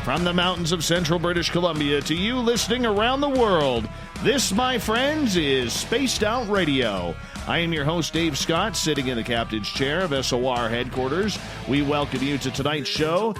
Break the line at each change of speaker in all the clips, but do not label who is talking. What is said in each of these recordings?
From the mountains of central British Columbia to you listening around the world, this, my friends, is Spaced Out Radio. I am your host, Dave Scott, sitting in the captain's chair of SOR headquarters. We welcome you to tonight's show,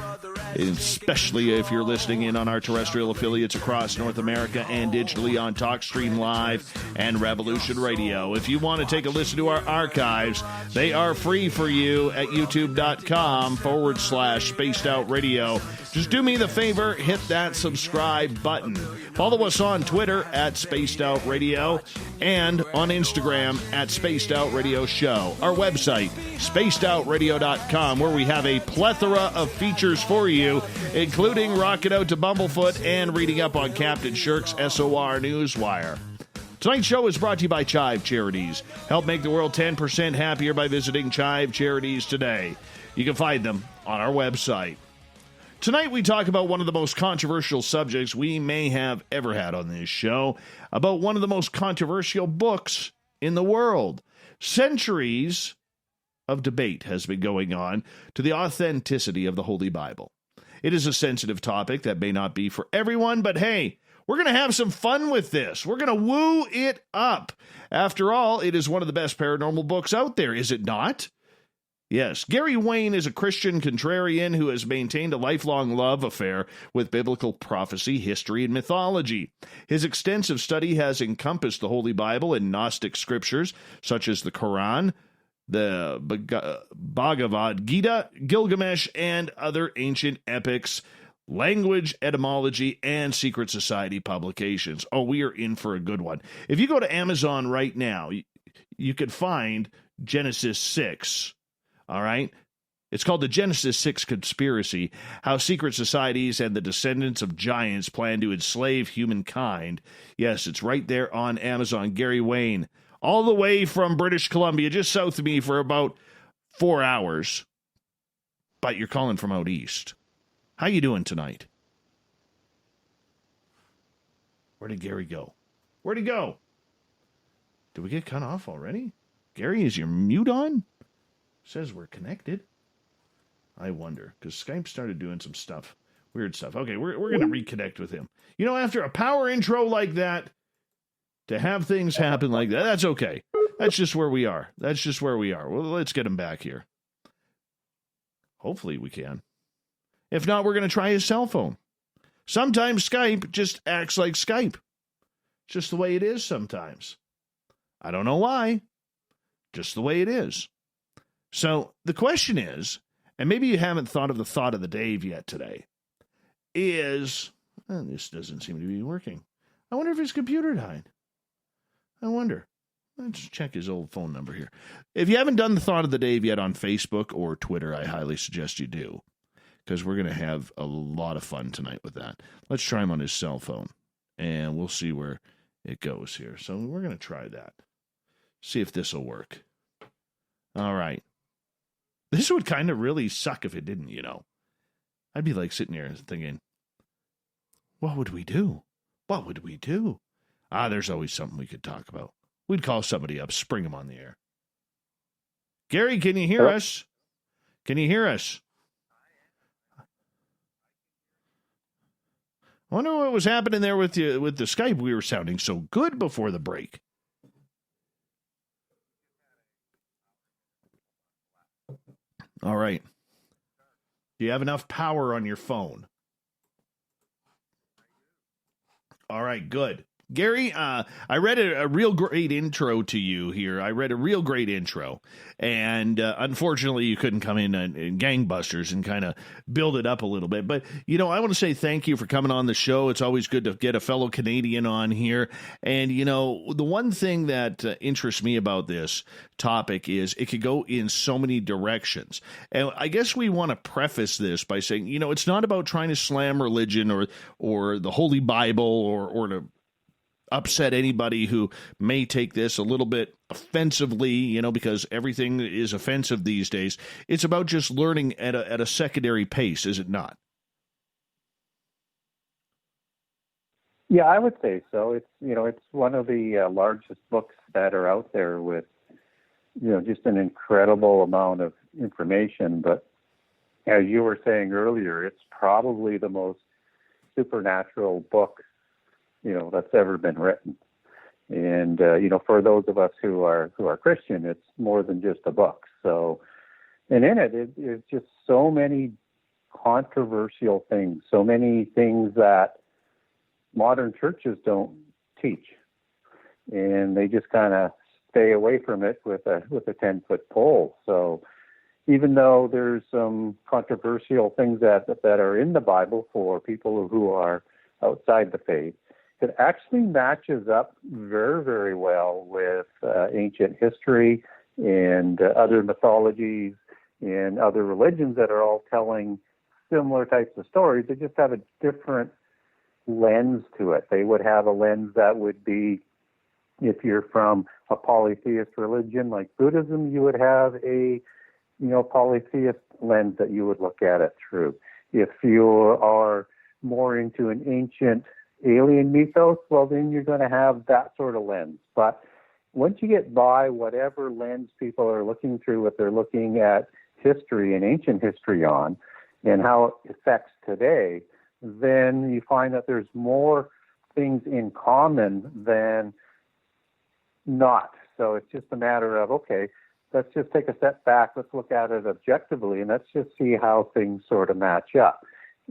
especially if you're listening in on our terrestrial affiliates across North America and digitally on TalkStream Live and Revolution Radio. If you want to take a listen to our archives, they are free for you at youtube.com/Spaced Out Radio. Just do me the favor, hit that subscribe button. Follow us on Twitter at Spaced Out Radio and on Instagram at Spaced Out Radio Show. Our website, spacedoutradio.com, where we have a plethora of features for you, including rocking out to Bumblefoot and reading up on Captain Shirk's SOR Newswire. Tonight's show is brought to you by Chive Charities. Help make the world 10% happier by visiting Chive Charities today. You can find them on our website. Tonight we talk about one of the most controversial subjects we may have ever had on this show, about one of the most controversial books in the world. Centuries of debate has been going on to the authenticity of the Holy Bible. It is a sensitive topic that may not be for everyone, but hey, we're going to have some fun with this. We're going to woo it up. After all, it is one of the best paranormal books out there, is it not? Yes, Gary Wayne is a Christian contrarian who has maintained a lifelong love affair with biblical prophecy, history, and mythology. His extensive study has encompassed the Holy Bible and Gnostic scriptures, such as the Qur'an, the Bhagavad Gita, Gilgamesh, and other ancient epics, language, etymology, and secret society publications. Oh, we are in for a good one. If you go to Amazon right now, you could find Genesis 6. All right? It's called the Genesis 6 Conspiracy, How Secret Societies and the Descendants of Giants Plan to Enslave Humankind. Yes, it's right there on Amazon. Gary Wayne, all the way from British Columbia, just south of me for about 4 hours. But you're calling from out east. How you doing tonight? Where did Gary go? Where'd he go? Did we get cut off already? Gary, is your mute on? Says we're connected. I wonder, because Skype started doing some stuff, weird stuff. Okay, we're going to reconnect with him. You know, after a power intro like that, to have things happen like that, that's okay. That's just where we are. That's just where we are. Well, let's get him back here. Hopefully we can. If not, we're going to try his cell phone. Sometimes Skype just acts like Skype. Just the way it is sometimes. I don't know why. Just the way it is. So the question is, and maybe you haven't thought of the thought of the day yet today, is, this doesn't seem to be working. I wonder if his computer died. I wonder. Let's check his old phone number here. If you haven't done the thought of the day yet on Facebook or Twitter, I highly suggest you do, because we're going to have a lot of fun tonight with that. Let's try him on his cell phone, and we'll see where it goes here. So we're going to try that. See if this will work. All right. This would kind of really suck if it didn't, you know. I'd be like sitting here thinking, what would we do? What would we do? There's always something we could talk about. We'd call somebody up, spring them on the air. Gary, can you hear us? Can you hear us? I wonder what was happening there with you, with the Skype. We were sounding so good before the break. All right. Do you have enough power on your phone? All right, good. Gary, I read a real great intro to you here. I read a real great intro. And unfortunately, you couldn't come in gangbusters and kind of build it up a little bit. But, you know, I want to say thank you for coming on the show. It's always good to get a fellow Canadian on here. And, you know, the one thing that interests me about this topic is it could go in so many directions. And I guess we want to preface this by saying, you know, it's not about trying to slam religion or the Holy Bible or to upset anybody who may take this a little bit offensively, you know, because everything is offensive these days. It's about just learning at a secondary pace, is it not?
Yeah, I would say so. It's, you know, it's one of the largest books that are out there with, you know, just an incredible amount of information. But as you were saying earlier, it's probably the most supernatural book, that's ever been written. And for those of us who are Christian, it's more than just a book. So, and in it's just so many controversial things, so many things that modern churches don't teach, and they just kind of stay away from it with a 10-foot pole. So even though there's some controversial things that are in the Bible for people who are outside the faith, it actually matches up very, very well with ancient history and other mythologies and other religions that are all telling similar types of stories. They just have a different lens to it. They would have a lens that would be, if you're from a polytheist religion like Buddhism, you would have a polytheist lens that you would look at it through. If you are more into an ancient alien mythos, well, then you're going to have that sort of lens. But once you get by whatever lens people are looking through, what they're looking at history and ancient history on, and how it affects today, then you find that there's more things in common than not. So it's just a matter of, okay, let's just take a step back, let's look at it objectively, and let's just see how things sort of match up.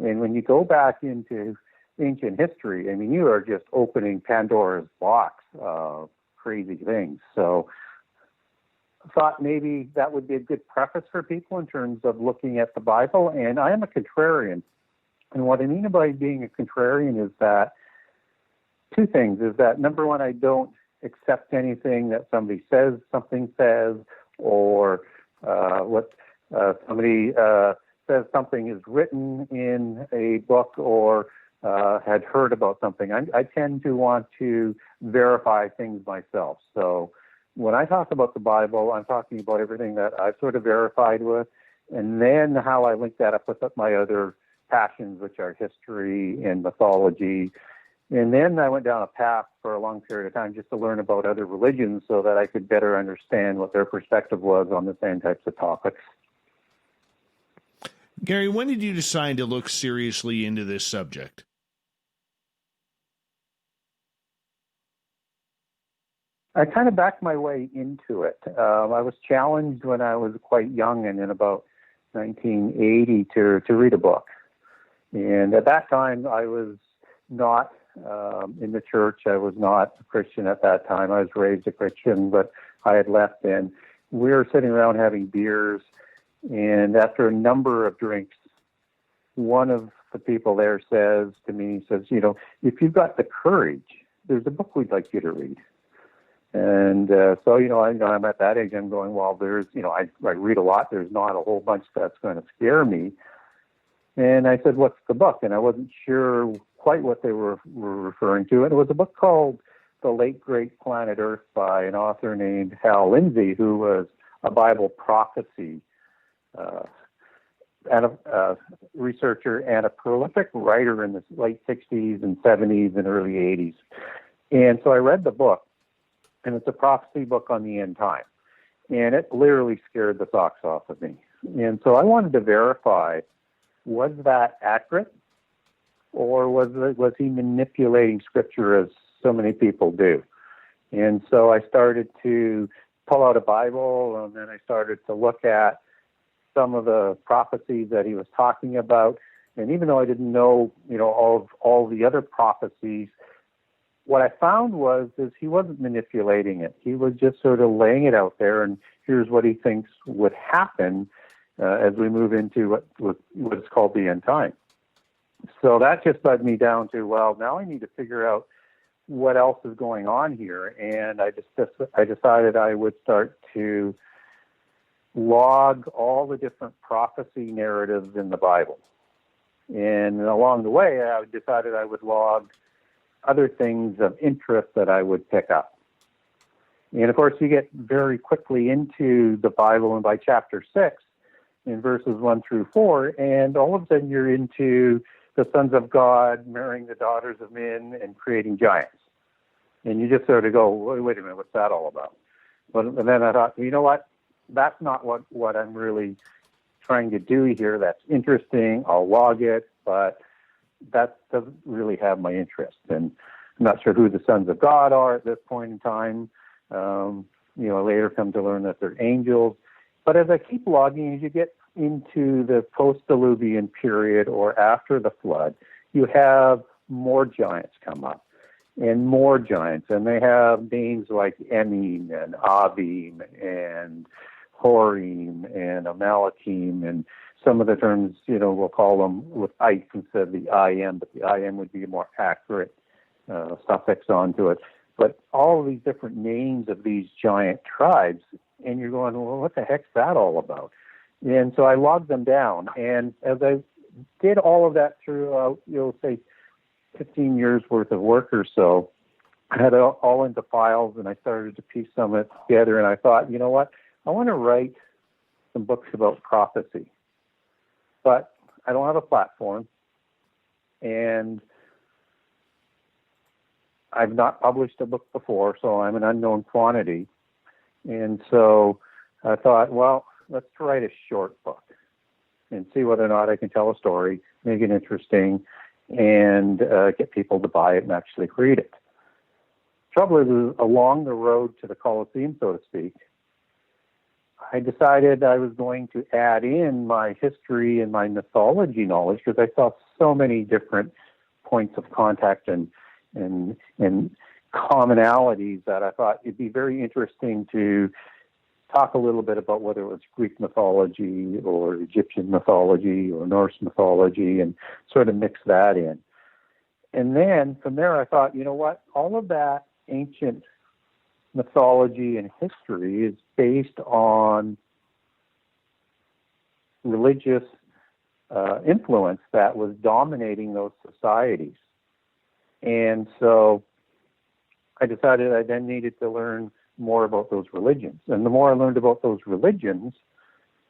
And when you go back into ancient history, I mean, you are just opening Pandora's box of crazy things. So I thought maybe that would be a good preface for people in terms of looking at the Bible. And I am a contrarian. And what I mean by being a contrarian is that two things. Is that, number one, I don't accept anything that somebody says, or what somebody says something is written in a book or had heard about something. I tend to want to verify things myself. So when I talk about the Bible, I'm talking about everything that I've sort of verified with, and then how I link that up with my other passions, which are history and mythology. And then I went down a path for a long period of time just to learn about other religions so that I could better understand what their perspective was on the same types of topics.
Gary, when did you decide to look seriously into this subject?
I kind of backed my way into it. I was challenged when I was quite young and in about 1980 to read a book. And at that time, I was not in the church. I was not a Christian at that time. I was raised a Christian, but I had left, and we were sitting around having beers. And after a number of drinks, one of the people there says to me, if you've got the courage, there's a book we'd like you to read. And so, I'm at that age. I'm going, well, there's, I read a lot. There's not a whole bunch that's going to scare me. And I said, what's the book? And I wasn't sure quite what they were referring to. And it was a book called The Late Great Planet Earth by an author named Hal Lindsey, who was a Bible prophecy and a researcher and a prolific writer in the late 60s and 70s and early 80s. And so I read the book. And it's a prophecy book on the end time. And it literally scared the socks off of me. And so I wanted to verify, was that accurate? Or was he manipulating Scripture as so many people do? And so I started to pull out a Bible, and then I started to look at some of the prophecies that he was talking about. And even though I didn't know, all the other prophecies, what I found is he wasn't manipulating it. He was just sort of laying it out there, and here's what he thinks would happen as we move into what's called the end time. So that just led me down to, well, now I need to figure out what else is going on here. And I decided I would start to log all the different prophecy narratives in the Bible. And along the way, I decided I would log other things of interest that I would pick up. And of course, you get very quickly into the Bible, and by chapter 6, in verses 1 through 4, and all of a sudden you're into the sons of God marrying the daughters of men and creating giants. And you just sort of go, wait a minute, what's that all about? And then I thought, you know what? That's not what I'm really trying to do here. That's interesting. I'll log it, but that doesn't really have my interest. And I'm not sure who the sons of God are at this point in time. I later come to learn that they're angels. But as I keep logging, as you get into the post-diluvian period or after the flood, you have more giants come up and more giants. And they have names like Emim and Avim and Horim and Amalekim, and some of the terms, we'll call them with ice instead of the IM, but the IM would be a more accurate suffix onto it. But all of these different names of these giant tribes, and you're going, well, what the heck's that all about? And so I logged them down, and as I did all of that through, say 15 years worth of work or so, I had it all into files, and I started to piece some of it together, and I thought, you know what, I want to write some books about prophecy, but I don't have a platform, and I've not published a book before, so I'm an unknown quantity. And so I thought, well, let's write a short book and see whether or not I can tell a story, make it interesting, and get people to buy it and actually read it. Trouble is, along the road to the Colosseum, so to speak, I decided I was going to add in my history and my mythology knowledge, because I saw so many different points of contact and commonalities that I thought it'd be very interesting to talk a little bit about whether it was Greek mythology or Egyptian mythology or Norse mythology, and sort of mix that in. And then from there I thought, you know what, all of that ancient mythology and history is based on religious influence that was dominating those societies. And so I decided I then needed to learn more about those religions. And the more I learned about those religions,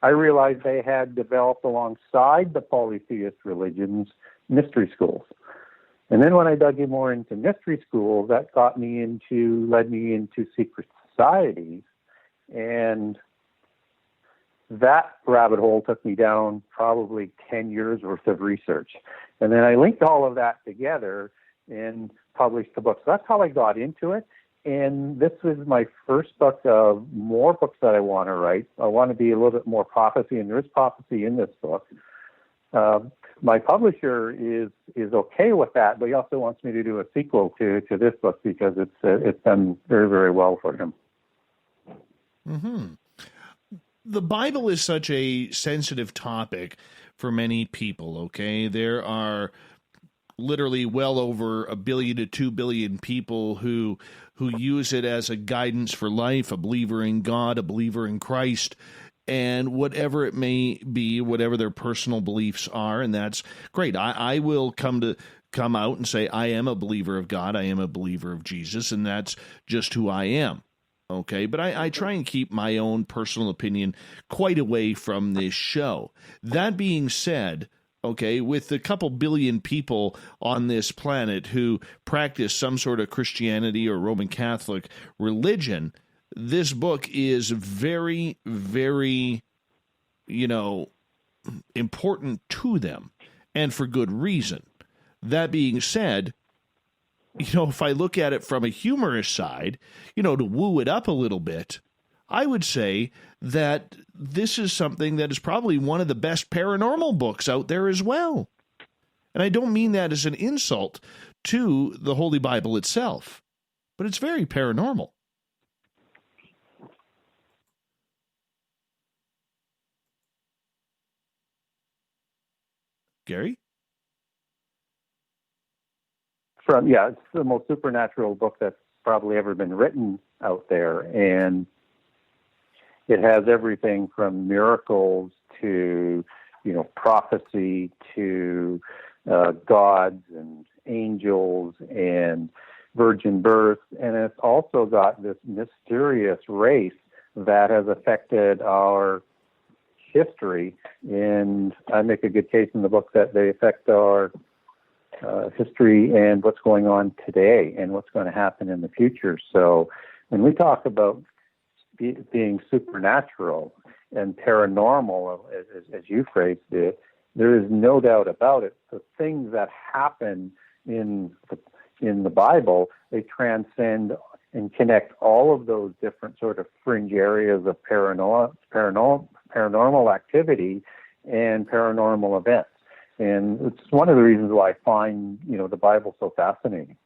I realized they had developed alongside the polytheist religions mystery schools. And then when I dug in more into mystery schools, that led me into secret societies. And that rabbit hole took me down probably 10 years worth of research. And then I linked all of that together and published the book. So that's how I got into it. And this was my first book of more books that I want to write. I want to be a little bit more prophecy, and there is prophecy in this book. My publisher is okay with that, but he also wants me to do a sequel to this book because it's done very, very well for him.
Mm-hmm. The Bible is such a sensitive topic for many people, okay? There are literally well over 1 billion to 2 billion people who use it as a guidance for life, a believer in God, a believer in Christ, and whatever it may be, whatever their personal beliefs are, and that's great. I will come out and say, I am a believer of God, I am a believer of Jesus, and that's just who I am. Okay, but I try and keep my own personal opinion quite away from this show. That being said, okay, with a couple billion people on this planet who practice some sort of Christianity or Roman Catholic religion, this book is very, very, important to them, and for good reason. That being said, if I look at it from a humorous side, to woo it up a little bit, I would say that this is something that is probably one of the best paranormal books out there as well. And I don't mean that as an insult to the Holy Bible itself, but it's very paranormal. Gary?
It's the most supernatural book that's probably ever been written out there. And it has everything from miracles to, prophecy to gods and angels and virgin birth. And it's also got this mysterious race that has affected our history. And I make a good case in the book that they affect our history and what's going on today and what's going to happen in the future. So when we talk about being supernatural and paranormal, as you phrased it, there is no doubt about it. The things that happen in the Bible, they transcend and connect all of those different sort of fringe areas of paranormal activity and paranormal events. And it's one of the reasons why I find, the Bible so fascinating.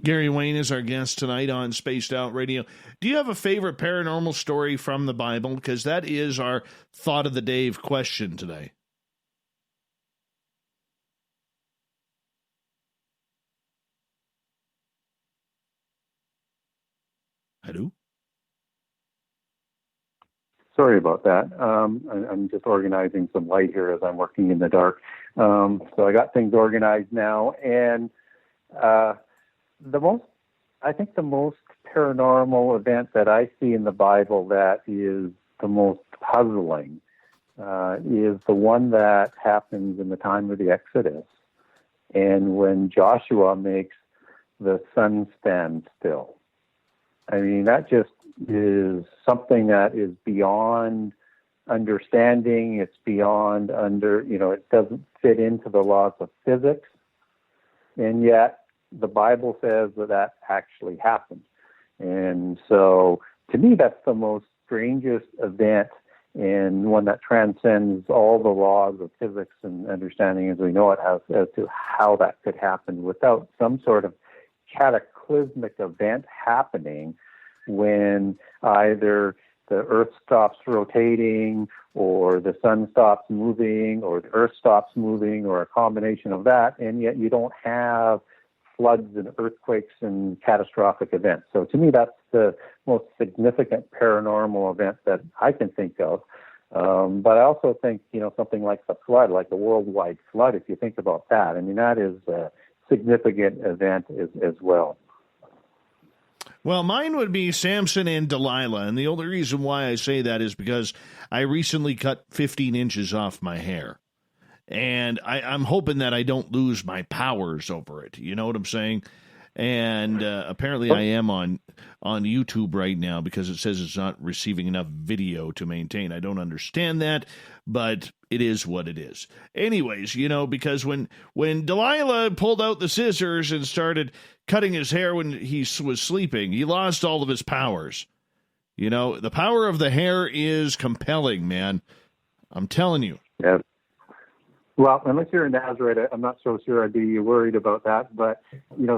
Gary Wayne is our guest tonight on Spaced Out Radio. Do you have a favorite paranormal story from the Bible? Because that is our Thought of the Day question today. Hello?
Sorry about that. I'm just organizing some light here as I'm working in the dark. So I got things organized now. And the most paranormal event that I see in the Bible that is the most puzzling is the one that happens in the time of the Exodus, and when Joshua makes the sun stand still. I mean, that just is something that is beyond understanding. It's beyond it doesn't fit into the laws of physics, and yet the Bible says that actually happened. And so to me, that's the most strangest event, and one that transcends all the laws of physics and understanding as we know it, as to how that could happen without some sort of cataclysmic event happening when either the earth stops rotating or the sun stops moving or the earth stops moving or a combination of that, and yet you don't have floods and earthquakes and catastrophic events. So to me, that's the most significant paranormal event that I can think of. But I also think, something like the flood, like the worldwide flood, if you think about that, I mean, that is a significant event as well.
Well, mine would be Samson and Delilah, and the only reason why I say that is because I recently cut 15 inches off my hair. And I'm hoping that I don't lose my powers over it. You know what I'm saying? And apparently I am on YouTube right now because it says it's not receiving enough video to maintain. I don't understand that, but it is what it is. Anyways, because when Delilah pulled out the scissors and started cutting his hair when he was sleeping, he lost all of his powers. The power of the hair is compelling, man. I'm telling you.
Yeah. Well, unless you're a Nazarite, I'm not so sure I'd be worried about that. But,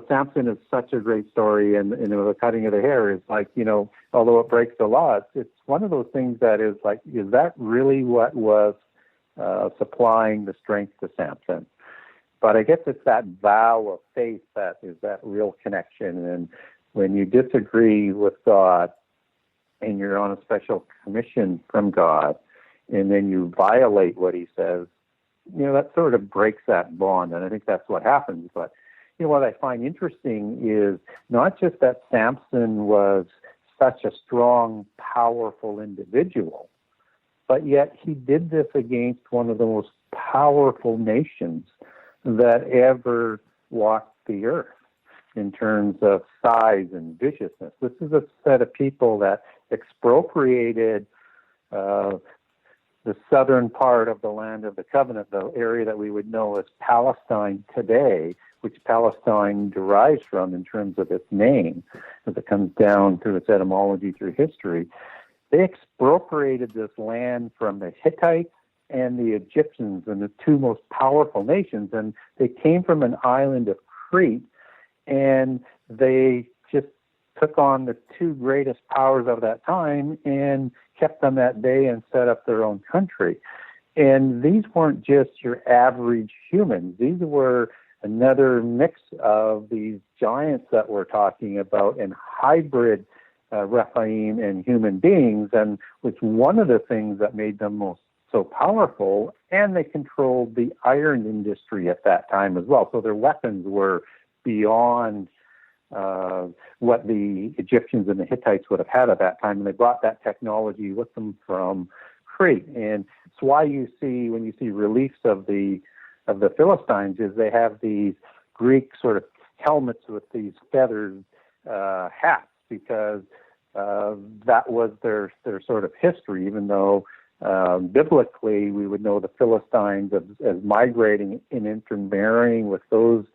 Samson is such a great story. And, the cutting of the hair is like, although it breaks the law, it's one of those things that is like, is that really what was supplying the strength to Samson? But I guess it's that vow of faith that is that real connection. And when you disagree with God and you're on a special commission from God, and then you violate what he says, that sort of breaks that bond, and I think that's what happens. But, what I find interesting is not just that Samson was such a strong, powerful individual, but yet he did this against one of the most powerful nations that ever walked the earth in terms of size and viciousness. This is a set of people that expropriated the southern part of the land of the covenant, the area that we would know as Palestine today, which Palestine derives from in terms of its name, as it comes down through its etymology through history. They expropriated this land from the Hittites and the Egyptians, and the two most powerful nations, and they came from an island of Crete, and they just took on the two greatest powers of that time and kept them at bay and set up their own country. And these weren't just your average humans. These were another mix of these giants that we're talking about and hybrid Rephaim and human beings, and was one of the things that made them so powerful. And they controlled the iron industry at that time as well. So their weapons were beyond what the Egyptians and the Hittites would have had at that time, and they brought that technology with them from Crete. And it's why you see, when you see reliefs of the Philistines, is they have these Greek sort of helmets with these feathered hats, because that was their sort of history, even though biblically, we would know the Philistines as migrating and intermarrying with those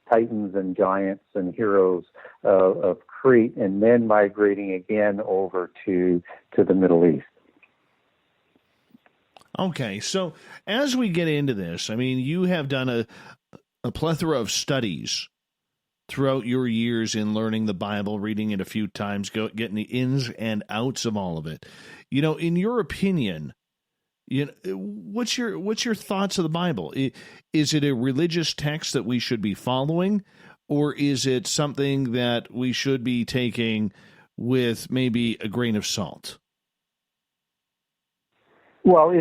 titans and giants and heroes of Crete, and then migrating again over to the Middle East.
Okay, so as we get into this, I mean, you have done a plethora of studies throughout your years in learning the Bible, reading it a few times, getting the ins and outs of all of it. You know, in your opinion, what's your thoughts of the Bible? Is it a religious text that we should be following, or is it something that we should be taking with maybe a grain of salt?
Well,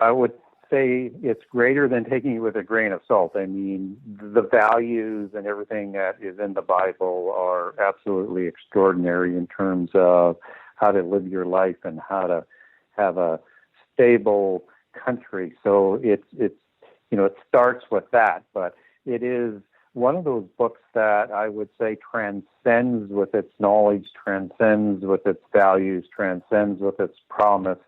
I would say it's greater than taking it with a grain of salt. I mean, the values and everything that is in the Bible are absolutely extraordinary in terms of how to live your life and how to have a stable country. So it starts with that, but it is one of those books that I would say transcends with its knowledge, transcends with its values, transcends with its promise,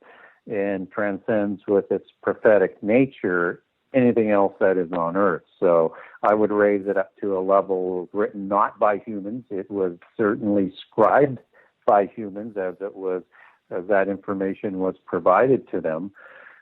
and transcends with its prophetic nature anything else that is on earth. So I would raise it up to a level written not by humans. It was certainly scribed by humans as that information was provided to them.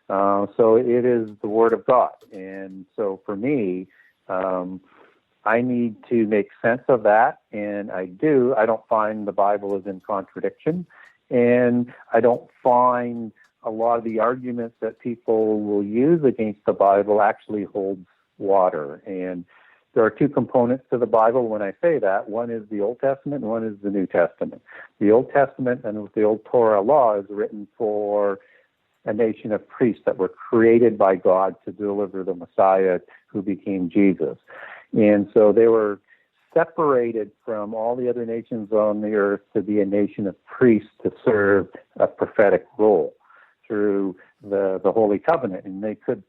So it is the Word of God. And so for me, I need to make sense of that, and I do. I don't find the Bible is in contradiction, and I don't find a lot of the arguments that people will use against the Bible actually holds water. And there are two components to the Bible when I say that. One is the Old Testament and one is the New Testament. The Old Testament and the Old Torah law is written for a nation of priests that were created by God to deliver the Messiah who became Jesus. And so they were separated from all the other nations on the earth to be a nation of priests to serve a prophetic role through the Holy Covenant. And they could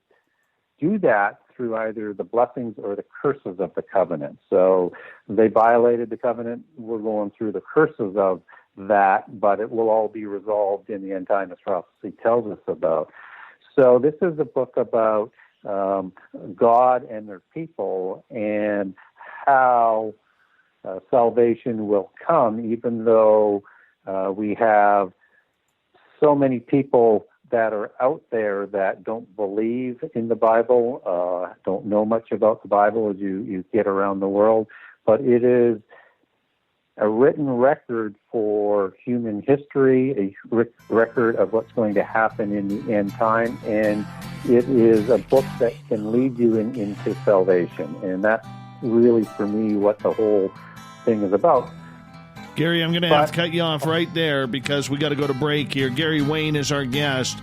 do that through either the blessings or the curses of the covenant. So they violated the covenant. We're going through the curses of that, but it will all be resolved in the end time, as prophecy tells us about. So this is a book about God and their people and how salvation will come, even though we have so many people that are out there that don't believe in the Bible, don't know much about the Bible as you get around the world, but it is a written record for human history, a record of what's going to happen in the end time, and it is a book that can lead you into salvation. And that's really, for me, what the whole thing is about.
Gary, I'm going to have to cut you off right there because we got to go to break here. Gary Wayne is our guest.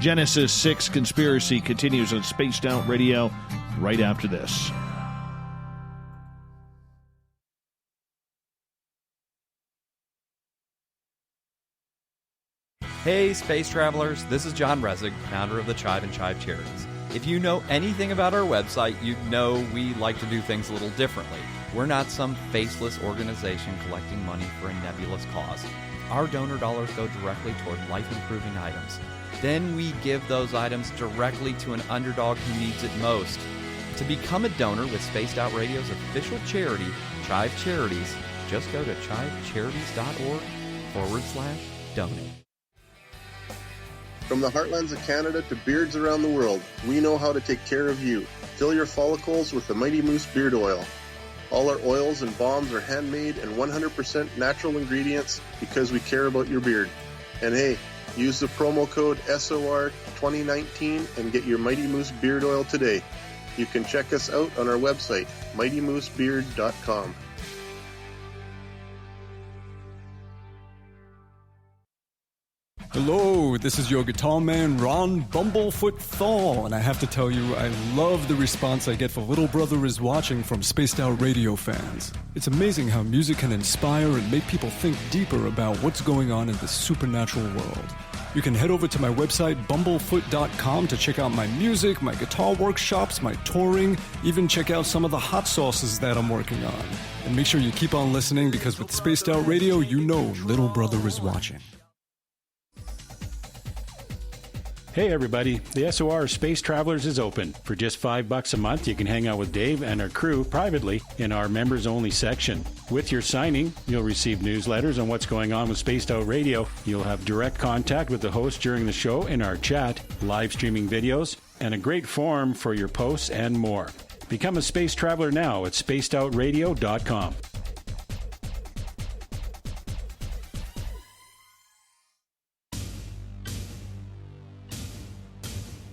Genesis 6 Conspiracy continues on Spaced Out Radio right after this.
Hey, space travelers, this is John Resig, founder of the Chive and Chive Charities. If you know anything about our website, you'd know we like to do things a little differently. We're not some faceless organization collecting money for a nebulous cause. Our donor dollars go directly toward life-improving items. Then we give those items directly to an underdog who needs it most. To become a donor with Spaced Out Radio's official charity, Chive Charities, just go to chivecharities.org/donate.
From the heartlands of Canada to beards around the world, we know how to take care of you. Fill your follicles with the Mighty Moose Beard Oil. All our oils and balms are handmade and 100% natural ingredients because we care about your beard. And hey, use the promo code SOR2019 and get your Mighty Moose Beard Oil today. You can check us out on our website, mightymoosebeard.com.
Hello, this is your guitar man, Ron Bumblefoot Thal, and I have to tell you, I love the response I get for Little Brother is Watching from Spaced Out Radio fans. It's amazing how music can inspire and make people think deeper about what's going on in the supernatural world. You can head over to my website, bumblefoot.com, to check out my music, my guitar workshops, my touring, even check out some of the hot sauces that I'm working on. And make sure you keep on listening, because with Spaced Out Radio, you know Little Brother is watching.
Hey everybody, the SOR Space Travelers is open. For just $5 a month, you can hang out with Dave and our crew privately in our members-only section. With your signing, you'll receive newsletters on what's going on with Spaced Out Radio. You'll have direct contact with the host during the show in our chat, live streaming videos, and a great forum for your posts and more. Become a space traveler now at spacedoutradio.com.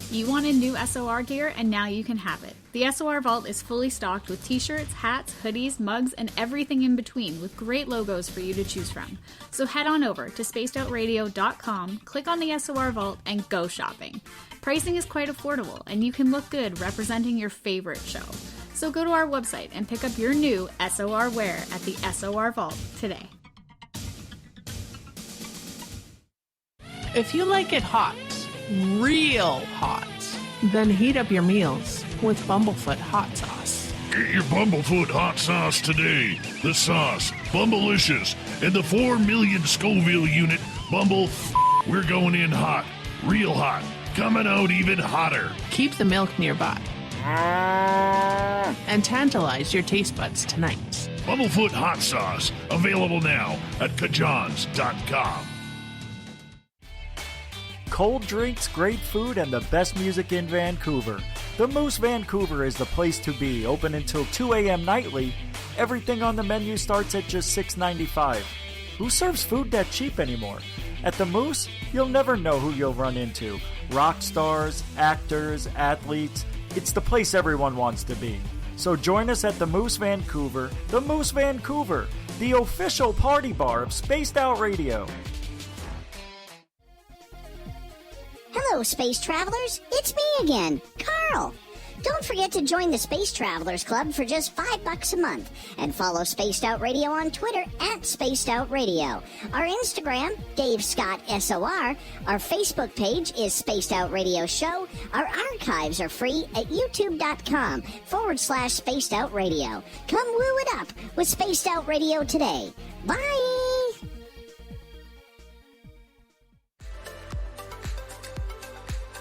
You wanted new SOR gear, and now you can have it. The SOR Vault is fully stocked with t-shirts, hats, hoodies, mugs, and everything in between, with great logos for you to choose from. So head on over to spacedoutradio.com, click on the SOR Vault, and go shopping. Pricing is quite affordable, and you can look good representing your favorite show. So go to our website and pick up your new SOR wear at the SOR Vault today.
If you like it hot, real hot, then heat up your meals with Bumblefoot hot sauce.
Get your Bumblefoot hot sauce today. The sauce, Bumblicious, and the 4 million Scoville unit Bumble. We're going in hot, real hot, coming out even hotter.
Keep the milk nearby and tantalize your taste buds tonight.
Bumblefoot hot sauce, available now at kajans.com.
Cold drinks, great food, and the best music in Vancouver. The Moose Vancouver is the place to be, open until 2 a.m. nightly. Everything on the menu starts at just $6.95. Who serves food that cheap anymore? At the Moose, you'll never know who you'll run into. Rock stars, actors, athletes. It's the place everyone wants to be. So join us at the Moose Vancouver, the official party bar of Spaced Out Radio.
Hello, Space Travelers. It's me again, Carl. Don't forget to join the Space Travelers Club for just $5 a month and follow Spaced Out Radio on Twitter at Spaced Out Radio. Our Instagram, Dave Scott SOR. Our Facebook page is Spaced Out Radio Show. Our archives are free at youtube.com/Spaced Out Radio. Come woo it up with Spaced Out Radio today. Bye!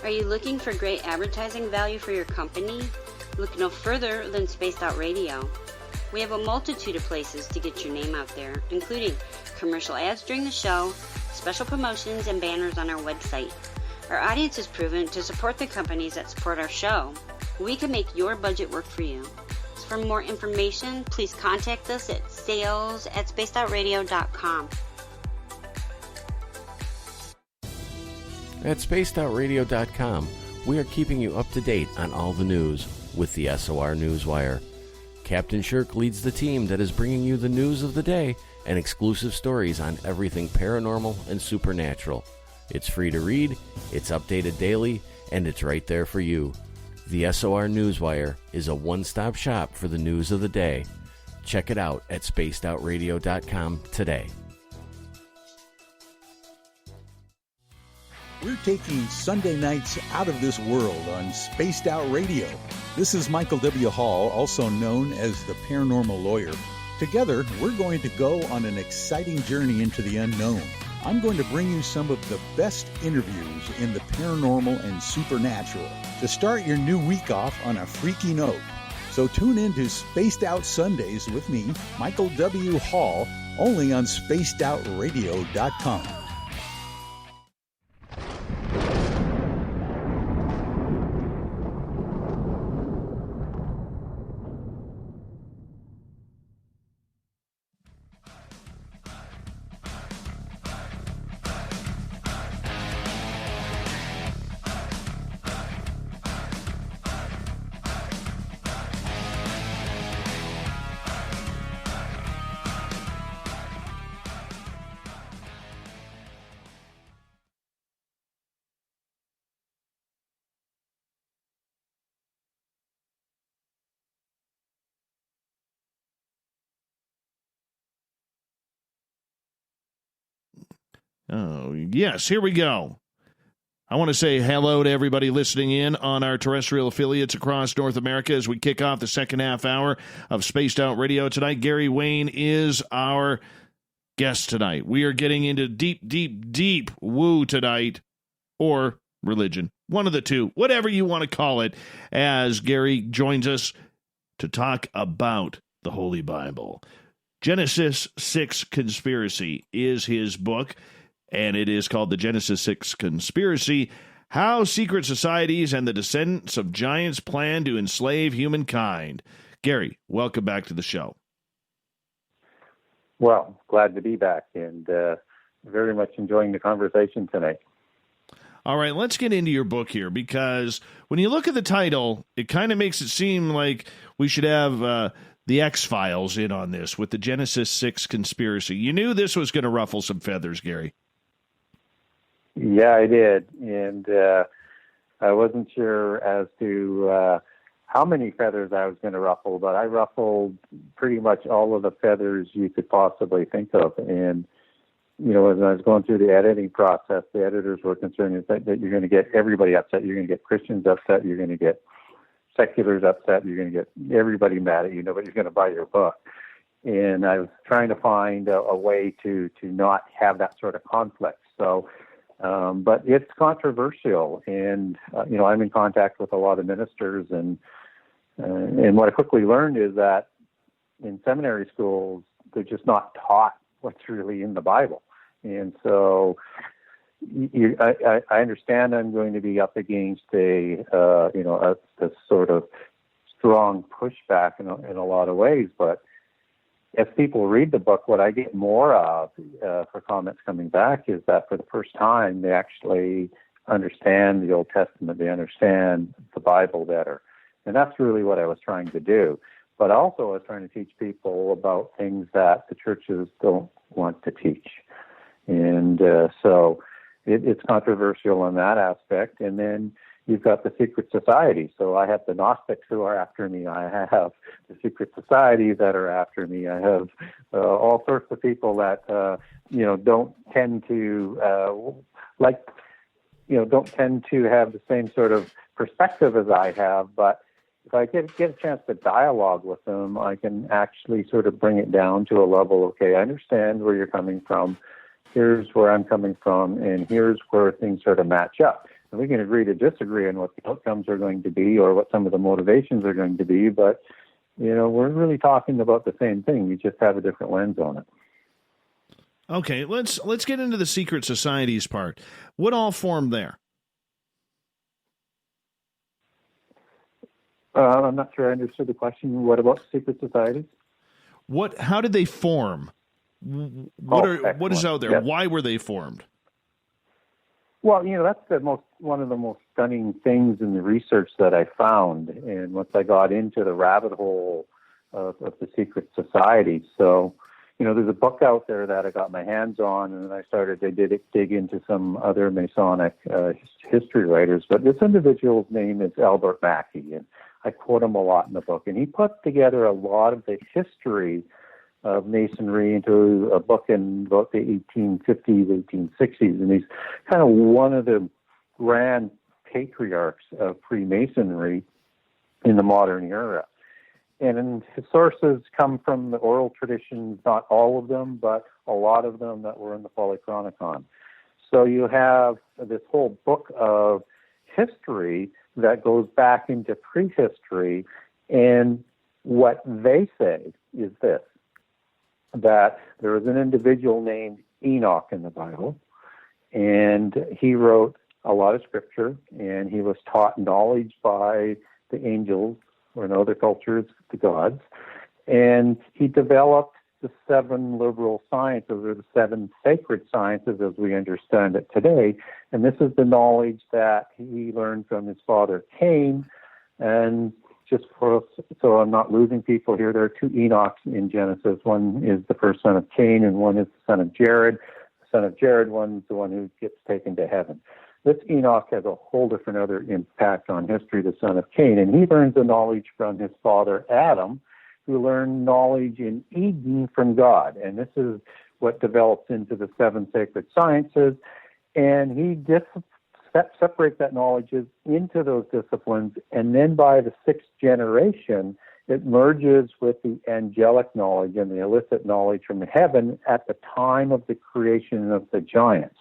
Are you looking for great advertising value for your company? Look no further than Spaced Out Radio. We have a multitude of places to get your name out there, including commercial ads during the show, special promotions, and banners on our website. Our audience is proven to support the companies that support our show. We can make your budget work for you. So for more information, please contact us at sales@spacedoutradio.com.
At spacedoutradio.com, we are keeping you up to date on all the news with the SOR Newswire. Captain Shirk leads the team that is bringing you the news of the day and exclusive stories on everything paranormal and supernatural. It's free to read, it's updated daily, and it's right there for you. The SOR Newswire is a one-stop shop for the news of the day. Check it out at spacedoutradio.com today.
We're taking Sunday nights out of this world on Spaced Out Radio. This is Michael W. Hall, also known as the Paranormal Lawyer. Together, we're going to go on an exciting journey into the unknown. I'm going to bring you some of the best interviews in the paranormal and supernatural to start your new week off on a freaky note. So tune in to Spaced Out Sundays with me, Michael W. Hall, only on spacedoutradio.com.
Oh, yes, here we go. I want to say hello to everybody listening in on our terrestrial affiliates across North America as we kick off the second half hour of Spaced Out Radio tonight. Gary Wayne is our guest tonight. We are getting into deep, deep, deep woo tonight, or religion, one of the two, whatever you want to call it, as Gary joins us to talk about the Holy Bible. Genesis 6 Conspiracy is his book, and it is called The Genesis 6 Conspiracy: How Secret Societies and the Descendants of Giants Plan to Enslave Humankind. Gary, welcome back to the show.
Well, glad to be back, and very much enjoying the conversation tonight.
All right, let's get into your book here, because when you look at the title, it kind of makes it seem like we should have the X-Files in on this with the Genesis 6 Conspiracy. You knew this was going to ruffle some feathers, Gary.
Yeah, I did, and I wasn't sure as to how many feathers I was going to ruffle, but I ruffled pretty much all of the feathers you could possibly think of. And, you know, as I was going through the editing process, the editors were concerned that you're going to get everybody upset. You're going to get Christians upset. You're going to get seculars upset. You're going to get everybody mad at you. Nobody's going to buy your book. And I was trying to find a way to not have that sort of conflict. So, but it's controversial, and you know, I'm in contact with a lot of ministers, and what I quickly learned is that in seminary schools they're just not taught what's really in the Bible, and so I understand I'm going to be up against a sort of strong pushback in a lot of ways, but as people read the book, what I get more of for comments coming back is that for the first time, they actually understand the Old Testament. They understand the Bible better. And that's really what I was trying to do. But also I was trying to teach people about things that the churches don't want to teach. And so it's controversial in that aspect. And then you've got the secret society. So I have the Gnostics who are after me. I have the secret societies that are after me. I have all sorts of people that don't tend to don't tend to have the same sort of perspective as I have. But if I get a chance to dialogue with them, I can actually sort of bring it down to a level. Okay, I understand where you're coming from. Here's where I'm coming from, and here's where things sort of match up. And we can agree to disagree on what the outcomes are going to be or what some of the motivations are going to be, but, you know, we're really talking about the same thing. We just have a different lens on it.
Okay, let's get into the secret societies part. What all formed there?
I'm not sure I understood the question. What about secret societies?
How did they form? What is out there? Yes. Why were they formed?
Well, you know, that's one of the most stunning things in the research that I found. And once I got into the rabbit hole of the secret society, so, you know, there's a book out there that I got my hands on, and I started to dig into some other Masonic history writers. But this individual's name is Albert Mackey, and I quote him a lot in the book. And he put together a lot of the history of Masonry into a book in about the 1850s, 1860s, and he's kind of one of the grand patriarchs of Freemasonry in the modern era. And his sources come from the oral traditions, not all of them, but a lot of them that were in the Polychronicon. So you have this whole book of history that goes back into prehistory, and what they say is this: that there was an individual named Enoch in the Bible, and he wrote a lot of scripture, and he was taught knowledge by the angels, or in other cultures, the gods, and he developed the 7 liberal sciences, or the 7 sacred sciences as we understand it today, and this is the knowledge that he learned from his father Cain. And just so I'm not losing people here, there are 2 Enochs in Genesis. One is the first son of Cain, and one is the son of Jared. The son of Jared, one's the one who gets taken to heaven. This Enoch has a whole different other impact on history, the son of Cain, and he learns the knowledge from his father Adam, who learned knowledge in Eden from God. And this is what develops into the 7 sacred sciences, and he separates that knowledge into those disciplines, and then by the 6th generation, it merges with the angelic knowledge and the illicit knowledge from heaven at the time of the creation of the giants.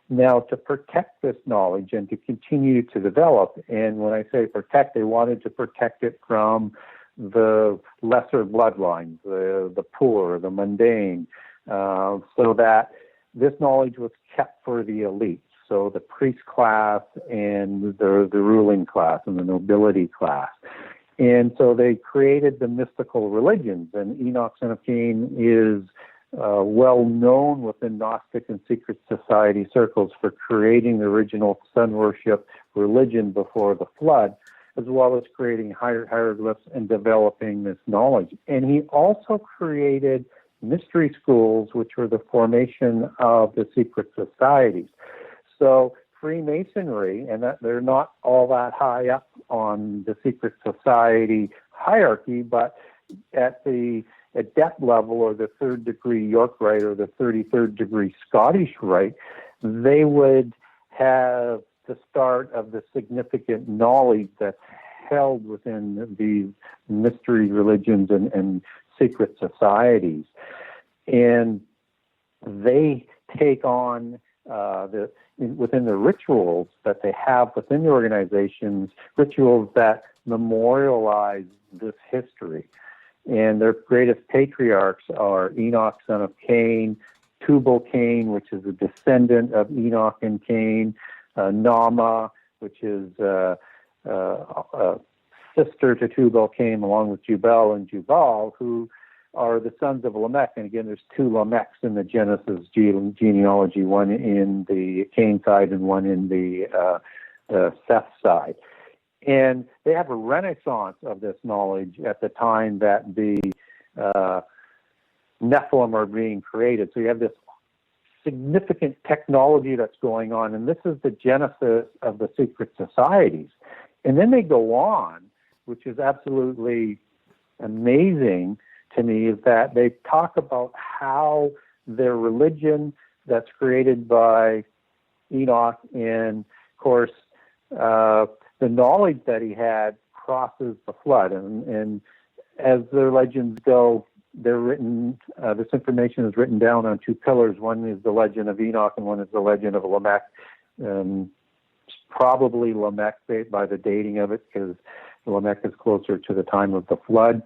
Now, to protect this knowledge and to continue to develop, and when I say protect, they wanted to protect it from the lesser bloodlines, the poor, the mundane, so that this knowledge was kept for the elite. So the priest class and the ruling class and the nobility class. And so they created the mystical religions, and Enoch, son of Cain, is well known within Gnostic and secret society circles for creating the original sun worship religion before the flood, as well as creating hieroglyphs and developing this knowledge. And he also created mystery schools, which were the formation of the secret societies. So Freemasonry, and that they're not all that high up on the secret society hierarchy, but at the depth level, or the third degree York Rite or the 33rd degree Scottish Rite, they would have the start of the significant knowledge that's held within these mystery religions and secret societies. And they take on within the rituals that they have within the organizations, rituals that memorialize this history. And their greatest patriarchs are Enoch, son of Cain, Tubal-Cain, which is a descendant of Enoch and Cain, Nama, which is a sister to Tubal-Cain, along with Jubal and Jubal, who are the sons of Lamech. And again, there's two Lamechs in the Genesis genealogy, one in the Cain side and one in the Seth side. And they have a renaissance of this knowledge at the time that the Nephilim are being created. So you have this significant technology that's going on, and this is the genesis of the secret societies. And then they go on, which is absolutely amazing to me, is that they talk about how their religion that's created by Enoch, and of course the knowledge that he had crosses the flood. And as their legends go, they're written, this information is written down on two pillars. One is the legend of Enoch and one is the legend of Lamech. Probably Lamech by the dating of it, because Lamech is closer to the time of the flood.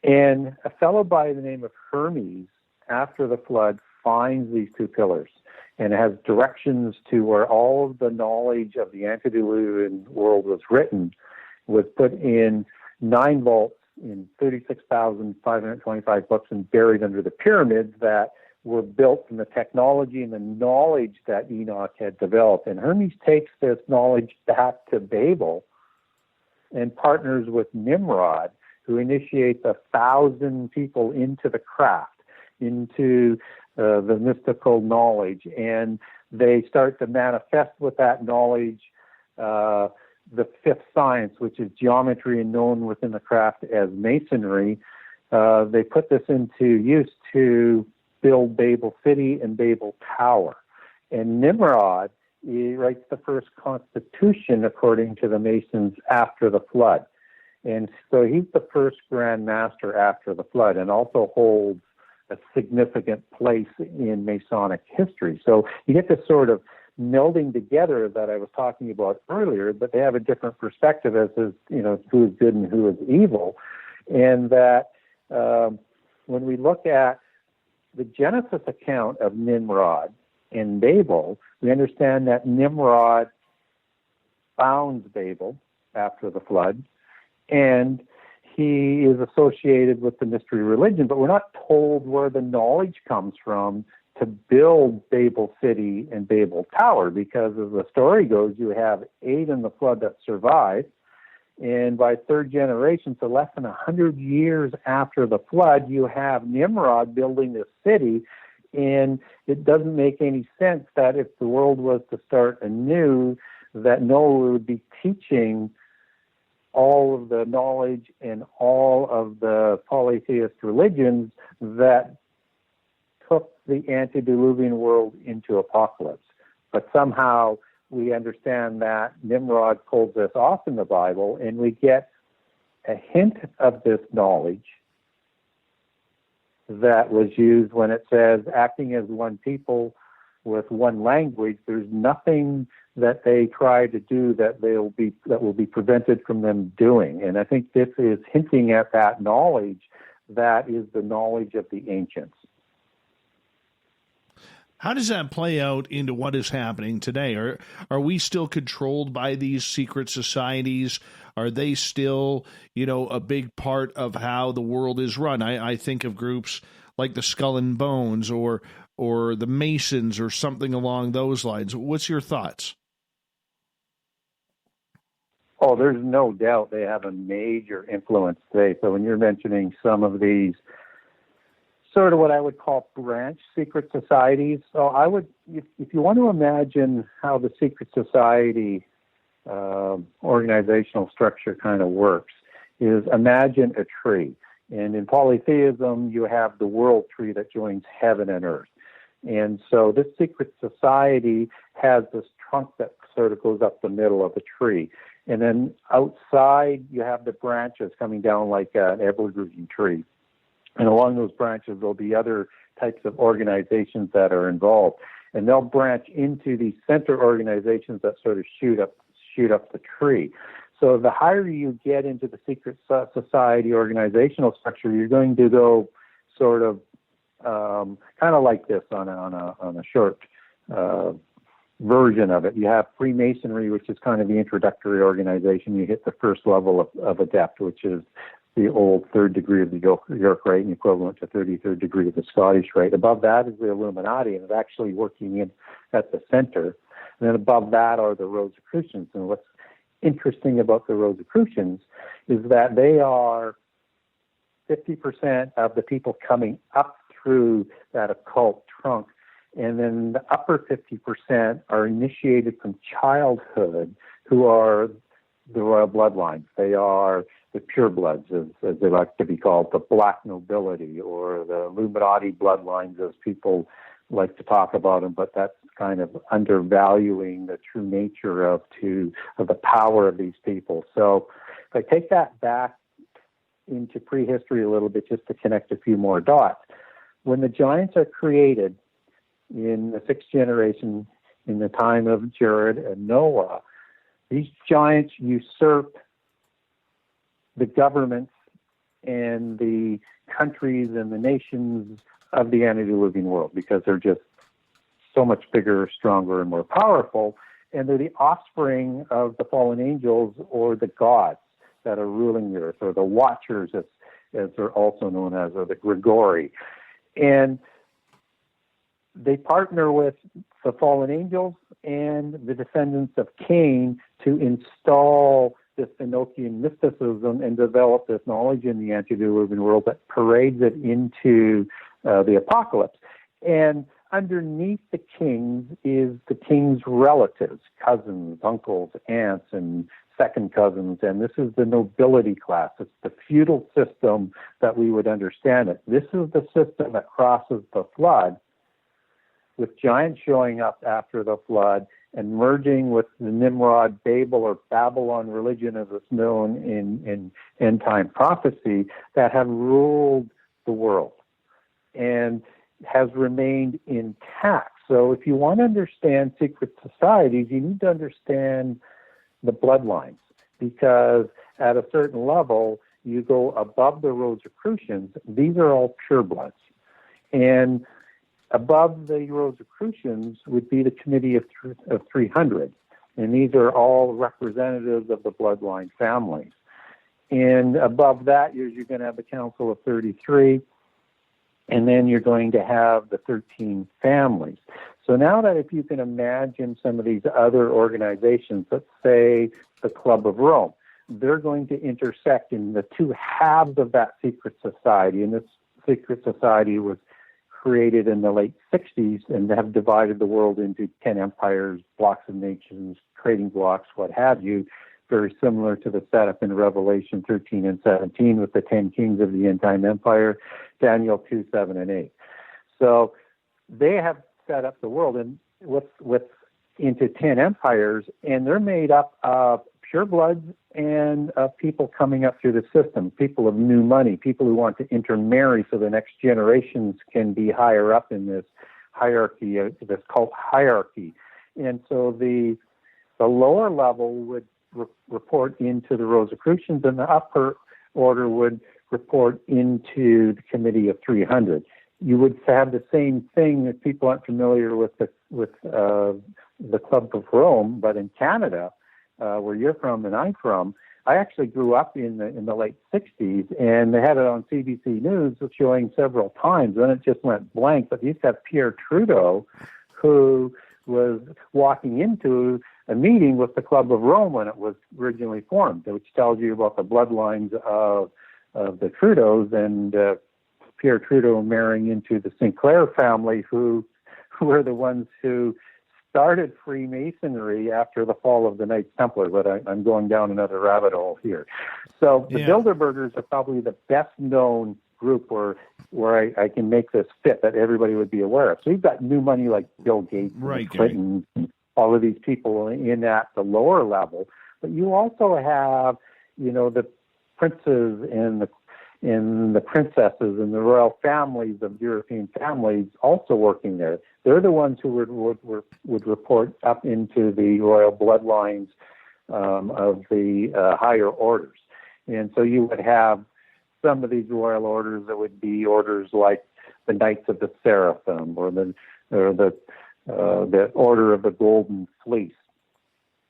And a fellow by the name of Hermes, after the flood, finds these two pillars and has directions to where all of the knowledge of the antediluvian world was written, was put in 9 vaults in 36,525 books and buried under the pyramids that were built from the technology and the knowledge that Enoch had developed. And Hermes takes this knowledge back to Babel and partners with Nimrod, who initiates 1,000 people into the craft, into the mystical knowledge, and they start to manifest with that knowledge the fifth science, which is geometry, and known within the craft as masonry. They put this into use to build Babel City and Babel Tower. And Nimrod, he writes the first constitution according to the Masons after the flood. And so he's the first Grand Master after the flood, and also holds a significant place in Masonic history. So you get this sort of melding together that I was talking about earlier, but they have a different perspective as to, who is good and who is evil. And that when we look at the Genesis account of Nimrod and Babel, we understand that Nimrod founds Babel after the flood, and he is associated with the mystery religion, but we're not told where the knowledge comes from to build Babel City and Babel Tower, because as the story goes, you have 8 in the flood that survive, and by third generation, so less than 100 years after the flood, you have Nimrod building this city, and it doesn't make any sense that if the world was to start anew, that Noah would be teaching all of the knowledge and all of the polytheist religions that took the antediluvian world into apocalypse. But somehow we understand that Nimrod pulls this off in the Bible, and we get a hint of this knowledge that was used when it says, acting as one people, with one language, there's nothing that they try to do that will be prevented from them doing. And I think this is hinting at that knowledge that is the knowledge of the ancients.
How does that play out into what is happening today? Are we still controlled by these secret societies? Are they still, a big part of how the world is run? I think of groups like the Skull and Bones or the Masons or something along those lines. What's your thoughts?
Oh, there's no doubt they have a major influence today. So when you're mentioning some of these sort of what I would call branch secret societies, so I would, if you want to imagine how the secret society organizational structure kind of works, is imagine a tree. And in polytheism, you have the world tree that joins heaven and earth. And so this secret society has this trunk that sort of goes up the middle of the tree. And then outside, you have the branches coming down like an evergreen tree. And along those branches, there'll be other types of organizations that are involved. And they'll branch into these center organizations that sort of shoot up the tree. So the higher you get into the secret society organizational structure, you're going to go sort of kind of like this on a short version of it. You have Freemasonry, which is kind of the introductory organization. You hit the first level of adept, which is the old third degree of the York Rite and equivalent to 33rd degree of the Scottish Rite. Above that is the Illuminati, and it's actually working in at the center. And then above that are the Rosicrucians. And what's interesting about the Rosicrucians is that they are 50% of the people coming up through that occult trunk. And then the upper 50% are initiated from childhood, who are the royal bloodlines. They are the purebloods, as they like to be called, the black nobility, or the Illuminati bloodlines, as people like to talk about them, but that's kind of undervaluing the true nature of the power of these people. So if I take that back into prehistory a little bit, just to connect a few more dots, when the giants are created in the sixth generation, in the time of Jared and Noah, these giants usurp the governments and the countries and the nations of the antediluvian world, because they're just so much bigger, stronger, and more powerful. And they're the offspring of the fallen angels, or the gods that are ruling the earth, or the watchers, as they're also known as, or the Grigori. And they partner with the fallen angels and the descendants of Cain to install this Enochian mysticism and develop this knowledge in the antediluvian world that parades it into the apocalypse. And underneath the kings is the king's relatives, cousins, uncles, aunts, and second cousins. And this is the nobility class. It's the feudal system that we would understand it. This is the system that crosses the flood, with giants showing up after the flood and merging with the Nimrod, Babel, or Babylon religion, as it's known in end-time prophecy, that have ruled the world and has remained intact. So if you want to understand secret societies, you need to understand the bloodlines, because at a certain level, you go above the Rosicrucians. These are all purebloods. And above the Rosicrucians would be the Committee of 300, and these are all representatives of the bloodline families. And above that, you're going to have the Council of 33, and then you're going to have the 13 families. So now that if you can imagine some of these other organizations, let's say the Club of Rome, they're going to intersect in the two halves of that secret society, and this secret society was created in the late 60s and have divided the world into 10 empires, blocks of nations, trading blocks, what have you, very similar to the setup in Revelation 13 and 17 with the 10 kings of the end-time empire, Daniel 2, 7, and 8. So they have set up the world and with into 10 empires, and they're made up of purebloods and of people coming up through the system, people of new money, people who want to intermarry so the next generations can be higher up in this hierarchy, this cult hierarchy. And so the lower level would report into the Rosicrucians, and the upper order would report into the Committee of 300. You would have the same thing if people aren't familiar with the Club of Rome, but in Canada, where you're from and I'm from, I actually grew up in the late 60s, and they had it on CBC News showing several times, and it just went blank. But you got Pierre Trudeau, who was walking into a meeting with the Club of Rome when it was originally formed, which tells you about the bloodlines of the Trudeaus, and Pierre Trudeau marrying into the Sinclair family, who were the ones who started Freemasonry after the fall of the Knights Templar, but I'm going down another rabbit hole here. So the Bilderbergers are probably the best known group where I can make this fit that everybody would be aware of. So you've got new money like Bill Gates, and Clinton, and all of these people in at the lower level, but you also have, the princes and the princesses and the royal families of European families also working there. They're the ones who would report up into the royal bloodlines of the higher orders. And so you would have some of these royal orders that would be orders like the Knights of the Seraphim or the Order of the Golden Fleece.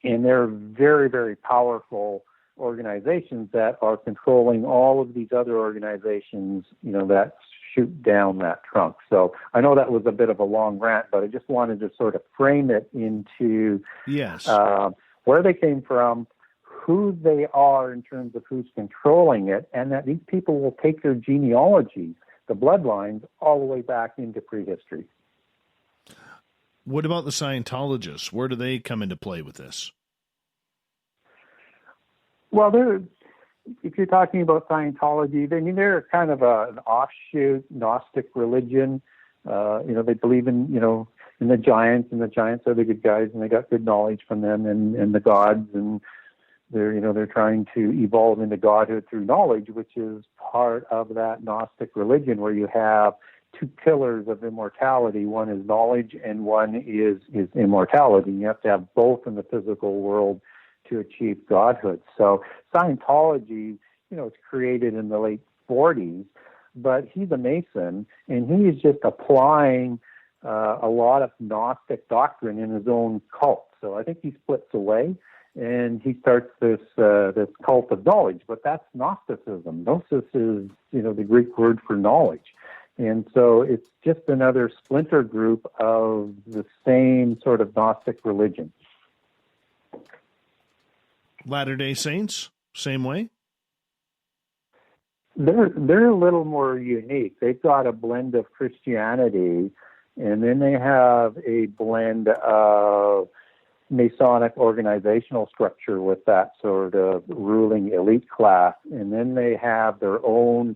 And they're very, very powerful organizations that are controlling all of these other organizations, that shoot down that trunk. So I know that was a bit of a long rant, but I just wanted to sort of frame it into where they came from, who they are in terms of who's controlling it, and that these people will take their genealogies, the bloodlines, all the way back into prehistory.
What about the Scientologists? Where do they come into play with this?
Well, if you're talking about Scientology, they're kind of an offshoot Gnostic religion. They believe in the giants, and the giants are the good guys, and they got good knowledge from them, and the gods, and they're trying to evolve into godhood through knowledge, which is part of that Gnostic religion, where you have two pillars of immortality. One is knowledge, and one is immortality. You have to have both in the physical world to achieve godhood. So Scientology, was created in the late 40s, but he's a Mason, and he's just applying a lot of Gnostic doctrine in his own cult. So I think he splits away, and he starts this cult of knowledge, but that's Gnosticism. Gnosis is, the Greek word for knowledge. And so it's just another splinter group of the same sort of Gnostic religion.
Latter-day Saints, same way?
They're a little more unique. They've got a blend of Christianity, and then they have a blend of Masonic organizational structure with that sort of ruling elite class, and then they have their own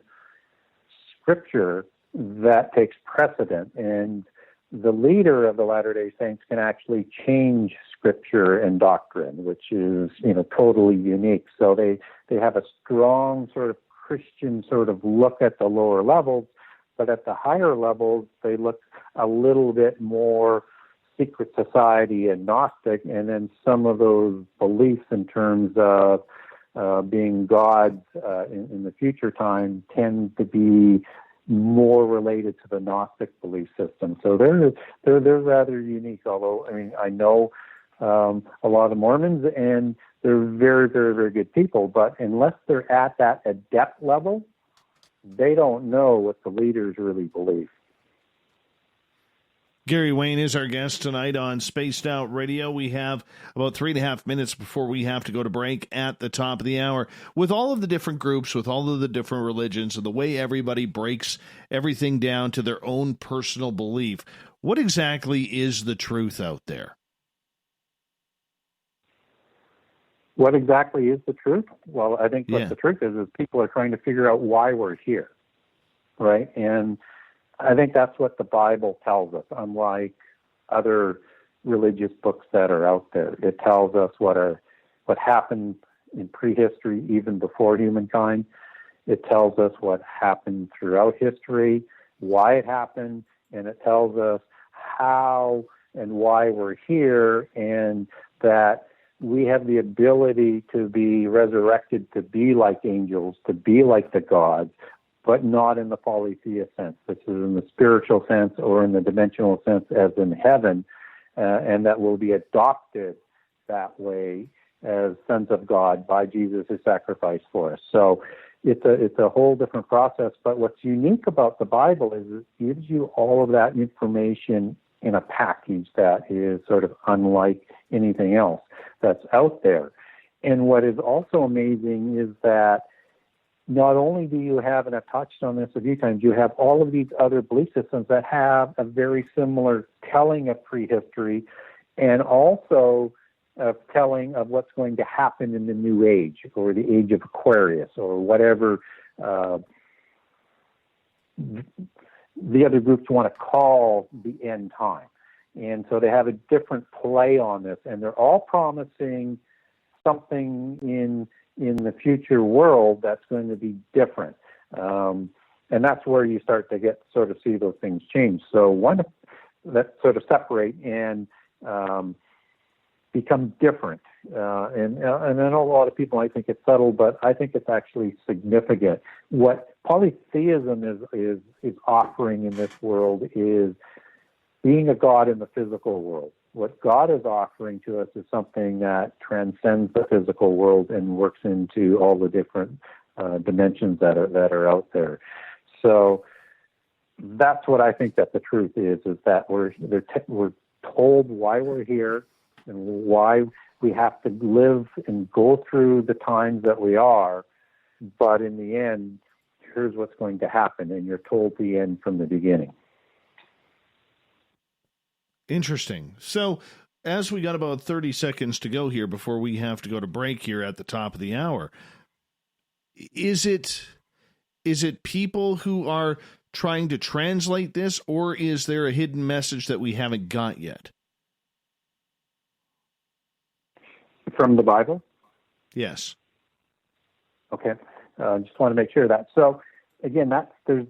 scripture that takes precedent, and the leader of the Latter-day Saints can actually change scripture and doctrine, which is, totally unique. So they have a strong sort of Christian sort of look at the lower levels, but at the higher levels, they look a little bit more secret society and Gnostic, and then some of those beliefs in terms of being gods in the future time tend to be more related to the Gnostic belief system. So they're rather unique, although, I know a lot of Mormons, and they're very, very, very good people, but unless they're at that adept level, they don't know what the leaders really believe.
Gary Wayne is our guest tonight on Spaced Out Radio. We have about 3.5 minutes before we have to go to break at the top of the hour. With all of the different groups, with all of the different religions, and the way everybody breaks everything down to their own personal belief, what exactly is the truth out there?
What exactly is the truth? Well, I think what the truth is people are trying to figure out why we're here, right? And I think that's what the Bible tells us, unlike other religious books that are out there. It tells us what happened in prehistory, even before humankind. It tells us what happened throughout history, why it happened, and it tells us how and why we're here, and that we have the ability to be resurrected, to be like angels, to be like the gods, but not in the polytheist sense. This is in the spiritual sense or in the dimensional sense as in heaven, and that will be adopted that way as sons of God by Jesus' sacrifice for us. So it's a whole different process. But what's unique about the Bible is it gives you all of that information in a package that is sort of unlike anything else that's out there. And what is also amazing is that not only do you have, and I've touched on this a few times, you have all of these other belief systems that have a very similar telling of prehistory, and also telling of what's going to happen in the new age, or the age of Aquarius, or whatever the other groups want to call the end time. And so they have a different play on this, and they're all promising something in the future world that's going to be different. And that's where you start to sort of see those things change. So one that sort of separate and become different. And I know a lot of people might think it's subtle, but I think it's actually significant. What polytheism is offering in this world is being a god in the physical world. What God is offering to us is something that transcends the physical world and works into all the different dimensions that are out there. So that's what I think that the truth is that we're told why we're here and why we have to live and go through the times that we are, but in the end, here's what's going to happen, and you're told the end from the beginning.
Interesting. So as we got about 30 seconds to go here before we have to go to break here at the top of the hour, is it people who are trying to translate this, or is there a hidden message that we haven't got yet?
From the Bible?
Yes.
Okay. Just want to make sure of that. So again, there's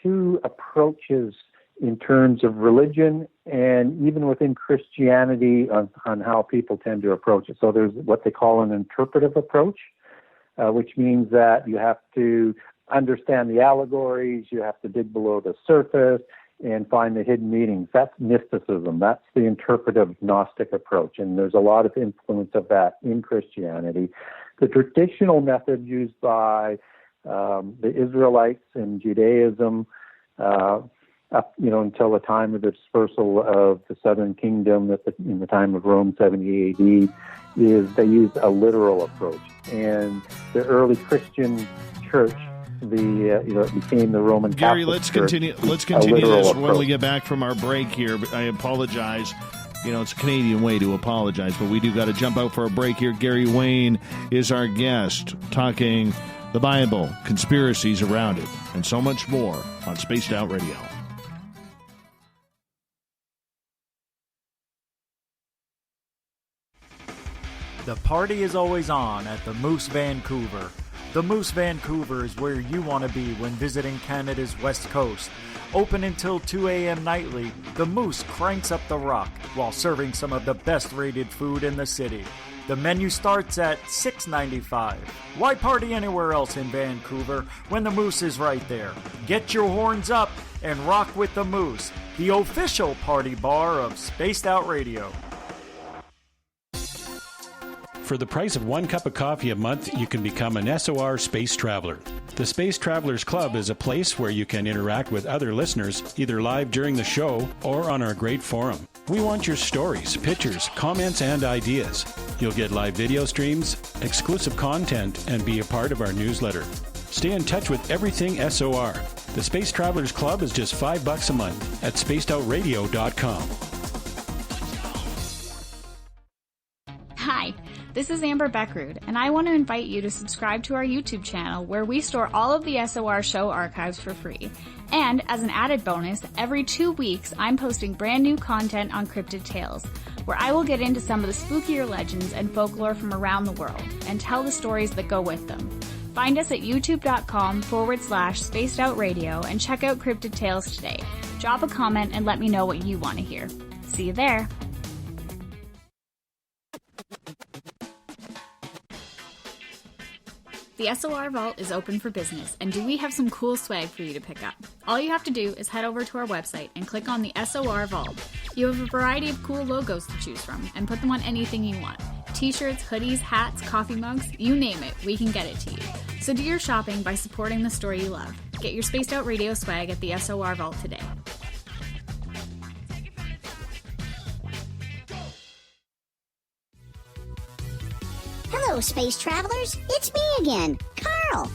two approaches in terms of religion and even within Christianity on how people tend to approach it. So there's what they call an interpretive approach, which means that you have to understand the allegories, you have to dig below the surface and find the hidden meanings. That's mysticism. That's the interpretive Gnostic approach, and there's a lot of influence of that in Christianity. The traditional method used by the Israelites in Judaism up, until the time of the dispersal of the southern kingdom in the time of Rome, 70 AD, is they used a literal approach. And the early Christian church, it became the Roman
Gary,
Catholic
let's
Church,
continue this
approach.
when we get back from our break here. I apologize. It's a Canadian way to apologize, but we do got to jump out for a break here. Gary Wayne is our guest, talking the Bible, conspiracies around it, and so much more on Spaced Out Radio.
The party is always on at the Moose Vancouver. The Moose Vancouver is where you want to be when visiting Canada's West Coast. Open until 2 a.m. nightly, the Moose cranks up the rock while serving some of the best rated food in the city. The menu starts at $6.95. Why party anywhere else in Vancouver when the Moose is right there? Get your horns up and rock with the Moose, the official party bar of Spaced Out Radio.
For the price of 1 cup of coffee a month, you can become an SOR Space Traveler. The Space Travelers Club is a place where you can interact with other listeners, either live during the show or on our great forum. We want your stories, pictures, comments, and ideas. You'll get live video streams, exclusive content, and be a part of our newsletter. Stay in touch with everything SOR. The Space Travelers Club is just $5 a month at spacedoutradio.com.
Hi, this is Amber Beckrud, and I want to invite you to subscribe to our YouTube channel where we store all of the SOR show archives for free. And as an added bonus, every 2 weeks I'm posting brand new content on Cryptid Tales, where I will get into some of the spookier legends and folklore from around the world and tell the stories that go with them. Find us at youtube.com/spacedoutradio and check out Cryptid Tales today. Drop a comment and let me know what you want to hear. See you there. The SOR Vault is open for business, and do we have some cool swag for you to pick up? All you have to do is head over to our website and click on the SOR Vault. You have a variety of cool logos to choose from, and put them on anything you want. T-shirts, hoodies, hats, coffee mugs, you name it, we can get it to you. So do your shopping by supporting the store you love. Get your Spaced Out Radio swag at the SOR Vault today.
Hello, space travelers. It's me again, Carl.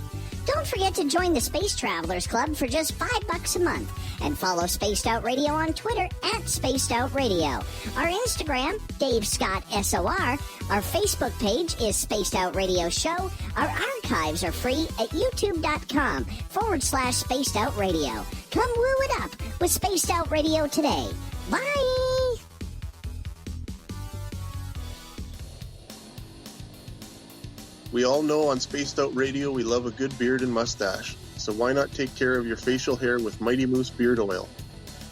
Don't forget to join the Space Travelers Club for just $5 a month. And follow Spaced Out Radio on Twitter at Spaced Out Radio. Our Instagram, Dave Scott SOR. Our Facebook page is Spaced Out Radio Show. Our archives are free at youtube.com/Spaced Out Radio. Come woo it up with Spaced Out Radio today. Bye!
We all know on Spaced Out Radio we love a good beard and mustache, so why not take care of your facial hair with Mighty Moose Beard Oil?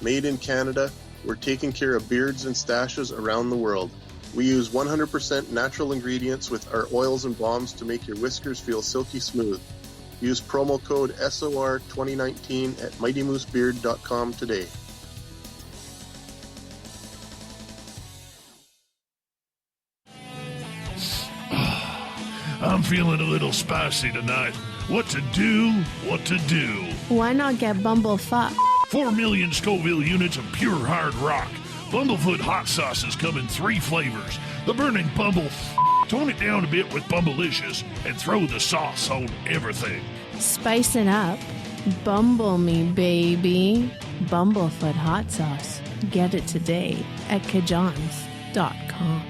Made in Canada, we're taking care of beards and stashes around the world. We use 100% natural ingredients with our oils and balms to make your whiskers feel silky smooth. Use promo code SOR2019 at mightymoosebeard.com today.
I'm feeling a little spicy tonight. What to do? What to do?
Why not get Bumblefuck?
4 million Scoville units of pure hard rock. Bumblefoot hot sauces come in 3 flavors. The burning Bumble. Tone it down a bit with Bumblicious and throw the sauce on everything.
Spice it up. Bumble me, baby. Bumblefoot hot sauce. Get it today at kajans.com.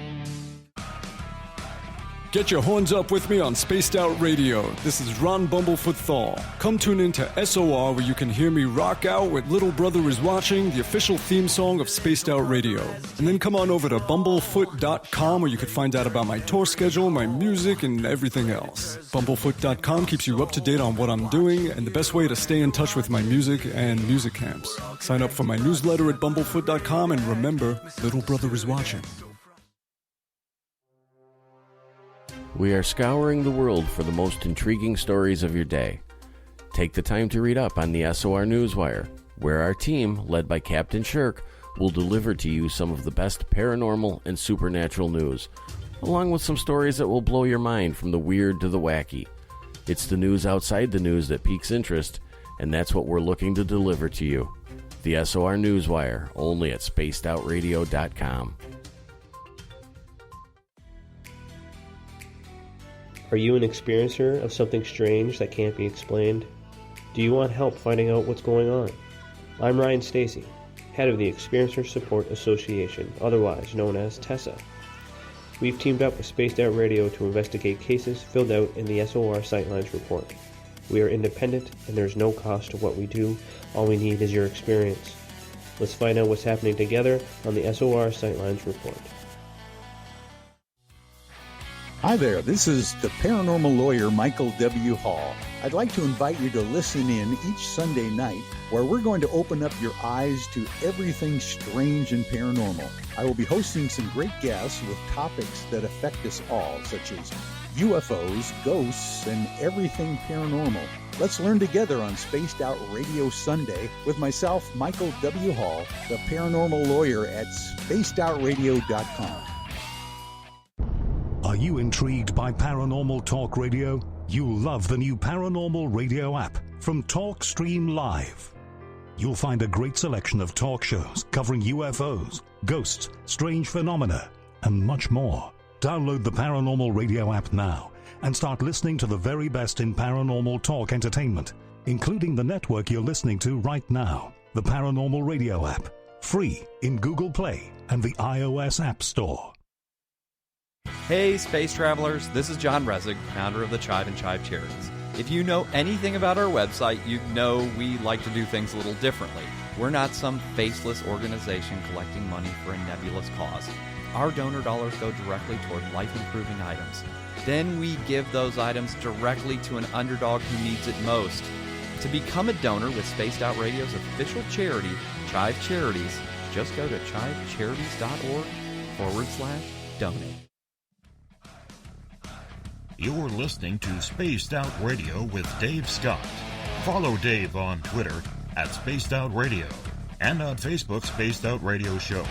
Get your horns up with me on Spaced Out Radio. This is Ron Bumblefoot Thal. Come tune in to SOR where you can hear me rock out with Little Brother is Watching, the official theme song of Spaced Out Radio. And then come on over to bumblefoot.com where you can find out about my tour schedule, my music, and everything else. Bumblefoot.com keeps you up to date on what I'm doing and the best way to stay in touch with my music and music camps. Sign up for my newsletter at bumblefoot.com and remember, Little Brother is Watching.
We are scouring the world for the most intriguing stories of your day. Take the time to read up on the SOR Newswire, where our team, led by Captain Shirk, will deliver to you some of the best paranormal and supernatural news, along with some stories that will blow your mind from the weird to the wacky. It's the news outside the news that piques interest, and that's what we're looking to deliver to you. The SOR Newswire, only at spacedoutradio.com.
Are you an experiencer of something strange that can't be explained? Do you want help finding out what's going on? I'm Ryan Stacy, head of the Experiencer Support Association, otherwise known as TESSA. We've teamed up with Spaced Out Radio to investigate cases filled out in the SOR Sightlines report. We are independent and there's no cost to what we do. All we need is your experience. Let's find out what's happening together on the SOR Sightlines report.
Hi there, this is the paranormal lawyer Michael W. Hall. I'd like to invite you to listen in each Sunday night where we're going to open up your eyes to everything strange and paranormal. I will be hosting some great guests with topics that affect us all, such as UFOs, ghosts, and everything paranormal. Let's learn together on Spaced Out Radio Sunday with myself, Michael W. Hall, the paranormal lawyer at spacedoutradio.com.
Are you intrigued by Paranormal Talk Radio? You'll love the new Paranormal Radio app from TalkStream Live. You'll find a great selection of talk shows covering UFOs, ghosts, strange phenomena, and much more. Download the Paranormal Radio app now and start listening to the very best in paranormal talk entertainment, including the network you're listening to right now, the Paranormal Radio app, free in Google Play and the iOS App Store.
Hey, space travelers, this is John Resig, founder of the Chive and Chive Charities. If you know anything about our website, you know we like to do things a little differently. We're not some faceless organization collecting money for a nebulous cause. Our donor dollars go directly toward life-improving items. Then we give those items directly to an underdog who needs it most. To become a donor with Spaced Out Radio's official charity, Chive Charities, just go to chivecharities.org/donate.
You're listening to Spaced Out Radio with Dave Scott. Follow Dave on Twitter at Spaced Out Radio and on Facebook, Spaced Out Radio Show.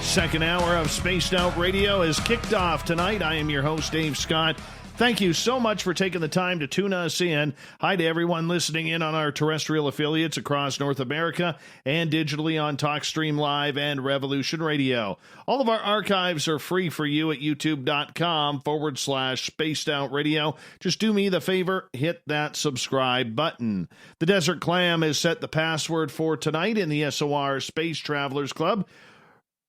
Second hour of Spaced Out Radio is kicked off tonight. I am your host, Dave Scott. Thank you so much for taking the time to tune us in. Hi to everyone listening in on our terrestrial affiliates across North America and digitally on TalkStream Live and Revolution Radio. All of our archives are free for you at youtube.com/Spaced Out Radio. Just do me the favor, hit that subscribe button. The Desert Clam has set the password for tonight in the SOR Space Travelers Club.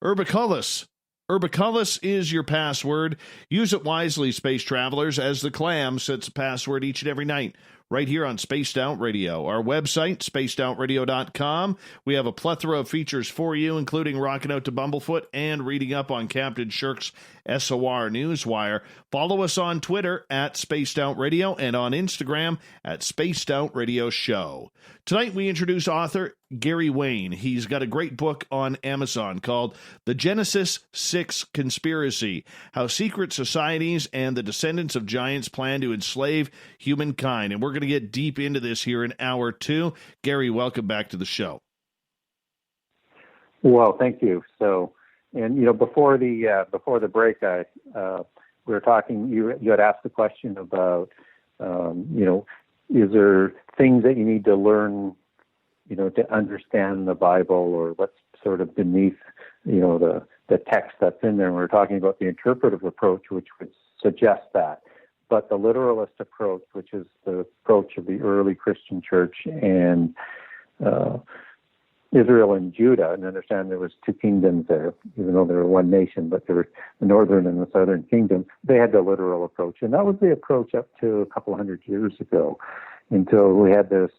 Urbiculus. Urbiculus is your password. Use it wisely, space travelers, as the clam sets a password each and every night right here on Spaced Out Radio. Our website, spacedoutradio.com. We have a plethora of features for you, including rocking out to Bumblefoot and reading up on Captain Shirk's SOR Newswire. Follow us on Twitter at Spaced Out Radio and on Instagram at Spaced Out Radio Show. Tonight we introduce author Gary Wayne. He's got a great book on Amazon called The Genesis 6 Conspiracy, How Secret Societies and the Descendants of Giants Plan to Enslave Humankind. And we're going to get deep into this here in hour two. Gary, welcome back to the show.
Well, thank you. So, and before the break, we were talking. You had asked the question about, is there things that you need to learn, to understand the Bible, or what's sort of beneath, the text that's in there. And we were talking about the interpretive approach, which would suggest that. But the literalist approach, which is the approach of the early Christian church and Israel and Judah, and understand there was two kingdoms there, even though they were one nation, but there were the northern and the southern kingdom. They had the literal approach, and that was the approach up to a couple hundred years ago, until we had this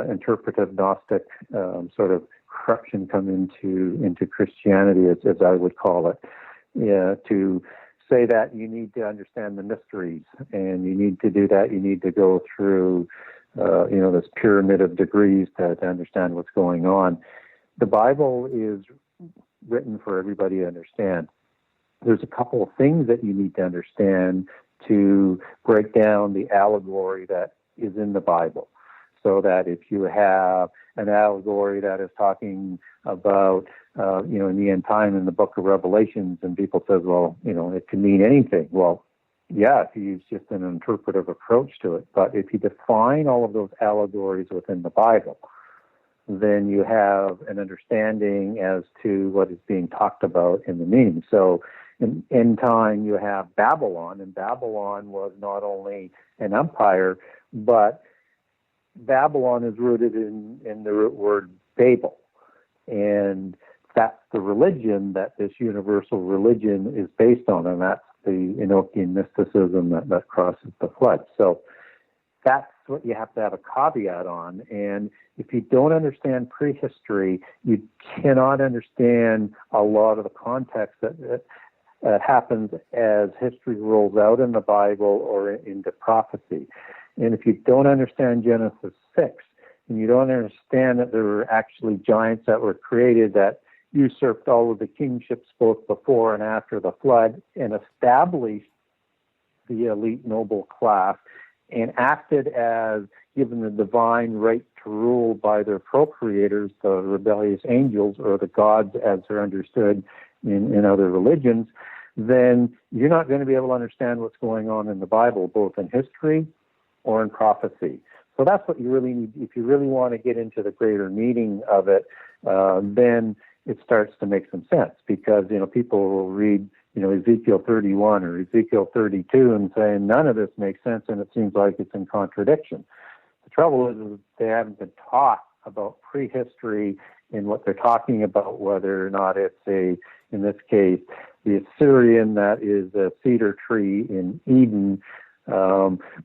interpretive Gnostic sort of corruption come into Christianity, as I would call it, to say that you need to understand the mysteries, and you need to do that. You need to go through, this pyramid of degrees to understand what's going on. The Bible is written for everybody to understand. There's a couple of things that you need to understand to break down the allegory that is in the Bible. So that if you have an allegory that is talking about, in the end time in the book of Revelations, and people says, well, it can mean anything. Well, yeah, if you use just an interpretive approach to it. But if you define all of those allegories within the Bible, then you have an understanding as to what is being talked about in the meaning. So in end time, you have Babylon, and Babylon was not only an empire, but Babylon is rooted in the root word Babel, and that's the religion that this universal religion is based on, and that's the Enochian mysticism that crosses the flood. So that's what you have to have a caveat on, and if you don't understand prehistory, you cannot understand a lot of the context that happens as history rolls out in the Bible or into prophecy. And if you don't understand Genesis 6, and you don't understand that there were actually giants that were created that usurped all of the kingships both before and after the flood and established the elite noble class and acted as given the divine right to rule by their procreators, the rebellious angels, or the gods as they're understood in other religions, then you're not going to be able to understand what's going on in the Bible, both in history or in prophecy. So that's what you really need. If you really want to get into the greater meaning of it, then it starts to make some sense, because, people will read, Ezekiel 31 or Ezekiel 32 and say, none of this makes sense, and it seems like it's in contradiction. The trouble is they haven't been taught about prehistory and what they're talking about, whether or not it's in this case, the Assyrian that is a cedar tree in Eden,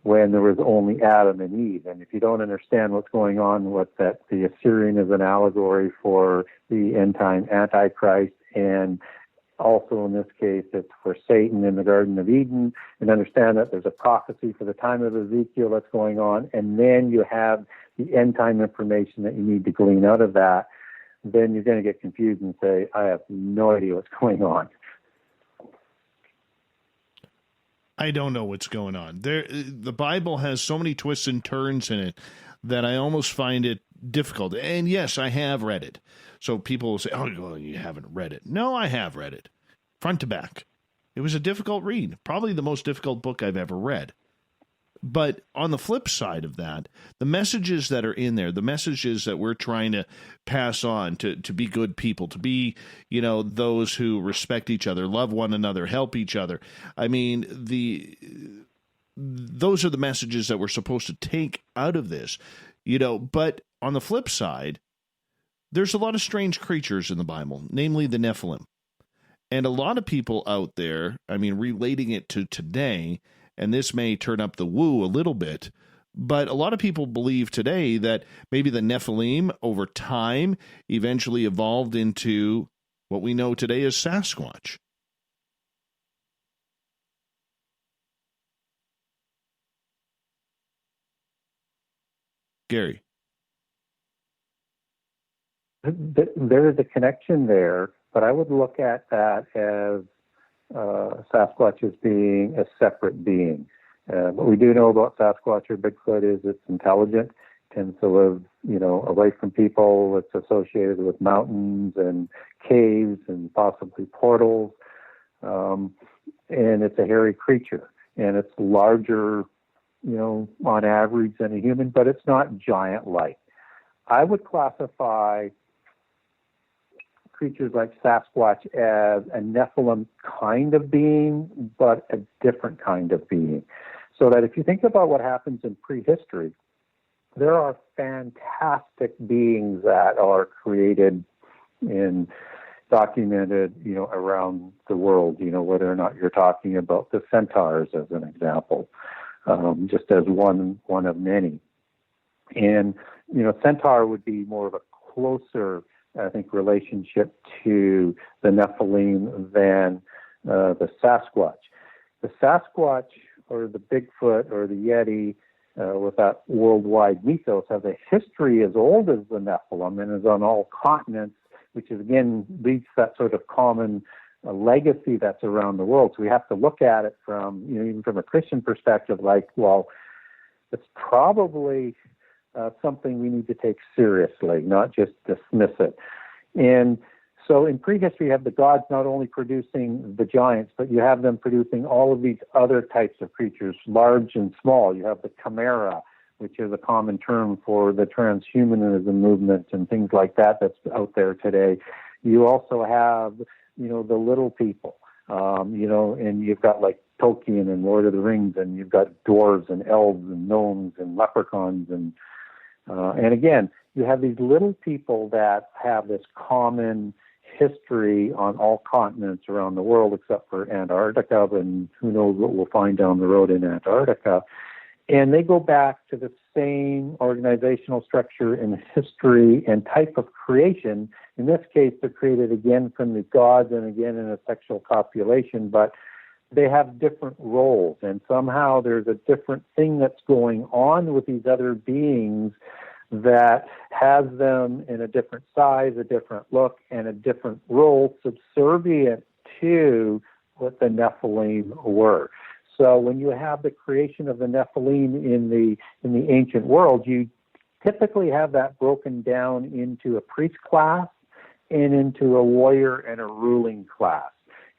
when there was only Adam and Eve. And if you don't understand what's going on, the Assyrian is an allegory for the end time Antichrist, and also in this case, it's for Satan in the Garden of Eden, and understand that there's a prophecy for the time of Ezekiel that's going on, and then you have the end time information that you need to glean out of that. Then you're going to get confused and say, I have no idea what's going on.
I don't know what's going on. The Bible has so many twists and turns in it that I almost find it difficult. And yes, I have read it. So people will say, oh, well, you haven't read it. No, I have read it, front to back. It was a difficult read, probably the most difficult book I've ever read. But on the flip side of that, the messages that are in there, the messages that we're trying to pass on to be good people, to be, those who respect each other, love one another, help each other. I mean, those are the messages that we're supposed to take out of this, But on the flip side, there's a lot of strange creatures in the Bible, namely the Nephilim. And a lot of people out there, relating it to today, and this may turn up the woo a little bit, but a lot of people believe today that maybe the Nephilim over time eventually evolved into what we know today as Sasquatch. Gary.
There is a connection there, but I would look at that as Sasquatch as being a separate being. What we do know about Sasquatch or Bigfoot is it's intelligent, tends to live, away from people. It's associated with mountains and caves and possibly portals. And it's a hairy creature, and it's larger, on average than a human, but it's not giant-like. I would classify creatures like Sasquatch as a Nephilim kind of being, but a different kind of being. So that if you think about what happens in prehistory, there are fantastic beings that are created and documented, around the world, whether or not you're talking about the centaurs as an example, just as one of many. And, centaur would be more of a closer, I think, relationship to the Nephilim than the Sasquatch. The Sasquatch or the Bigfoot or the Yeti, with that worldwide mythos, have a history as old as the Nephilim and is on all continents, which is, again, leads to that sort of common legacy that's around the world. So we have to look at it from, even from a Christian perspective, like, well, it's probably something we need to take seriously, not just dismiss it. And so in prehistory, you have the gods not only producing the giants, but you have them producing all of these other types of creatures, large and small. You have the chimera, which is a common term for the transhumanism movement and things like that that's out there today. You also have, the little people, and you've got like Tolkien and Lord of the Rings, and you've got dwarves and elves and gnomes and leprechauns and again, you have these little people that have this common history on all continents around the world except for Antarctica, and who knows what we'll find down the road in Antarctica. And they go back to the same organizational structure and history and type of creation. In this case, they're created again from the gods and again in a sexual copulation, but they have different roles. And somehow there's a different thing that's going on with these other beings that has them in a different size, a different look, and a different role subservient to what the Nephilim were. So when you have the creation of the Nephilim in the ancient world, you typically have that broken down into a priest class and into a warrior and a ruling class.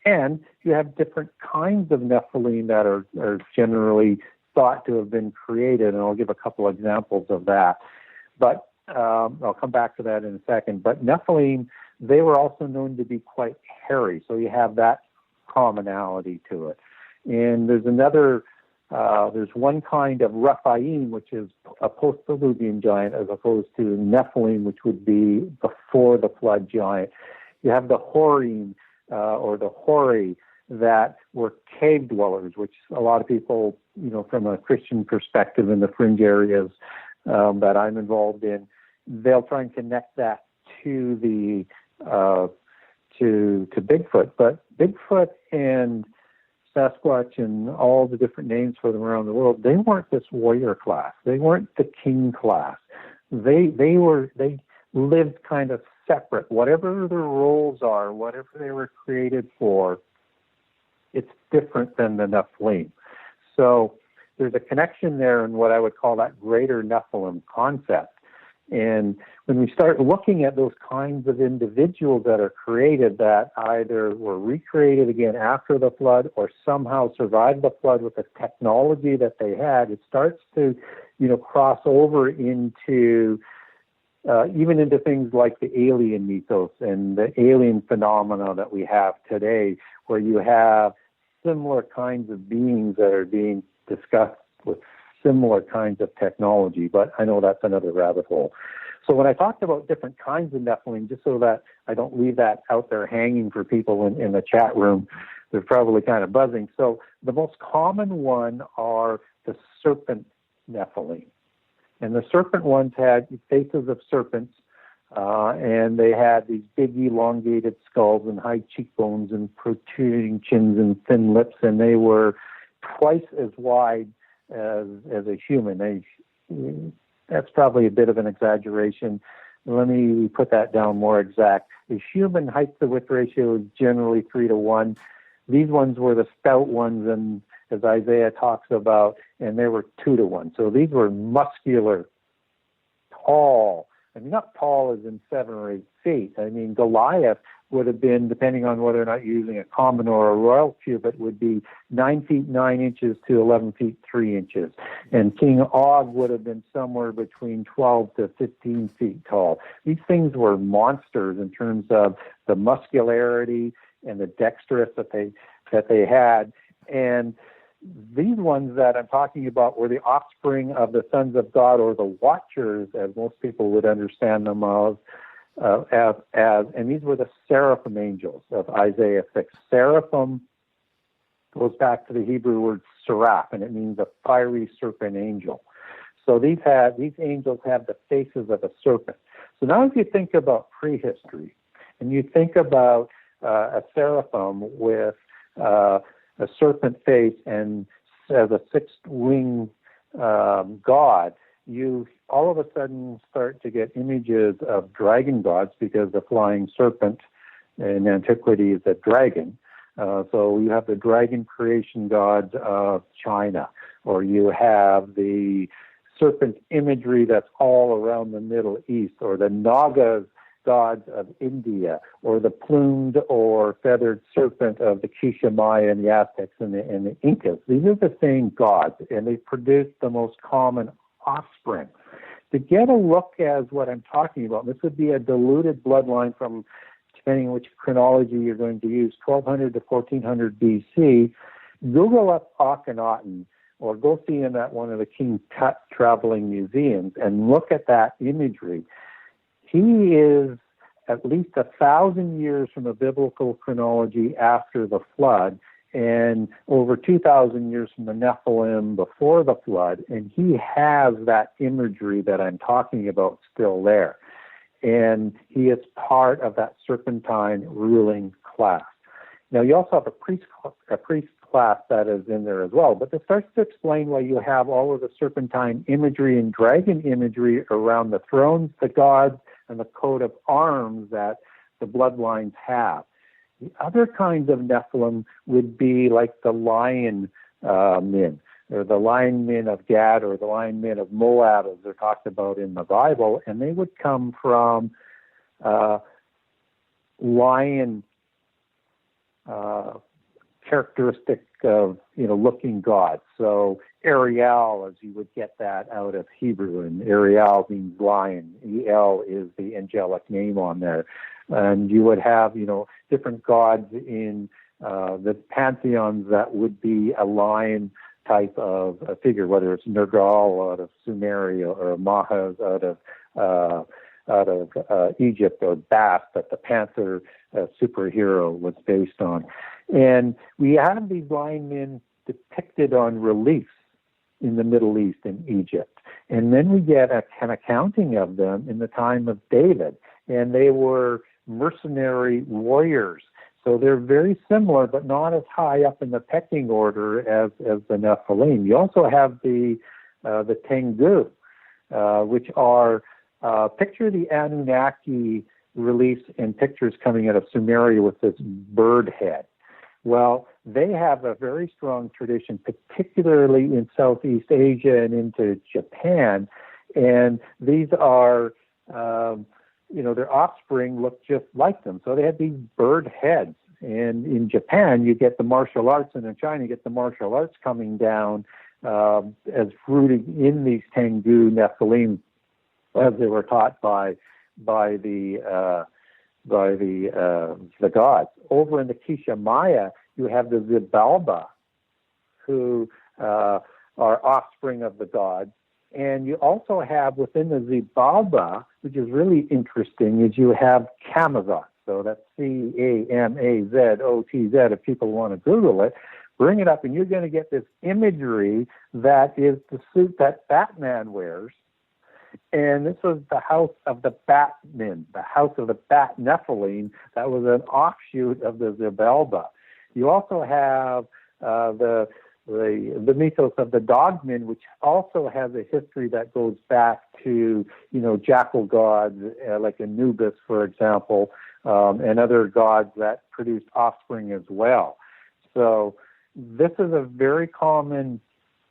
And you have different kinds of Nephilim that are generally thought to have been created, and I'll give a couple examples of that. But I'll come back to that in a second. But Nephilim, they were also known to be quite hairy, so you have that commonality to it. And there's there's one kind of Rephaim, which is a post-diluvian giant, as opposed to Nephilim, which would be before the flood giant. You have the Horim, or the Hori, that were cave dwellers, which a lot of people, from a Christian perspective in the fringe areas that I'm involved in, they'll try and connect that to the to Bigfoot. But Bigfoot and Sasquatch and all the different names for them around the world, they weren't this warrior class. They weren't the king class. They lived kind of separate. Whatever their roles are, whatever they were created for, it's different than the Nephilim. So there's a connection there in what I would call that greater Nephilim concept. And when we start looking at those kinds of individuals that are created that either were recreated again after the flood or somehow survived the flood with the technology that they had, it starts to, cross over into even into things like the alien mythos and the alien phenomena that we have today, where you have similar kinds of beings that are being discussed with similar kinds of technology. But I know that's another rabbit hole. So when I talked about different kinds of Nephilim, just so that I don't leave that out there hanging for people in the chat room, they're probably kind of buzzing. So the most common one are the serpent Nephilim. And the serpent ones had faces of serpents, and they had these big elongated skulls and high cheekbones and protruding chins and thin lips, and they were twice as wide as a human. That's probably a bit of an exaggeration. Let me put that down more exact. A human height to width ratio is generally 3 to 1. These ones were the stout ones, and as Isaiah talks about, and they were 2 to 1. So these were muscular, tall. I mean, not tall as in 7 or 8 feet. I mean, Goliath would have been, depending on whether or not you're using a common or a royal cubit, would be 9 feet 9 inches to 11 feet 3 inches. And King Og would have been somewhere between 12 to 15 feet tall. These things were monsters in terms of the muscularity and the dexterous that they had. And these ones that I'm talking about were the offspring of the sons of God, or the Watchers, as most people would understand them as, and these were the seraphim angels of Isaiah 6. Seraphim goes back to the Hebrew word seraph, and it means a fiery serpent angel. So these angels have the faces of a serpent. So now if you think about prehistory, and you think about a seraphim with a serpent face and as a six-winged god, you all of a sudden start to get images of dragon gods, because the flying serpent in antiquity is a dragon. So you have the dragon creation gods of China, or you have the serpent imagery that's all around the Middle East, or the Nagas gods of India, or the plumed or feathered serpent of the Quiché Maya and the Aztecs and the Incas. These are the same gods, and they produce the most common offspring. To get a look as what I'm talking about, this would be a diluted bloodline from, depending on which chronology you're going to use, 1200 to 1400 BC. Google up Akhenaten, or go see him at one of the King Tut traveling museums and look at that imagery. He is at least 1,000 years from a biblical chronology after the flood, and over 2,000 years from the Nephilim before the flood, and he has that imagery that I'm talking about still there. And he is part of that serpentine ruling class. Now, you also have a priest class that is in there as well, but this starts to explain why you have all of the serpentine imagery and dragon imagery around the thrones, the gods, and the coat of arms that the bloodlines have. The other kinds of Nephilim would be like the lion men, or the lion men of Gad, or the lion men of Moab, as they're talked about in the Bible, and they would come from lion characteristic of, looking gods. So Ariel, as you would get that out of Hebrew, and Ariel means lion. El is the angelic name on there. And you would have, different gods in the pantheons that would be a lion type of a figure, whether it's Nergal out of Sumeria, or Mahas out of Egypt, or Bast that the panther superhero was based on. And we have these lion men depicted on reliefs in the Middle East and Egypt. And then we get an accounting of them in the time of David. And they were mercenary warriors. So they're very similar, but not as high up in the pecking order as the Nephilim. You also have the Tengu, which are picture the Anunnaki reliefs and pictures coming out of Sumeria with this bird head. Well, they have a very strong tradition, particularly in Southeast Asia and into Japan. And these are, their offspring look just like them. So they have these bird heads. And in Japan, you get the martial arts, and in China, you get the martial arts coming down as rooting in these Tengu Nephilim, as they were taught by the gods. Over in the Quiché Maya, you have the Xibalba, who are offspring of the gods. And you also have within the Xibalba, which is really interesting, is you have Camazotz. So that's Camazotz. If people want to Google it, bring it up, and you're going to get this imagery that is the suit that Batman wears. And this was the house of the Batmen, the house of the Bat Nephilim. That was an offshoot of the Xibalba. You also have the mythos of the Dogmen, which also has a history that goes back to, jackal gods like Anubis, for example, and other gods that produced offspring as well. So this is a very common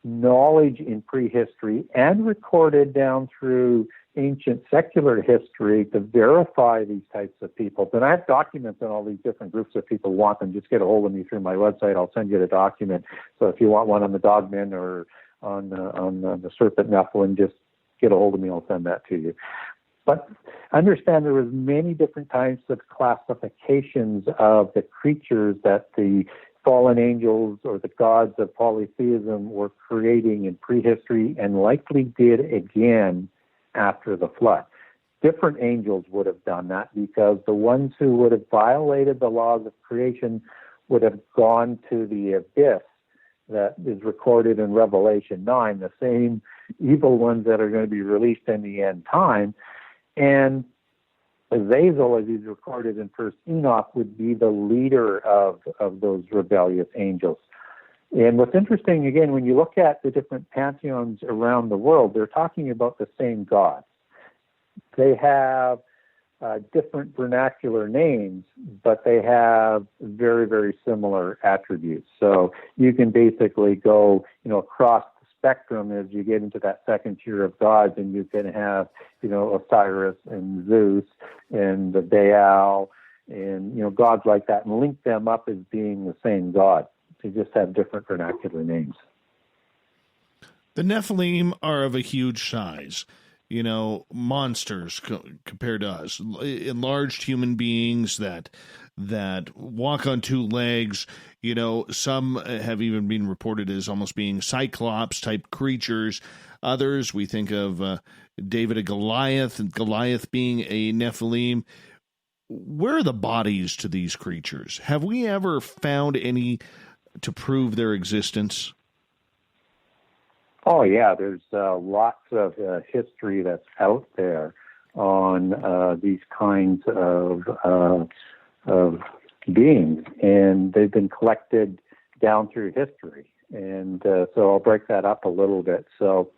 knowledge in prehistory and recorded down through ancient secular history to verify these types of people. And I have documents on all these different groups if people want them. Just get a hold of me through my website. I'll send you the document. So if you want one on the Dogmen or on the Serpent Nephilim, just get a hold of me. I'll send that to you. But understand there was many different types of classifications of the creatures that the fallen angels or the gods of polytheism were creating in prehistory and likely did again after the flood. Different angels would have done that because the ones who would have violated the laws of creation would have gone to the abyss that is recorded in Revelation 9, the same evil ones that are going to be released in the end time. And Azazel, as he's recorded in First Enoch, would be the leader of those rebellious angels. And what's interesting, again, when you look at the different pantheons around the world, they're talking about the same gods. They have different vernacular names, but they have very, very similar attributes. So you can basically go, across the spectrum as you get into that second tier of gods, and you can have, Osiris and Zeus and the Baal and, gods like that, and link them up as being the same god. They just have different vernacular names.
The Nephilim are of a huge size, monsters compared to us, enlarged human beings that walk on two legs. Some have even been reported as almost being Cyclops-type creatures. Others, we think of David and Goliath being a Nephilim. Where are the bodies to these creatures? Have we ever found any to prove their existence?
Oh, yeah. There's lots of history that's out there on these kinds of beings, and they've been collected down through history. And so I'll break that up a little bit. So,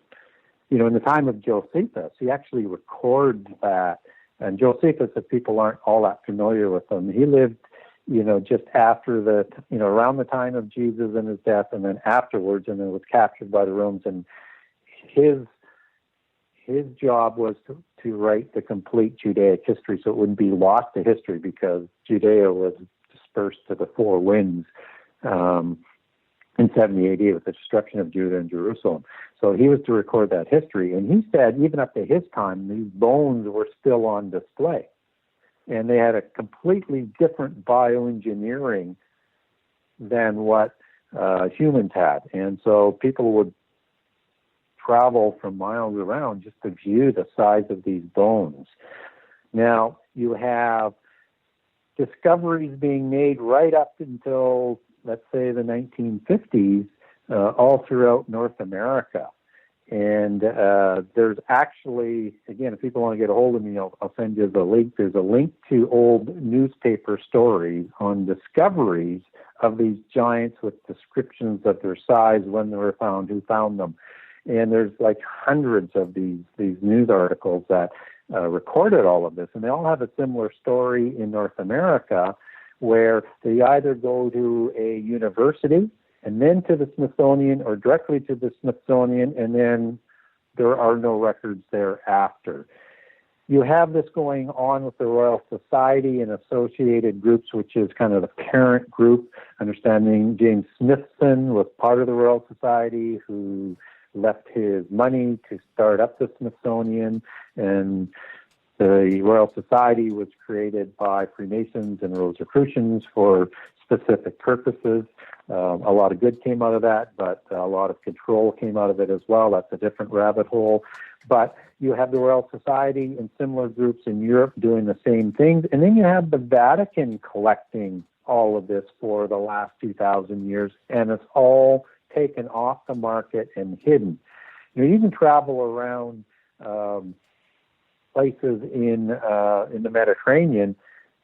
in the time of Josephus, he actually records that. And Josephus, if people aren't all that familiar with him, he lived just after around the time of Jesus and his death, and then afterwards, and then was captured by the Romans. And his job was to write the complete Judaic history, so it wouldn't be lost to history, because Judea was dispersed to the four winds in 70 AD with the destruction of Judah and Jerusalem. So he was to record that history, and he said even up to his time, these bones were still on display. And they had a completely different bioengineering than what humans had. And so people would travel from miles around just to view the size of these bones. Now, you have discoveries being made right up until, let's say, the 1950s, all throughout North America. And there's actually, again, if people want to get a hold of me, I'll send you the link. There's a link to old newspaper stories on discoveries of these giants with descriptions of their size, when they were found, who found them. And there's like hundreds of these news articles that recorded all of this. And they all have a similar story in North America, where they either go to a university and then to the Smithsonian, or directly to the Smithsonian, and then there are no records thereafter. You have this going on with the Royal Society and associated groups, which is kind of the parent group. Understanding James Smithson was part of the Royal Society, who left his money to start up the Smithsonian, and the Royal Society was created by Freemasons and Rosicrucians for specific purposes. A lot of good came out of that, but a lot of control came out of it as well. That's a different rabbit hole. But you have the Royal Society and similar groups in Europe doing the same things. And then you have the Vatican collecting all of this for the last 2,000 years, and it's all taken off the market and hidden. You can travel around places in the Mediterranean.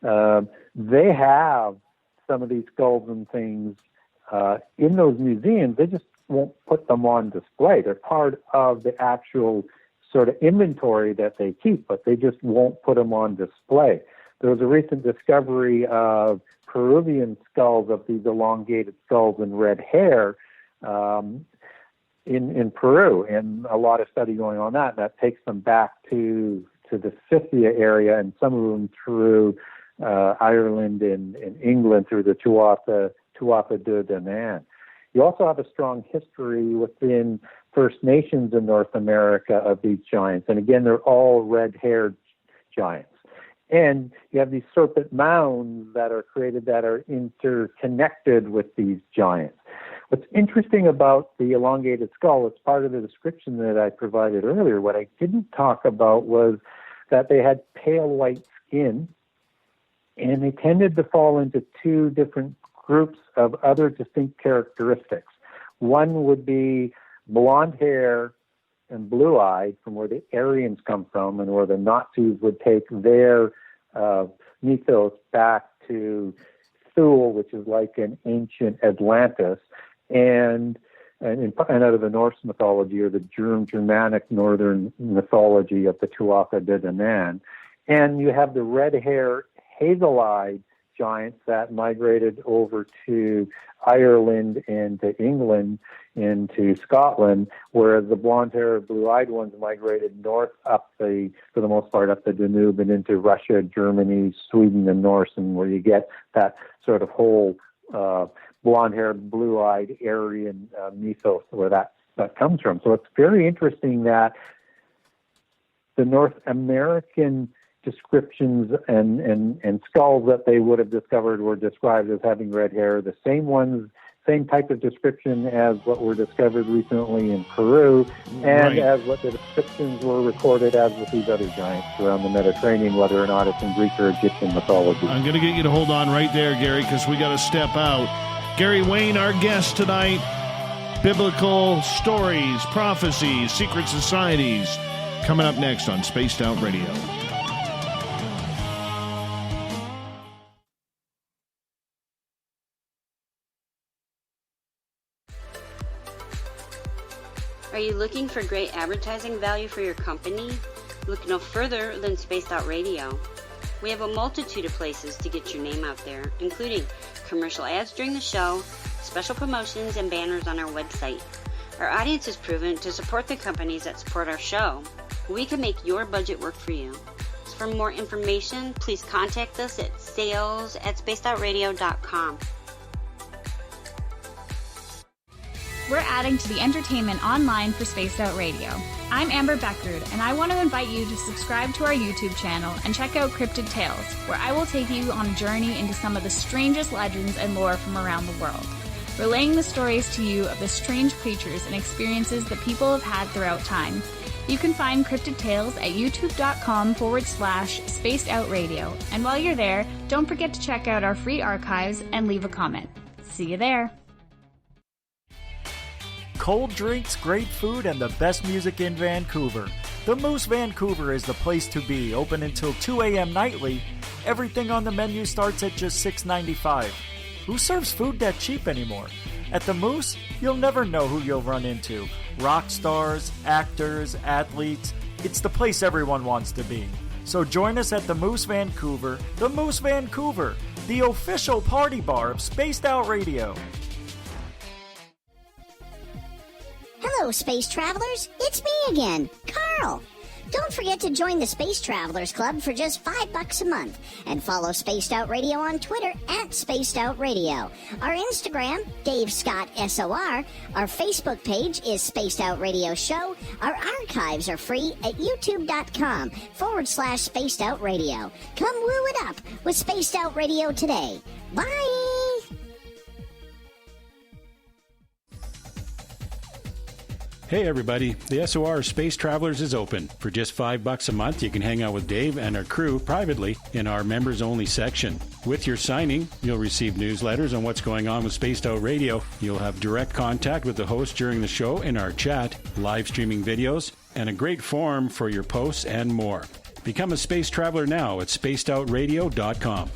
They have some of these skulls and things in those museums. They just won't put them on display. They're part of the actual sort of inventory that they keep, but they just won't put them on display. There was a recent discovery of Peruvian skulls, of these elongated skulls and red hair in Peru, and a lot of study going on that. That takes them back to the Scythia area, and some of them through Ireland and England, through the Tuatha De Danann. You also have a strong history within First Nations in North America of these giants. And again, they're all red-haired giants. And you have these serpent mounds that are created that are interconnected with these giants. What's interesting about the elongated skull, it's part of the description that I provided earlier. What I didn't talk about was that they had pale white skin, and they tended to fall into two different groups of other distinct characteristics. One would be blonde hair and blue eye, from where the Aryans come from, and where the Nazis would take their mythos back to Thule, which is like an ancient Atlantis, and out of the Norse mythology, or the Germanic northern mythology of the Tuatha De Danann. And you have the red hair, hazel-eyed giants that migrated over to Ireland and to England and to Scotland, whereas the blonde-haired, blue-eyed ones migrated north up for the most part, up the Danube and into Russia, Germany, Sweden, and Norse, and where you get that sort of whole blonde-haired, blue-eyed Aryan mythos, where that comes from. So it's very interesting that the North American descriptions and skulls that they would have discovered were described as having red hair, the same type of description as what were discovered recently in Peru, and as what the descriptions were recorded as with these other giants around the Mediterranean, whether or not it's in Greek or Egyptian mythology.
I'm going to get you to hold on right there, Gary, because we got to step out. Gary Wayne, our guest tonight, biblical stories, prophecies, secret societies, coming up next on Spaced Out Radio.
Are you looking for great advertising value for your company? Look no further than Spaced Out Radio. We have a multitude of places to get your name out there, including commercial ads during the show, special promotions, and banners on our website. Our audience is proven to support the companies that support our show. We can make your budget work for you. So for more information, please contact us at sales@spacedoutradio.com.
We're adding to the entertainment online for Spaced Out Radio. I'm Amber Beckrud, and I want to invite you to subscribe to our YouTube channel and check out Cryptid Tales, where I will take you on a journey into some of the strangest legends and lore from around the world, relaying the stories to you of the strange creatures and experiences that people have had throughout time. You can find Cryptid Tales at youtube.com/Spaced Out Radio. And while you're there, don't forget to check out our free archives and leave a comment. See you there.
cold drinks, great food, and the best music in Vancouver. The Moose Vancouver is the place to be, open until 2 a.m. nightly. Everything on the menu starts at just $6.95. Who serves food that cheap anymore? At the Moose, you'll never know who you'll run into. Rock stars, actors, athletes. It's the place everyone wants to be. So join us at the Moose Vancouver, the official party bar of Spaced Out Radio.
Hello, space travelers. It's me again, Carl. Don't forget to join the Space Travelers Club for just $5 a month and follow Spaced Out Radio on Twitter at Spaced Out Radio. Our Instagram, Dave Scott SOR. Our Facebook page is Spaced Out Radio Show. Our archives are free at youtube.com/Spaced Out Radio. Come woo it up with Spaced Out Radio today. Bye!
Hey everybody, the SOR Space Travelers is open. For just $5 a month, you can hang out with Dave and our crew privately in our members-only section. With your signing, you'll receive newsletters on what's going on with Spaced Out Radio. You'll have direct contact with the host during the show in our chat, live streaming videos, and a great forum for your posts and more. Become a space traveler now at spacedoutradio.com.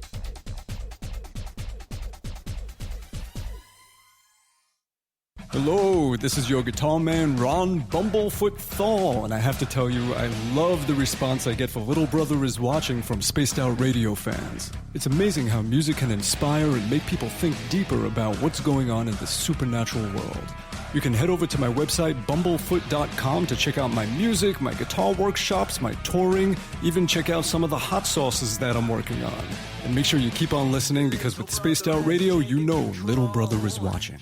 Hello, this is your guitar man, Ron Bumblefoot Thal, and I have to tell you, I love the response I get for Little Brother is Watching from Spaced Out Radio fans. It's amazing how music can inspire and make people think deeper about what's going on in the supernatural world. You can head over to my website, bumblefoot.com, to check out my music, my guitar workshops, my touring, even check out some of the hot sauces that I'm working on. And make sure you keep on listening, because with Spaced Out Radio, you know Little Brother is watching.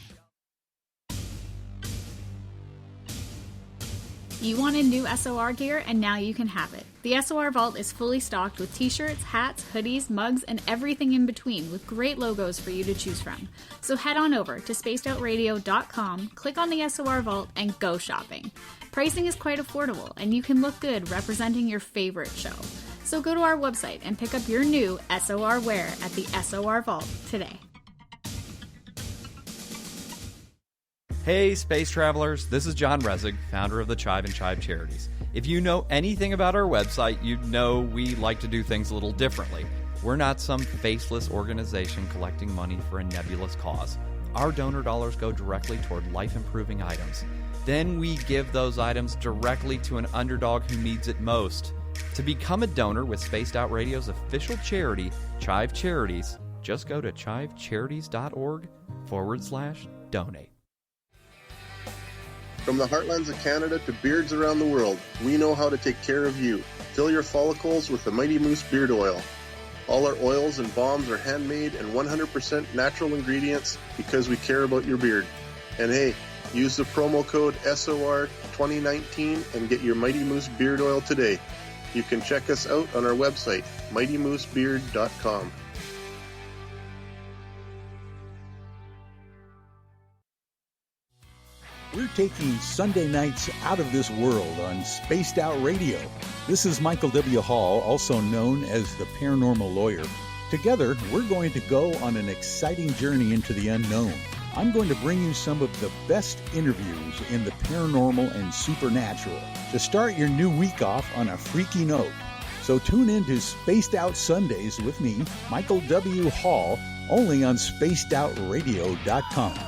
You wanted new SOR gear, and now you can have it. The SOR Vault is fully stocked with t-shirts, hats, hoodies, mugs, and everything in between, with great logos for you to choose from. So head on over to spacedoutradio.com, click on the SOR Vault, and go shopping. Pricing is quite affordable, and you can look good representing your favorite show. So go to our website and pick up your new SOR wear at the SOR Vault today.
Hey, space travelers, this is John Resig, founder of the Chive and Chive Charities. If you know anything about our website, you know we like to do things a little differently. We're not some faceless organization collecting money for a nebulous cause. Our donor dollars go directly toward life-improving items. Then we give those items directly to an underdog who needs it most. To become a donor with Spaced Out Radio's official charity, Chive Charities, just go to chivecharities.org/donate.
From the heartlands of Canada to beards around the world, we know how to take care of you. Fill your follicles with the Mighty Moose Beard Oil. All our oils and balms are handmade and 100% natural ingredients because we care about your beard. And hey, use the promo code SOR2019 and get your Mighty Moose Beard Oil today. You can check us out on our website, mightymoosebeard.com.
We're taking Sunday nights out of this world on Spaced Out Radio. This is Michael W. Hall, also known as the Paranormal Lawyer. Together, we're going to go on an exciting journey into the unknown. I'm going to bring you some of the best interviews in the paranormal and supernatural to start your new week off on a freaky note. So tune in to Spaced Out Sundays with me, Michael W. Hall, only on spacedoutradio.com.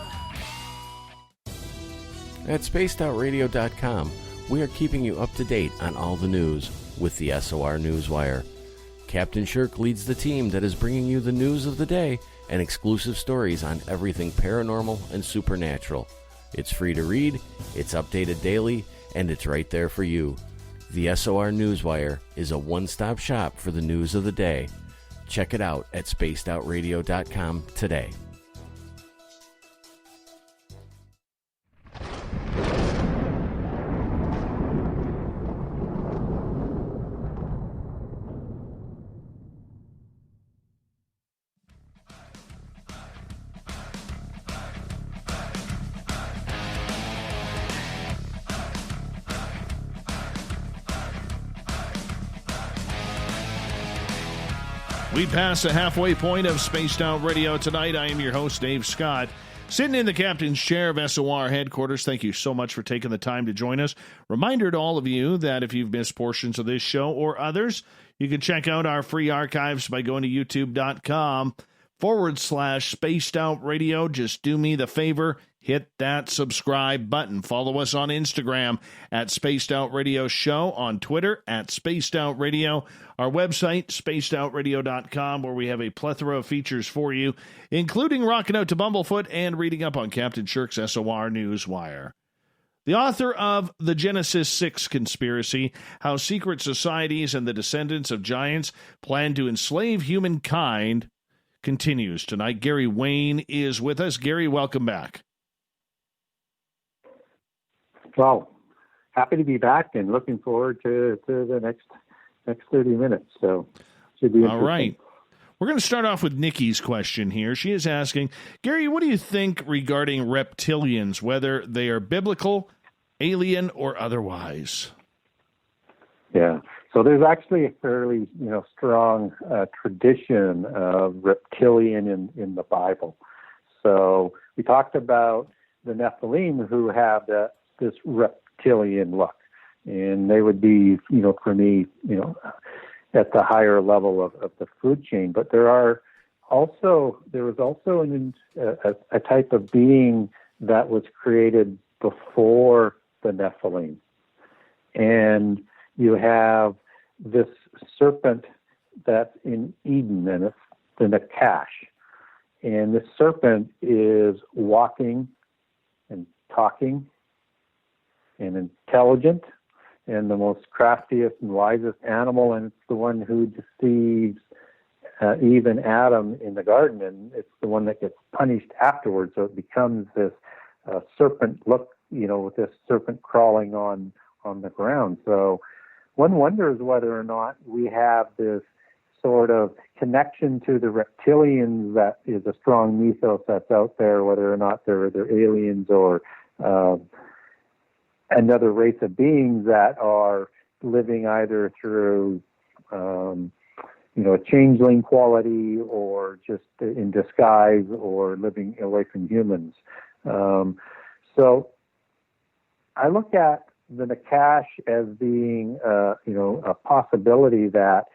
At spacedoutradio.com, we are keeping you up to date on all the news with the SOR Newswire. Captain Shirk leads the team that is bringing you the news of the day and exclusive stories on everything paranormal and supernatural. It's free to read, it's updated daily, and it's right there for you. The SOR Newswire is a one-stop shop for the news of the day. Check it out at spacedoutradio.com today.
We pass the halfway point of Spaced Out Radio tonight. I am your host, Dave Scott. Sitting in the captain's chair of SOR headquarters, thank you so much for taking the time to join us. Reminder to all of you that if you've missed portions of this show or others, you can check out our free archives by going to youtube.com/spaced out radio. Just do me the favor, hit that subscribe button. Follow us on Instagram at Spaced Out Radio Show, on Twitter at Spaced Out Radio, our website, spacedoutradio.com, where we have a plethora of features for you, including rocking out to Bumblefoot and reading up on Captain Shirk's SOR Newswire. The author of The Genesis 6 Conspiracy, How Secret Societies and the Descendants of Giants Plan to Enslave Humankind, continues tonight. Gary Wayne is with us. Gary, welcome back.
Well, happy to be back and looking forward to the next 30 minutes. So should be interesting.
All right. We're going to start off with Nikki's question here. She is asking, Gary, what do you think regarding reptilians, whether they are biblical, alien, or otherwise?
Yeah. So there's actually a fairly, strong tradition of reptilian in the Bible. So we talked about the Nephilim, who have this reptilian look, and they would be, for me, at the higher level of the food chain. But there was also a type of being that was created before the Nephilim, and you have this serpent that's in Eden, and it's the Nakash. And this serpent is walking and talking and intelligent and the most craftiest and wisest animal, and it's the one who deceives Eve and Adam in the garden, and it's the one that gets punished afterwards. So it becomes this serpent look, with this serpent crawling on the ground. So one wonders whether or not we have this sort of connection to the reptilians that is a strong mythos that's out there, whether or not they're aliens or another race of beings that are living either through, a changeling quality or just in disguise or living away from humans. So I look at the Nakash as being, a possibility that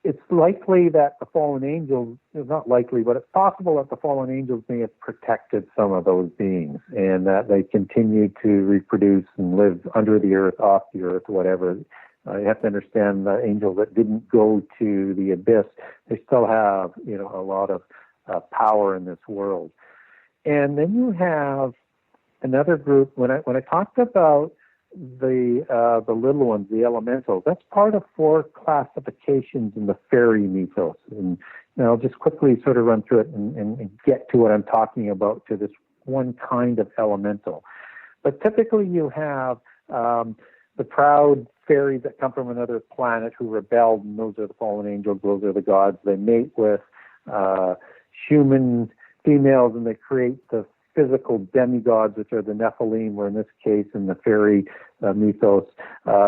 it's likely that the fallen angels, it's not likely, but it's possible that the fallen angels may have protected some of those beings and that they continue to reproduce and live under the earth, off the earth, whatever. You have to understand the angels that didn't go to the abyss, they still have, a lot of power in this world. And then you have another group. When I talked about the little ones, the elementals, that's part of 4 classifications in the fairy mythos. And I'll just quickly sort of run through it and get to what I'm talking about, to this one kind of elemental. But typically you have the proud fairies that come from another planet who rebelled, and those are the fallen angels, those are the gods. They mate with human females, and they create the physical demigods, which are the Nephilim, or in this case, in the fairy mythos,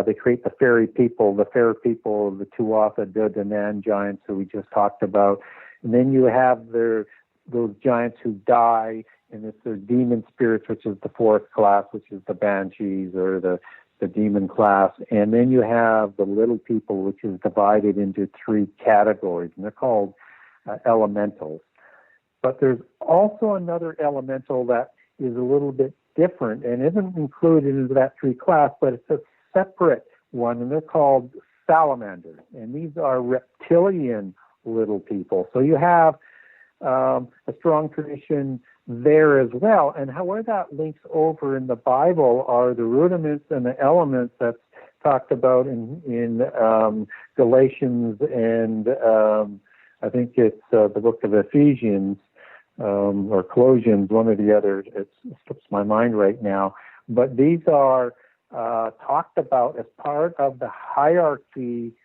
they create the fairy people, the fair people, the Tuatha De Danann giants who we just talked about. And then you have those giants who die, and it's their demon spirits, which is the 4th class, which is the banshees or the demon class. And then you have the little people, which is divided into 3 categories, and they're called elementals. But there's also another elemental that is a little bit different and isn't included into that 3 class, but it's a separate one, and they're called salamanders. And these are reptilian little people. So you have a strong tradition there as well. And where that links over in the Bible are the rudiments and the elements that's talked about in Galatians and I think it's the book of Ephesians or Colossians, one or the other. It slips my mind right now. But these are talked about as part of the hierarchy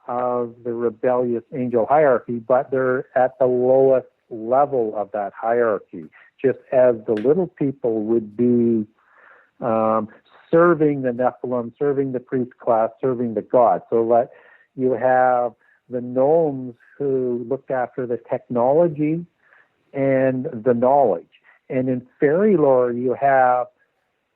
of the rebellious angel hierarchy, but they're at the lowest level of that hierarchy, just as the little people would be serving the Nephilim, serving the priest class, serving the gods. So that you have the gnomes who look after the technology and the knowledge. And in fairy lore, you have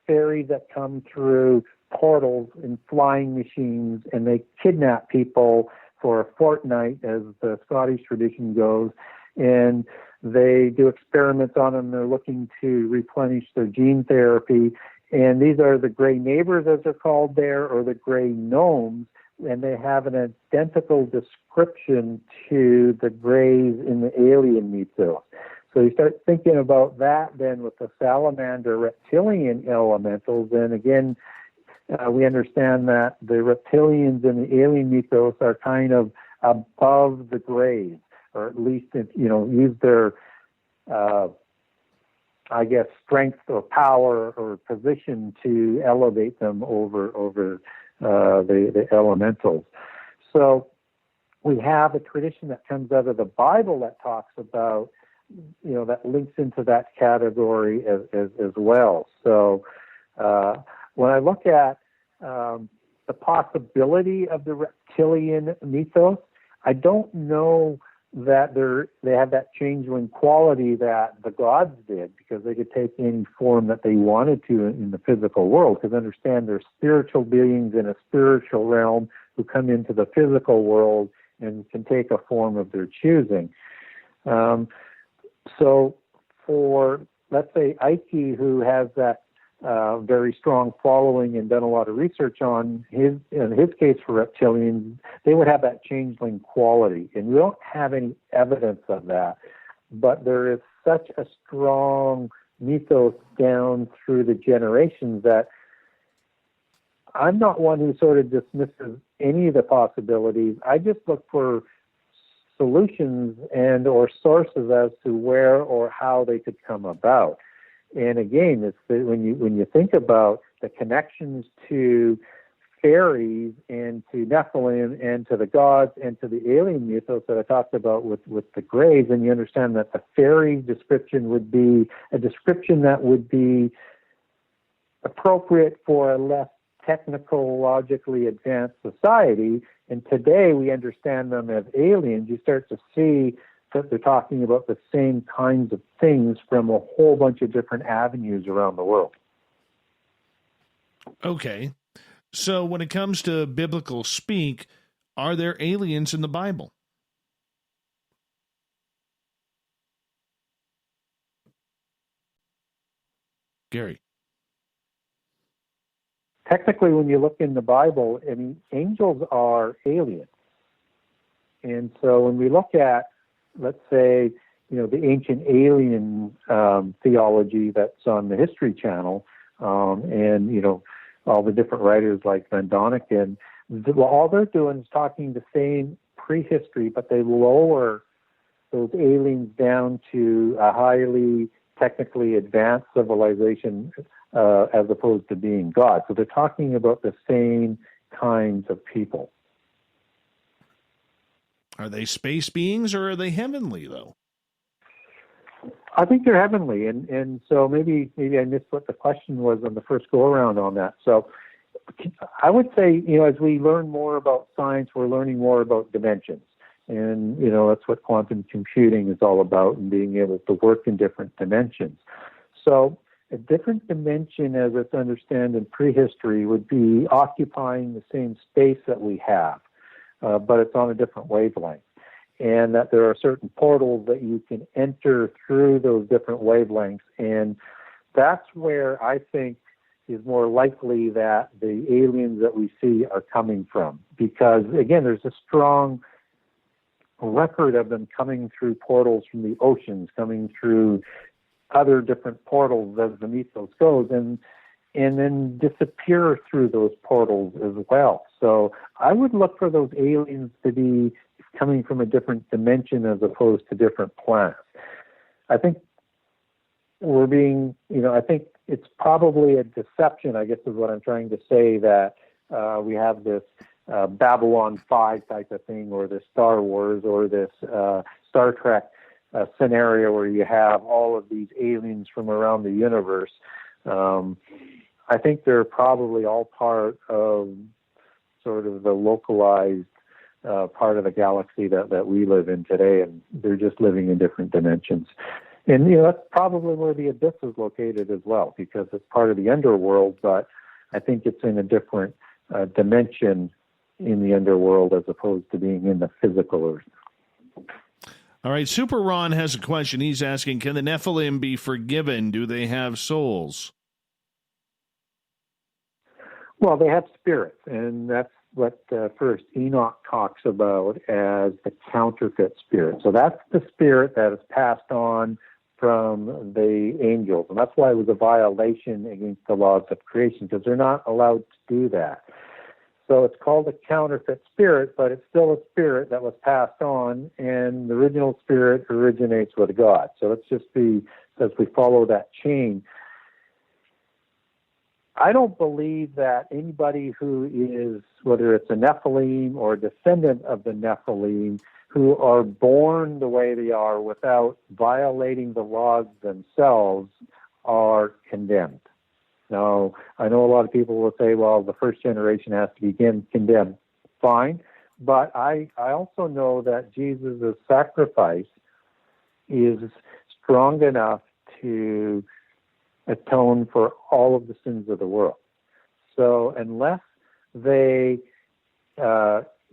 fairies that come through portals in flying machines, and they kidnap people for a fortnight, as the Scottish tradition goes, and they do experiments on them. They're looking to replenish their gene therapy, and these are the gray neighbors, as they're called there, or the gray gnomes, and they have an identical description to the grays in the alien mythos. So you start thinking about that then with the salamander reptilian elementals, and again, we understand that the reptilians in the alien mythos are kind of above the grays, or at least, use their, strength or power or position to elevate them over the elementals. So we have a tradition that comes out of the Bible that talks about, that links into that category as well. So when I look at the possibility of the reptilian mythos, I don't know that they have that changeling quality that the gods did, because they could take any form that they wanted to in the physical world, because understand they're spiritual beings in a spiritual realm who come into the physical world and can take a form of their choosing. So for, let's say, Ike, who has that very strong following and done a lot of research on in his case for reptilians, they would have that changeling quality, and we don't have any evidence of that. But there is such a strong mythos down through the generations that I'm not one who sort of dismisses any of the possibilities. I just look for solutions and or sources as to where or how they could come about. And again, it's when you think about the connections to fairies and to Nephilim and to the gods and to the alien mythos that I talked about with the grays, and you understand that the fairy description would be a description that would be appropriate for a less technologically advanced society. And today we understand them as aliens. You start to see that they're talking about the same kinds of things from a whole bunch of different avenues around the world.
Okay. So when it comes to biblical speak, are there aliens in the Bible? Gary.
Technically, when you look in the Bible, angels are aliens. And so when we look at, let's say, the ancient alien theology that's on the History Channel, and, all the different writers like Van Doniken, all they're doing is talking the same prehistory, but they lower those aliens down to a highly technically advanced civilization as opposed to being God. So they're talking about the same kinds of people.
Are they space beings or are they heavenly, though?
I think they're heavenly, and so maybe I missed what the question was on the first go-around on that. So I would say, as we learn more about science, we're learning more about dimensions. And, that's what quantum computing is all about, and being able to work in different dimensions. So a different dimension, as it's understood in prehistory, would be occupying the same space that we have, but it's on a different wavelength. And that there are certain portals that you can enter through those different wavelengths. And that's where I think is more likely that the aliens that we see are coming from. Because, again, there's a strong record of them coming through portals from the oceans, coming through other different portals as the mythos goes, and then disappear through those portals as well. So I would look for those aliens to be coming from a different dimension as opposed to different planets. I think I think it's probably a deception, I guess is what I'm trying to say, that we have this Babylon 5 type of thing, or this Star Wars, or this Star Trek scenario where you have all of these aliens from around the universe. I think they're probably all part of sort of the localized part of the galaxy that we live in today, and they're just living in different dimensions. And, that's probably where the abyss is located as well, because it's part of the underworld, but I think it's in a different dimension in the underworld as opposed to being in the physical earth.
All right, Super Ron has a question. He's asking, can the Nephilim be forgiven? Do they have souls?
Well, they have spirits, and that's what first Enoch talks about as the counterfeit spirit. So that's the spirit that is passed on from the angels, and that's why it was a violation against the laws of creation, because they're not allowed to do that. So it's called a counterfeit spirit, but it's still a spirit that was passed on, and the original spirit originates with God. So let's just be, as we follow that chain, I don't believe that anybody who is, whether it's a Nephilim or a descendant of the Nephilim, who are born the way they are without violating the laws themselves, are condemned. Now, I know a lot of people will say, well, the first generation has to be condemned. Fine. But I also know that Jesus' sacrifice is strong enough to atone for all of the sins of the world. So unless they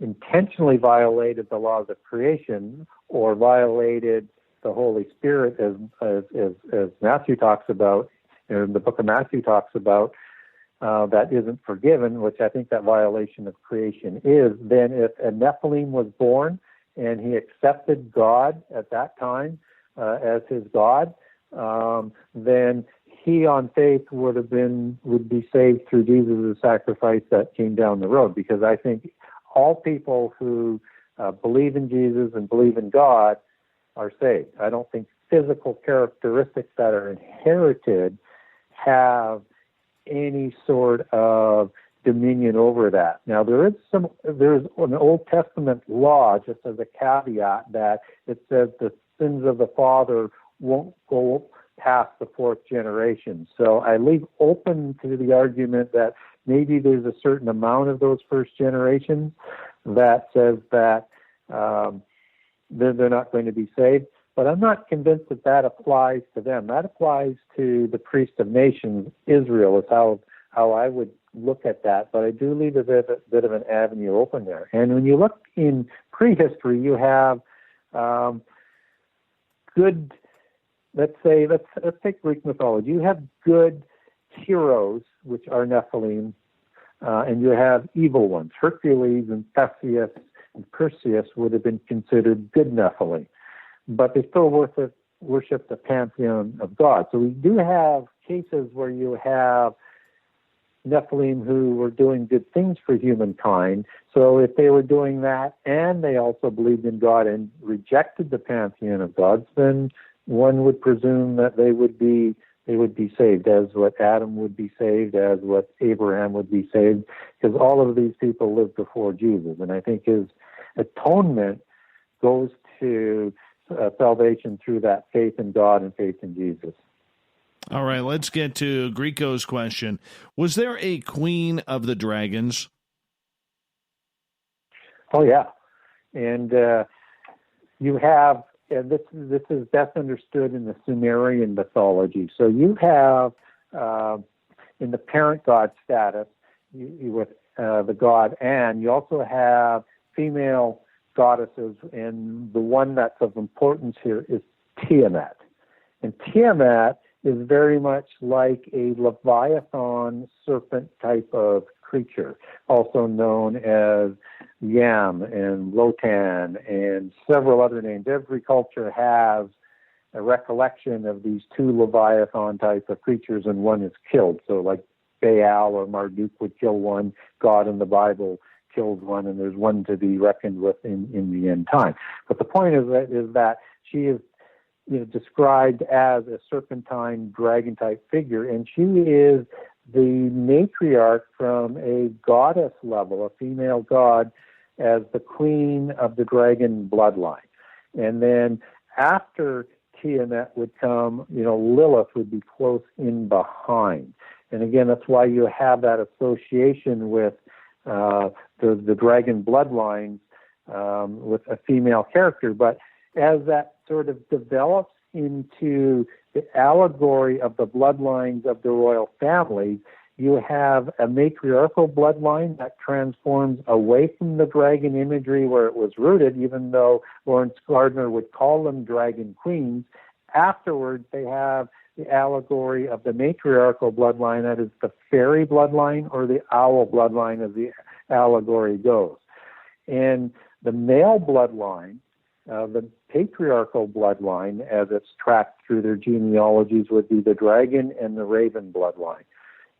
intentionally violated the laws of creation or violated the Holy Spirit, as Matthew talks about, the book of Matthew talks about, that isn't forgiven, which I think that violation of creation is, then if a Nephilim was born and he accepted God at that time as his God, then he on faith would be saved through Jesus' sacrifice that came down the road. Because I think all people who believe in Jesus and believe in God are saved. I don't think physical characteristics that are inherited have any sort of dominion over that. Now, there's an Old Testament law, just as a caveat, that it says the sins of the father won't go past the fourth generation. So I leave open to the argument that maybe there's a certain amount of those first generations that says that they're not going to be saved. But I'm not convinced that applies to them. That applies to the priest of nations, Israel, is how I would look at that. But I do leave a bit of an avenue open there. And when you look in prehistory, you have good, let's take Greek mythology. You have good heroes, which are Nephilim, and you have evil ones. Hercules and Theseus and Perseus would have been considered good Nephilim, but they still worship the pantheon of God. So we do have cases where you have Nephilim who were doing good things for humankind. So if they were doing that and they also believed in God and rejected the pantheon of gods, then one would presume that they would be saved, as what Adam would be saved, as what Abraham would be saved, because all of these people lived before Jesus. And I think his atonement goes to salvation through that faith in God and faith in Jesus.
All right, let's get to Greco's question. Was there a queen of the dragons?
Oh, yeah. And you have, and this is best understood in the Sumerian mythology. So you have, in the parent god status, with the god An, you also have female goddesses, and the one that's of importance here is Tiamat. And Tiamat is very much like a Leviathan serpent type of creature, also known as Yam and Lotan and several other names. Every culture has a recollection of these two Leviathan type of creatures, and one is killed. So like Baal or Marduk would kill one, God in the Bible killed one, and there's one to be reckoned with in the end time. But the point is that she is described as a serpentine dragon type figure, and she is the matriarch from a goddess level, a female god, as the queen of the dragon bloodline. And then after Tiamat would come, Lilith would be close in behind. And again, that's why you have that association with the dragon bloodlines with a female character. But as that sort of develops into the allegory of the bloodlines of the royal families, you have a matriarchal bloodline that transforms away from the dragon imagery where it was rooted, even though Lawrence Gardner would call them dragon queens. Afterwards, they have the allegory of the matriarchal bloodline, that is the fairy bloodline or the owl bloodline, as the allegory goes. And the male bloodline, the patriarchal bloodline, as it's tracked through their genealogies, would be the dragon and the raven bloodline.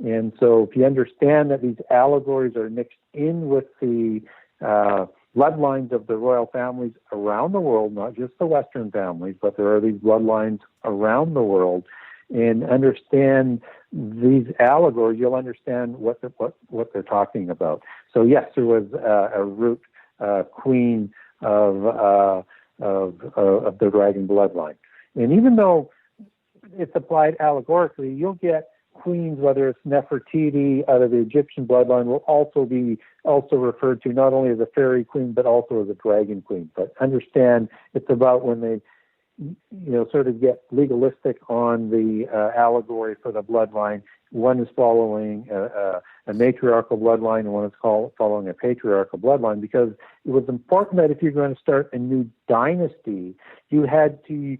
And so if you understand that these allegories are mixed in with the bloodlines of the royal families around the world, not just the Western families, but there are these bloodlines around the world, and understand these allegories, you'll understand what they're talking about. So yes, there was a root queen of the dragon bloodline. And even though it's applied allegorically, you'll get queens, whether it's Nefertiti out of the Egyptian bloodline, will also be referred to not only as a fairy queen, but also as a dragon queen. But understand it's about when they, sort of get legalistic on the allegory for the bloodline. One is following a matriarchal bloodline, and one is following a patriarchal bloodline, because it was important that if you're going to start a new dynasty, you had to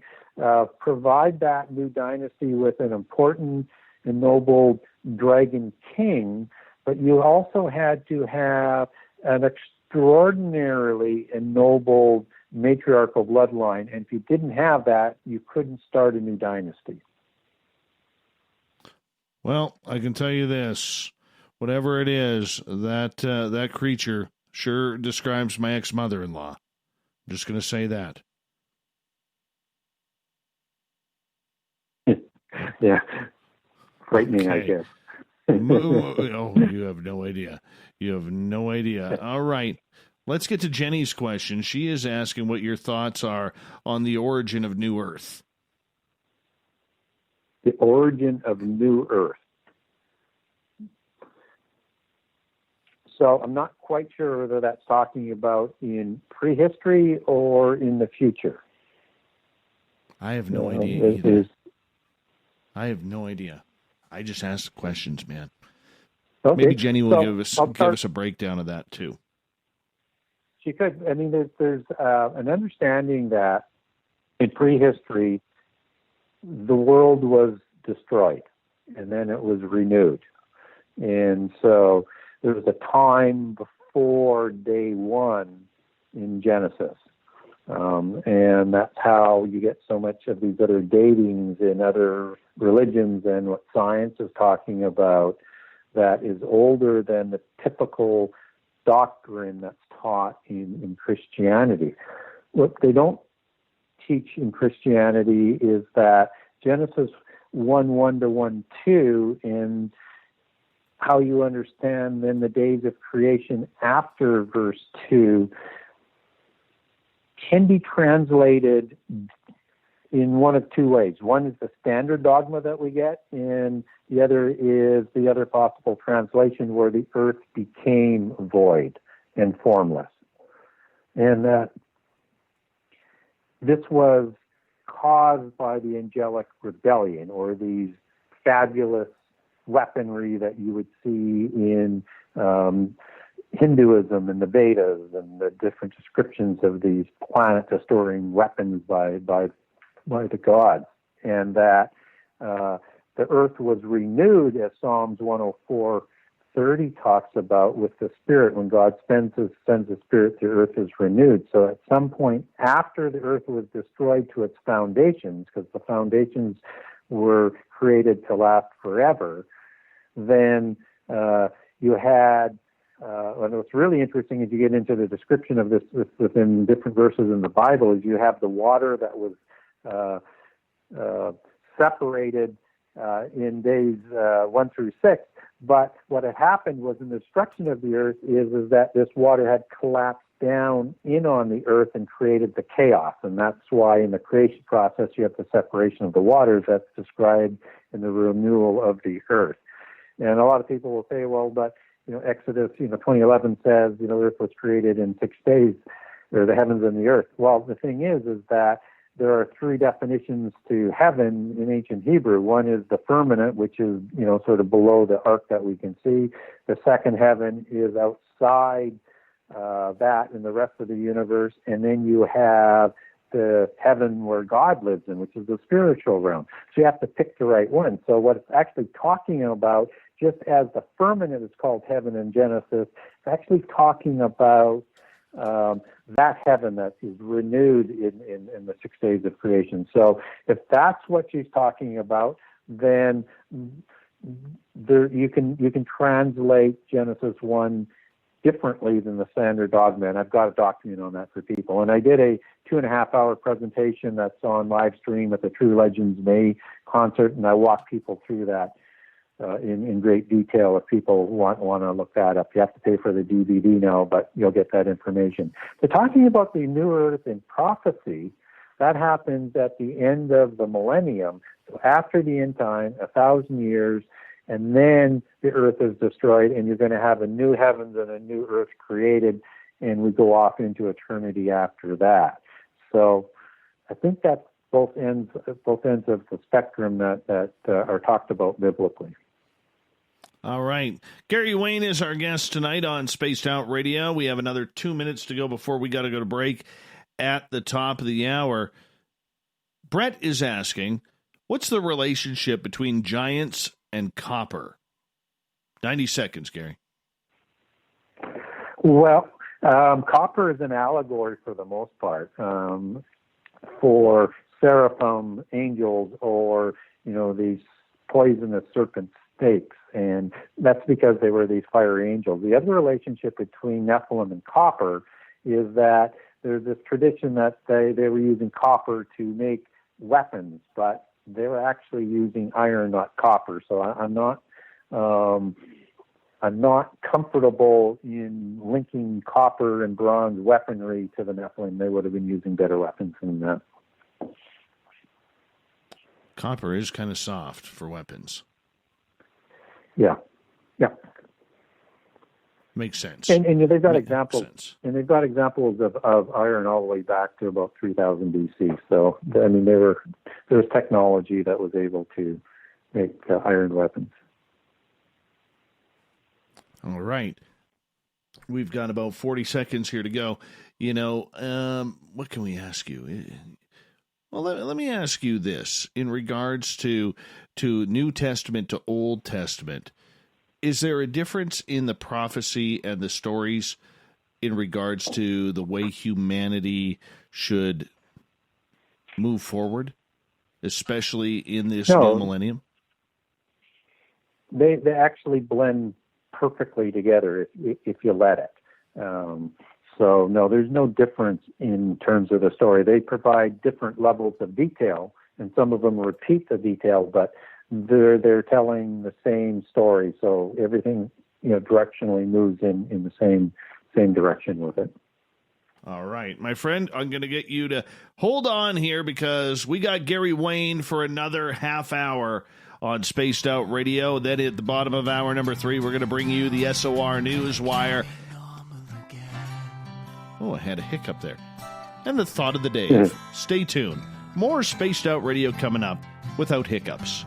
provide that new dynasty with an important and noble dragon king, but you also had to have an extraordinarily ennobled matriarchal bloodline, and if you didn't have that, you couldn't start a new dynasty.
Well, I can tell you this: whatever it is, that creature sure describes my ex-mother-in-law. I'm just going to say that.
Yeah, frightening, okay. I guess.
Oh, you have no idea. You have no idea. All right. Let's get to Jenny's question. She is asking what your thoughts are on the origin of New Earth.
The origin of New Earth. So I'm not quite sure whether that's talking about in prehistory or in the future.
I have no idea either. I have no idea. I just asked questions, man. Okay. Maybe Jenny will give us a breakdown of that too.
She could. I mean, there's an understanding that in prehistory, the world was destroyed, and then it was renewed. And so there was a time before day one in Genesis. And that's how you get so much of these other datings in other religions and what science is talking about that is older than the typical doctrine that's taught in Christianity. What they don't teach in Christianity is that Genesis 1:1 to 1:2 and how you understand then the days of creation after verse 2 can be translated in one of two ways. One is the standard dogma that we get, and the other is the other possible translation where the earth became void and formless. And that this was caused by the angelic rebellion, or these fabulous weaponry that you would see in Hinduism and the Vedas and the different descriptions of these planets as storing weapons by the gods, and that the earth was renewed, as Psalms 104:30 talks about, with the Spirit. When God sends the Spirit, the earth is renewed. So at some point after the earth was destroyed to its foundations, because the foundations were created to last forever, then you had and what's really interesting as you get into the description of this within different verses in the Bible is you have the water that was separated in days 1 through 6. But what had happened was in the destruction of the earth is that this water had collapsed down in on the earth and created the chaos. And that's why in the creation process you have the separation of the waters that's described in the renewal of the earth. And a lot of people will say, well, but Exodus, 20:11 says, the earth was created in 6 days, or the heavens and the earth. Well, the thing is that there are three definitions to heaven in ancient Hebrew. One is the firmament, which is, sort of below the arc that we can see. The second heaven is outside that in the rest of the universe. And then you have the heaven where God lives in, which is the spiritual realm. So you have to pick the right one. So what it's actually talking about, just as the firmament is called heaven in Genesis, it's actually talking about that heaven that is renewed in the 6 days of creation. So if that's what she's talking about, then you can translate Genesis 1 differently than the standard dogma, and I've got a document on that for people. And I did a 2.5-hour presentation that's on live stream at the True Legends May concert, and I walk people through that in great detail if people want to look that up. You have to pay for the DVD now, but you'll get that information. So talking about the New Earth in prophecy, that happens at the end of the millennium. So after the end time, 1,000 years, and then the earth is destroyed, and you're going to have a new heavens and a new earth created, and we go off into eternity after that. So I think that's both ends of the spectrum that are talked about biblically.
All right. Gary Wayne is our guest tonight on Spaced Out Radio. We have another 2 minutes to go before we got to go to break at the top of the hour. Brett is asking, what's the relationship between giants and copper? 90 seconds, Gary.
Well, copper is an allegory for the most part for seraphim, angels, or these poisonous serpent snakes, and that's because they were these fiery angels. The other relationship between Nephilim and copper is that there's this tradition that they were using copper to make weapons, but they were actually using iron, not copper. So I'm not comfortable in linking copper and bronze weaponry to the Nephilim. They would have been using better weapons than that.
Copper is kind of soft for weapons.
Yeah.
Makes sense.
And they've got examples. And they've got examples of iron all the way back to about 3000 BC. So I mean, there was technology that was able to make iron weapons.
All right. We've got about 40 seconds here to go. What can we ask you? Well, let me ask you this. In regards to New Testament to Old Testament, is there a difference in the prophecy and the stories in regards to the way humanity should move forward, especially in this new millennium?
They actually blend perfectly together if you let it. So, no, there's no difference in terms of the story. They provide different levels of detail, and some of them repeat the detail, but they're telling the same story. So everything, directionally moves in the same direction with it.
All right, my friend, I'm going to get you to hold on here because we got Gary Wayne for another half hour on Spaced Out Radio. Then at the bottom of hour number 3, we're going to bring you the SOR Newswire. Oh, I had a hiccup there. And the thought of the day. Stay tuned. More Spaced Out Radio coming up without hiccups.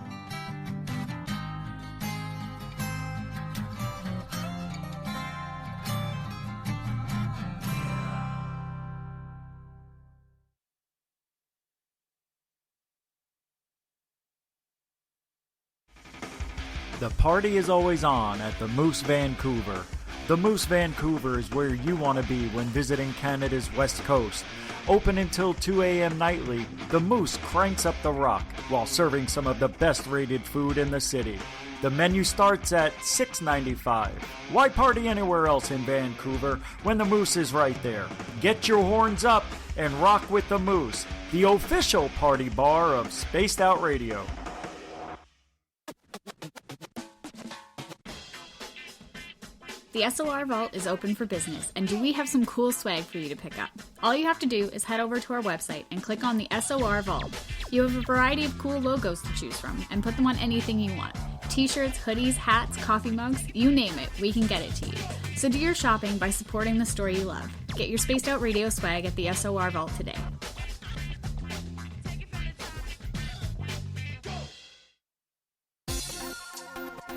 The party is always on at the Moose Vancouver. The Moose Vancouver is where you want to be when visiting Canada's West Coast. Open until 2 a.m. nightly, the Moose cranks up the rock while serving some of the best rated food in the city. The menu starts at $6.95. Why party anywhere else in Vancouver when the Moose is right there? Get your horns up and rock with the Moose, the official party bar of Spaced Out Radio.
The SOR Vault is open for business, and do we have some cool swag for you to pick up? All you have to do is head over to our website and click on the SOR Vault. You have a variety of cool logos to choose from, and put them on anything you want. T-shirts, hoodies, hats, coffee mugs, you name it, we can get it to you. So do your shopping by supporting the store you love. Get your Spaced Out Radio swag at the SOR Vault today.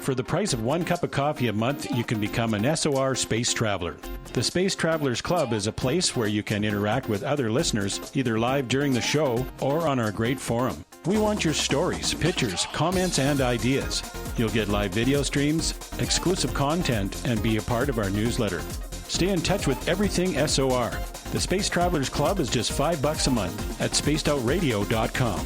For the price of 1 cup of coffee a month, you can become an SOR Space Traveler. The Space Travelers Club is a place where you can interact with other listeners, either live during the show or on our great forum. We want your stories, pictures, comments, and ideas. You'll get live video streams, exclusive content, and be a part of our newsletter. Stay in touch with everything SOR. The Space Travelers Club is just $5 a month at spacedoutradio.com.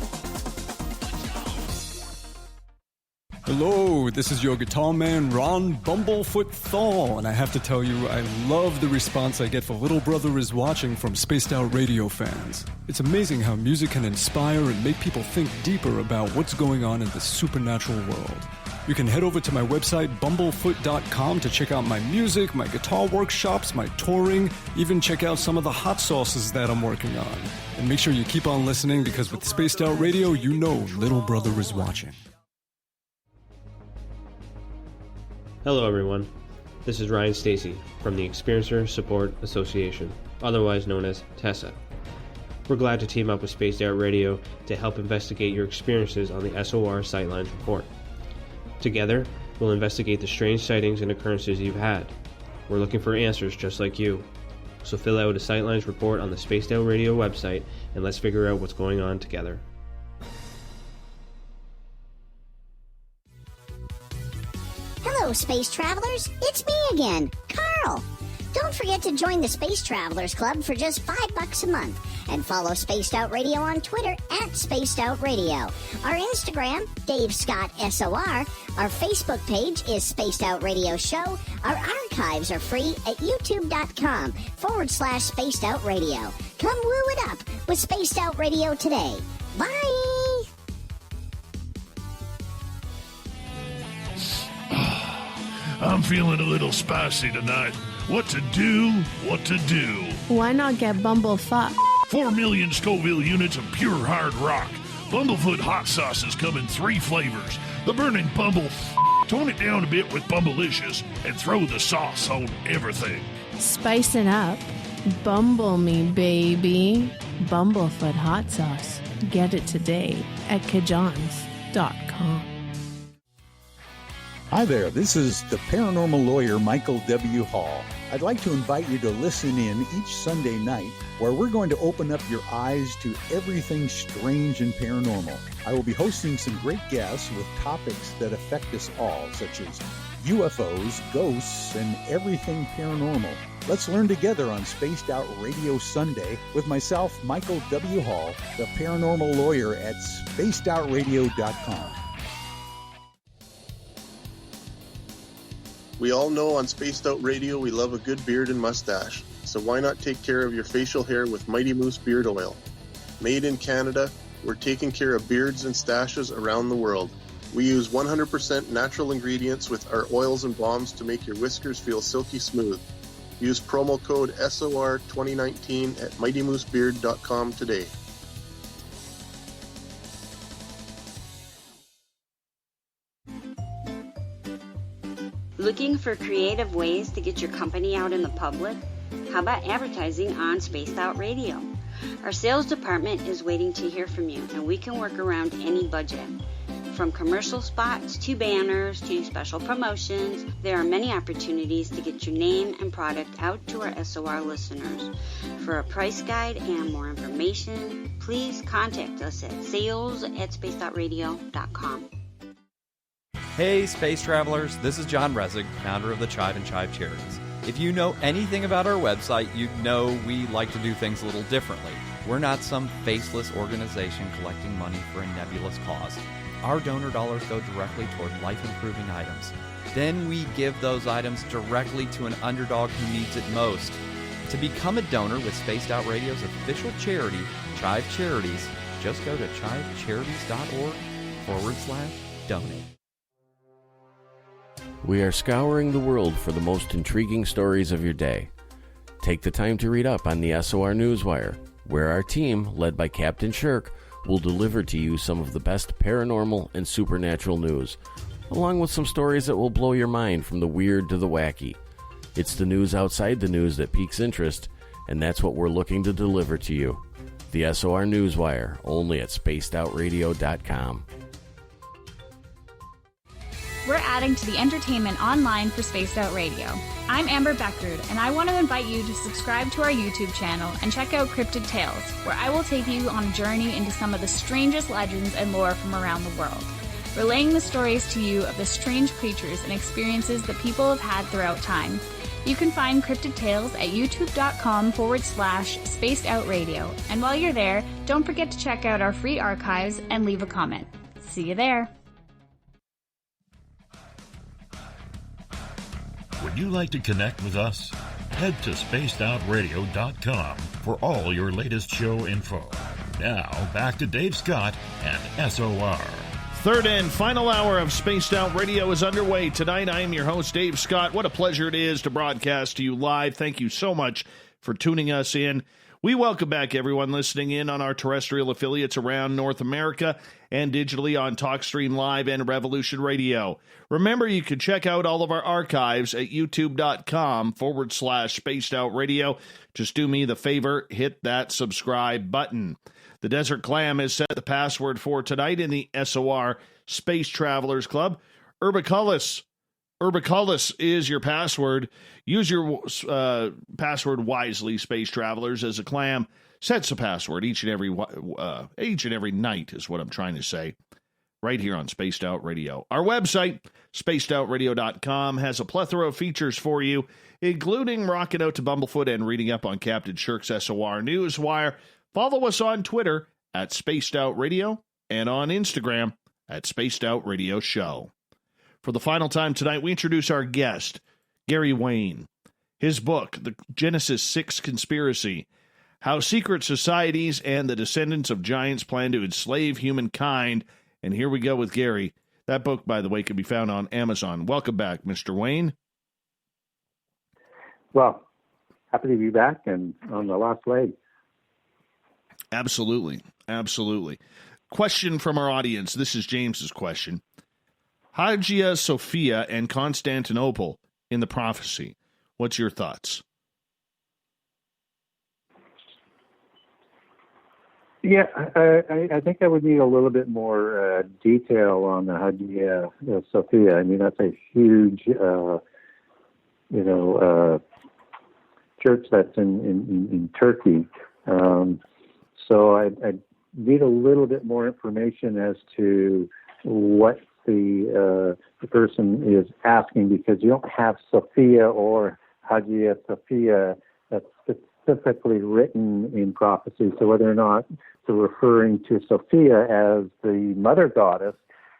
Hello, this is your guitar man, Ron Bumblefoot Thal, and I have to tell you, I love the response I get for Little Brother is Watching from Spaced Out Radio fans. It's amazing how music can inspire and make people think deeper about what's going on in the supernatural world. You can head over to my website, bumblefoot.com, to check out my music, my guitar workshops, my touring, even check out some of the hot sauces that I'm working on. And make sure you keep on listening, because with Spaced Out Radio, you know Little Brother is watching.
Hello everyone, this is Ryan Stacy from the Experiencer Support Association, otherwise known as TESSA. We're glad to team up with Spaced Out Radio to help investigate your experiences on the SOR Sightlines Report. Together, we'll investigate the strange sightings and occurrences you've had. We're looking for answers just like you. So fill out a Sightlines report on the Spaced Out Radio website and let's figure out what's going on together.
Hello, Space Travelers. It's me again, Carl. Don't forget to join the Space Travelers Club for just $5 a month and follow Spaced Out Radio on Twitter at Spaced Out Radio. Our Instagram, Dave Scott SOR. Our Facebook page is Spaced Out Radio Show. Our archives are free at youtube.com/Spaced Out Radio. Come woo it up with Spaced Out Radio today. Bye!
I'm feeling a little spicy tonight. What to do? What to do?
Why not get Bumblefuck?
4 million Scoville units of pure hard rock. Bumblefoot hot sauces come in 3 flavors. The burning Bumble. Tone it down a bit with Bumblicious and throw the sauce on everything.
Spice it up. Bumble me, baby. Bumblefoot hot sauce. Get it today at kajans.com.
Hi there, this is the paranormal lawyer Michael W. Hall. I'd like to invite you to listen in each Sunday night where we're going to open up your eyes to everything strange and paranormal. I will be hosting some great guests with topics that affect us all, such as UFOs, ghosts, and everything paranormal. Let's learn together on Spaced Out Radio Sunday with myself, Michael W. Hall, the paranormal lawyer at spacedoutradio.com.
We all know on Spaced Out Radio we love a good beard and mustache, so why not take care of your facial hair with Mighty Moose Beard Oil? Made in Canada, we're taking care of beards and stashes around the world. We use 100% natural ingredients with our oils and balms to make your whiskers feel silky smooth. Use promo code SOR2019 at mightymoosebeard.com today.
Looking for creative ways to get your company out in the public? How about advertising on Spaced Out Radio? Our sales department is waiting to hear from you, and we can work around any budget. From commercial spots to banners to special promotions, there are many opportunities to get your name and product out to our SOR listeners. For a price guide and more information, please contact us at sales@spacedoutradio.com.
Hey, space travelers, this is John Resig, founder of the Chive and Chive Charities. If you know anything about our website, you know we like to do things a little differently. We're not some faceless organization collecting money for a nebulous cause. Our donor dollars go directly toward life-improving items. Then we give those items directly to an underdog who needs it most. To become a donor with Spaced Out Radio's official charity, Chive Charities, just go to chivecharities.org/donate.
We are scouring the world for the most intriguing stories of your day. Take the time to read up on the SOR Newswire, where our team, led by Captain Shirk, will deliver to you some of the best paranormal and supernatural news, along with some stories that will blow your mind from the weird to the wacky. It's the news outside the news that piques interest, and that's what we're looking to deliver to you. The SOR Newswire, only at spacedoutradio.com.
we're adding to the entertainment online for Spaced Out Radio. I'm Amber Beckrud, and I want to invite you to subscribe to our YouTube channel and check out Cryptid Tales, where I will take you on a journey into some of the strangest legends and lore from around the world, relaying the stories to you of the strange creatures and experiences that people have had throughout time. You can find Cryptid Tales at youtube.com/Spaced Out Radio. And while you're there, don't forget to check out our free archives and leave a comment. See you there.
Would you like to connect with us? Head to spacedoutradio.com for all your latest show info. Now, back to Dave Scott and SOR.
Third and final hour of Spaced Out Radio is underway tonight. I am your host, Dave Scott. What a pleasure it is to broadcast to you live. Thank you so much for tuning us in. We welcome back everyone listening in on our terrestrial affiliates around North America and digitally on TalkStream Live and Revolution Radio. Remember, you can check out all of our archives at youtube.com/Spaced Out Radio. Just do me the favor, hit that subscribe button. The Desert Clam has set the password for tonight in the SOR Space Travelers Club. Urbiculus. Urbiculus is your password. Use your password wisely, Space Travelers, as a clam sets a password each and every night is what I'm trying to say, right here on Spaced Out Radio. Our website, spacedoutradio.com, has a plethora of features for you, including rocking out to Bumblefoot and reading up on Captain Shirk's SOR Newswire. Follow us on Twitter at Spaced Out Radio and on Instagram at Spaced Out Radio Show. For the final time tonight, we introduce our guest, Gary Wayne. His book, The Genesis 6 Conspiracy, How Secret Societies and the Descendants of Giants Plan to Enslave Humankind. And here we go with Gary. That book, by the way, can be found on Amazon. Welcome back, Mr. Wayne.
Well, happy to be back and on the last leg.
Absolutely. Absolutely. Question from our audience. This is James's question. Hagia Sophia and Constantinople in the prophecy. What's your thoughts?
Yeah, I think I would need a little bit more detail on the Hagia Sophia. I mean, that's a huge, church that's in Turkey. So I need a little bit more information as to what the person is asking, because you don't have Sophia or Hagia Sophia that's specifically written in prophecy. So whether or not they're referring to Sophia as the mother goddess,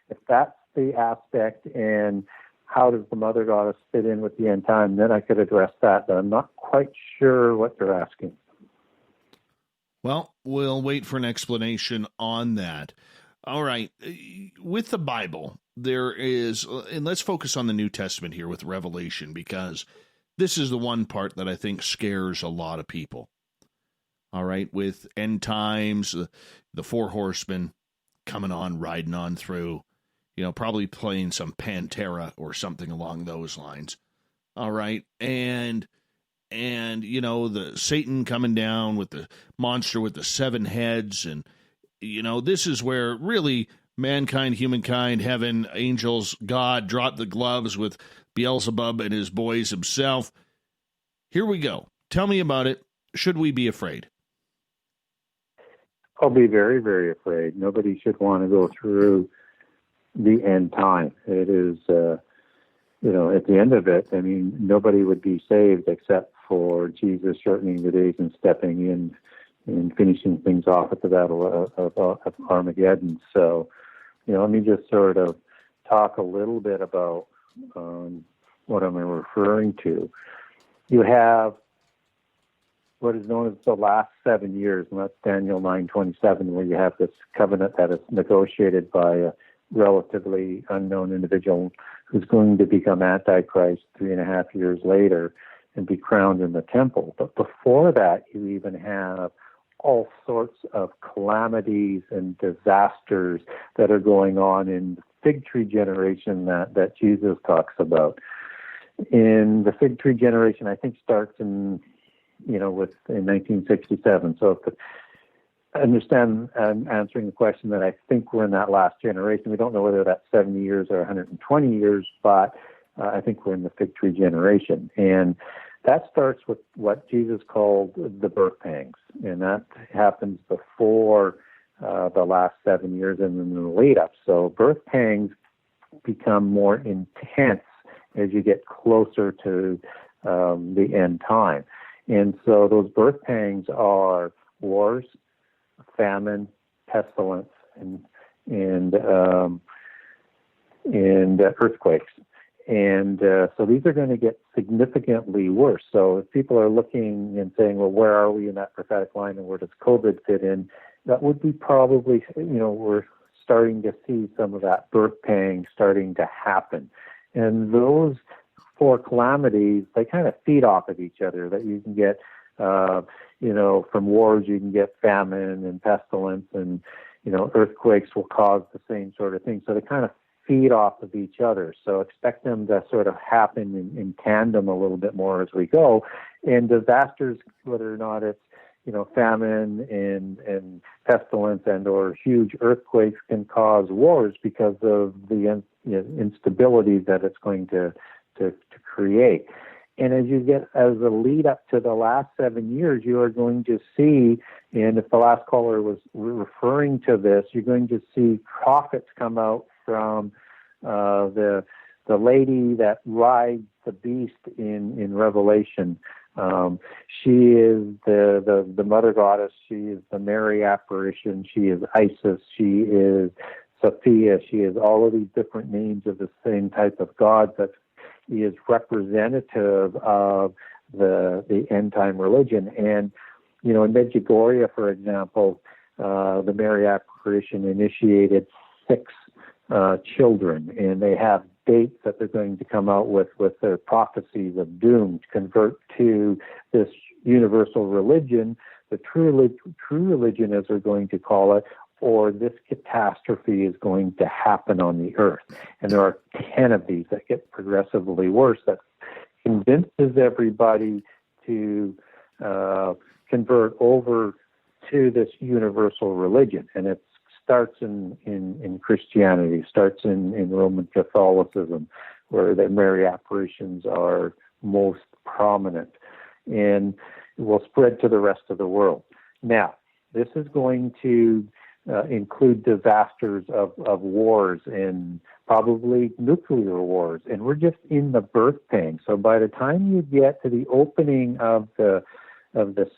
if that's the aspect, and how does the mother goddess fit in with the end time, then I could address that. But I'm not quite sure what they're asking.
Well, we'll wait for an explanation on that. All right. With the Bible, there is, and let's focus on the New Testament here with Revelation, because this is the one part that I think scares a lot of people. All right. With end times, the four horsemen coming on, riding on through, probably playing some Pantera or something along those lines. All right. And the Satan coming down with the monster with the seven heads. And, this is where really mankind, humankind, heaven, angels, God dropped the gloves with Beelzebub and his boys himself. Here we go. Tell me about it. Should we be afraid?
I'll be very, very afraid. Nobody should want to go through the end time. It is, at the end of it, I mean, nobody would be saved except for Jesus shortening the days and stepping in and finishing things off at the Battle of Armageddon. So, let me just sort of talk a little bit about what I'm referring to. You have what is known as the last 7 years, and that's Daniel 9:27, where you have this covenant that is negotiated by a relatively unknown individual who's going to become Antichrist 3.5 years later and be crowned in the temple. But before that, you even have all sorts of calamities and disasters that are going on in the fig tree generation that Jesus talks about. In the fig tree generation, I think starts in 1967. So understand answering the question that I think we're in that last generation. We don't know whether that's 70 years or 120 years, but I think we're in the fig tree generation. And that starts with what Jesus called the birth pangs. And that happens before the last 7 years and then the lead up. So birth pangs become more intense as you get closer to the end time. And so those birth pangs are wars, famine, pestilence, and earthquakes. And so these are going to get significantly worse. So if people are looking and saying, well, where are we in that prophetic line and where does COVID fit in? That would be probably, we're starting to see some of that birth pang starting to happen. And those four calamities, they kind of feed off of each other, that you can get, from wars, you can get famine and pestilence, and, earthquakes will cause the same sort of thing. So they kind of feed off of each other. So expect them to sort of happen in tandem a little bit more as we go. And disasters, whether or not it's, famine and pestilence and or huge earthquakes, can cause wars because of the instability that it's going to create. And as a lead up to the last 7 years, you are going to see, and if the last caller was referring to this, you're going to see prophets come out from the lady that rides the beast in Revelation. She is the mother goddess. She is the Mary apparition. She is Isis. She is Sophia. She is all of these different names of the same type of God that is representative of the end time religion. And, in Medjugorje, for example, the Mary apparition initiated 6 children, and they have dates that they're going to come out with their prophecies of doom to convert to this universal religion, the true religion, as they're going to call it, or this catastrophe is going to happen on the earth. And there are 10 of these that get progressively worse, that convinces everybody to convert over to this universal religion. And it starts in Christianity, starts in Roman Catholicism, where the Mary apparitions are most prominent, and it will spread to the rest of the world. Now, this is going to include disasters of wars and probably nuclear wars, and we're just in the birth pang. So by the time you get to the opening of the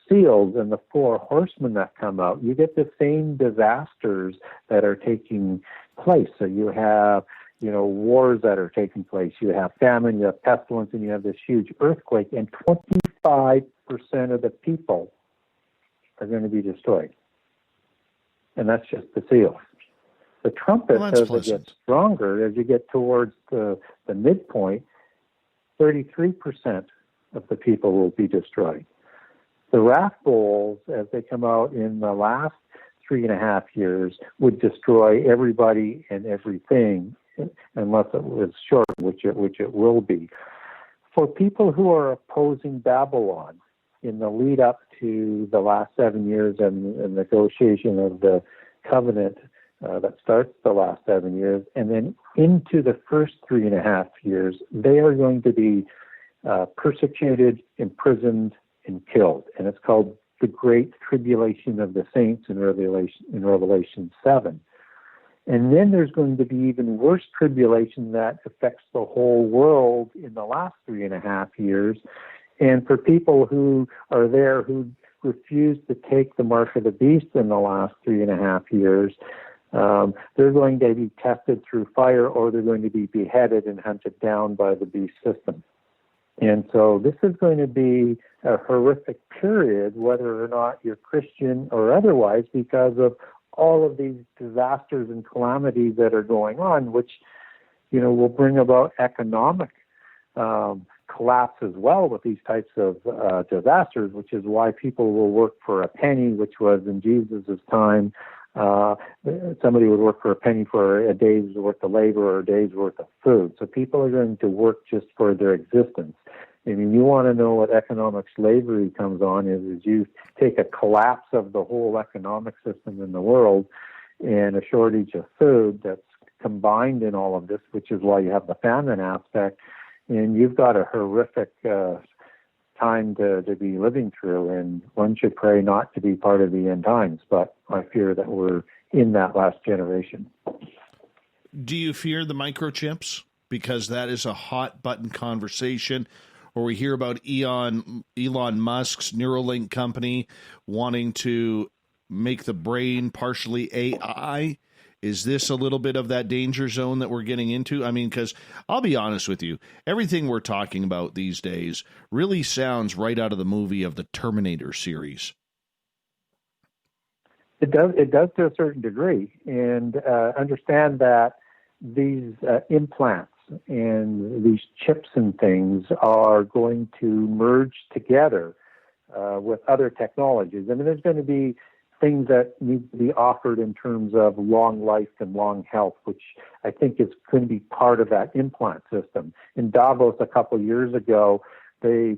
seals and the 4 horsemen that come out, you get the same disasters that are taking place. So you have, wars that are taking place. You have famine, you have pestilence, and you have this huge earthquake, and 25% of the people are going to be destroyed. And that's just the seals. The trumpet, as it gets stronger, as you get towards the midpoint, 33% of the people will be destroyed. The wrath bowls, as they come out in the last 3.5 years, would destroy everybody and everything, unless it was short, which it will be. For people who are opposing Babylon, in the lead up to the last 7 years and negotiation of the covenant that starts the last 7 years, and then into the first 3.5 years, they are going to be persecuted, imprisoned, and killed. And it's called the Great Tribulation of the Saints in Revelation 7. And then there's going to be even worse tribulation that affects the whole world in the last 3.5 years. And for people who are there who refuse to take the mark of the beast in the last 3.5 years, they're going to be tested through fire, or they're going to be beheaded and hunted down by the beast system. And so this is going to be a horrific period, whether or not you're Christian or otherwise, because of all of these disasters and calamities that are going on, which, will bring about economic collapse as well with these types of disasters, which is why people will work for a penny, which was in Jesus' time. Somebody would work for a penny for a day's worth of labor or a day's worth of food. So people are going to work just for their existence. I mean, you want to know what economic slavery comes on is you take a collapse of the whole economic system in the world and a shortage of food that's combined in all of this, which is why you have the famine aspect, and you've got a horrific time to be living through, and one should pray not to be part of the end times, but I fear that we're in that last generation.
Do you fear the microchips? Because that is a hot button conversation, or we hear about Elon Musk's Neuralink company wanting to make the brain partially AI. Is this a little bit of that danger zone that we're getting into? I mean, because I'll be honest with you, everything we're talking about these days really sounds right out of the movie of the Terminator series.
It does to a certain degree, and understand that these implants and these chips and things are going to merge together with other technologies. I mean, there's going to be things that need to be offered in terms of long life and long health, which I think is going to be part of that implant system. In Davos a couple of years ago, they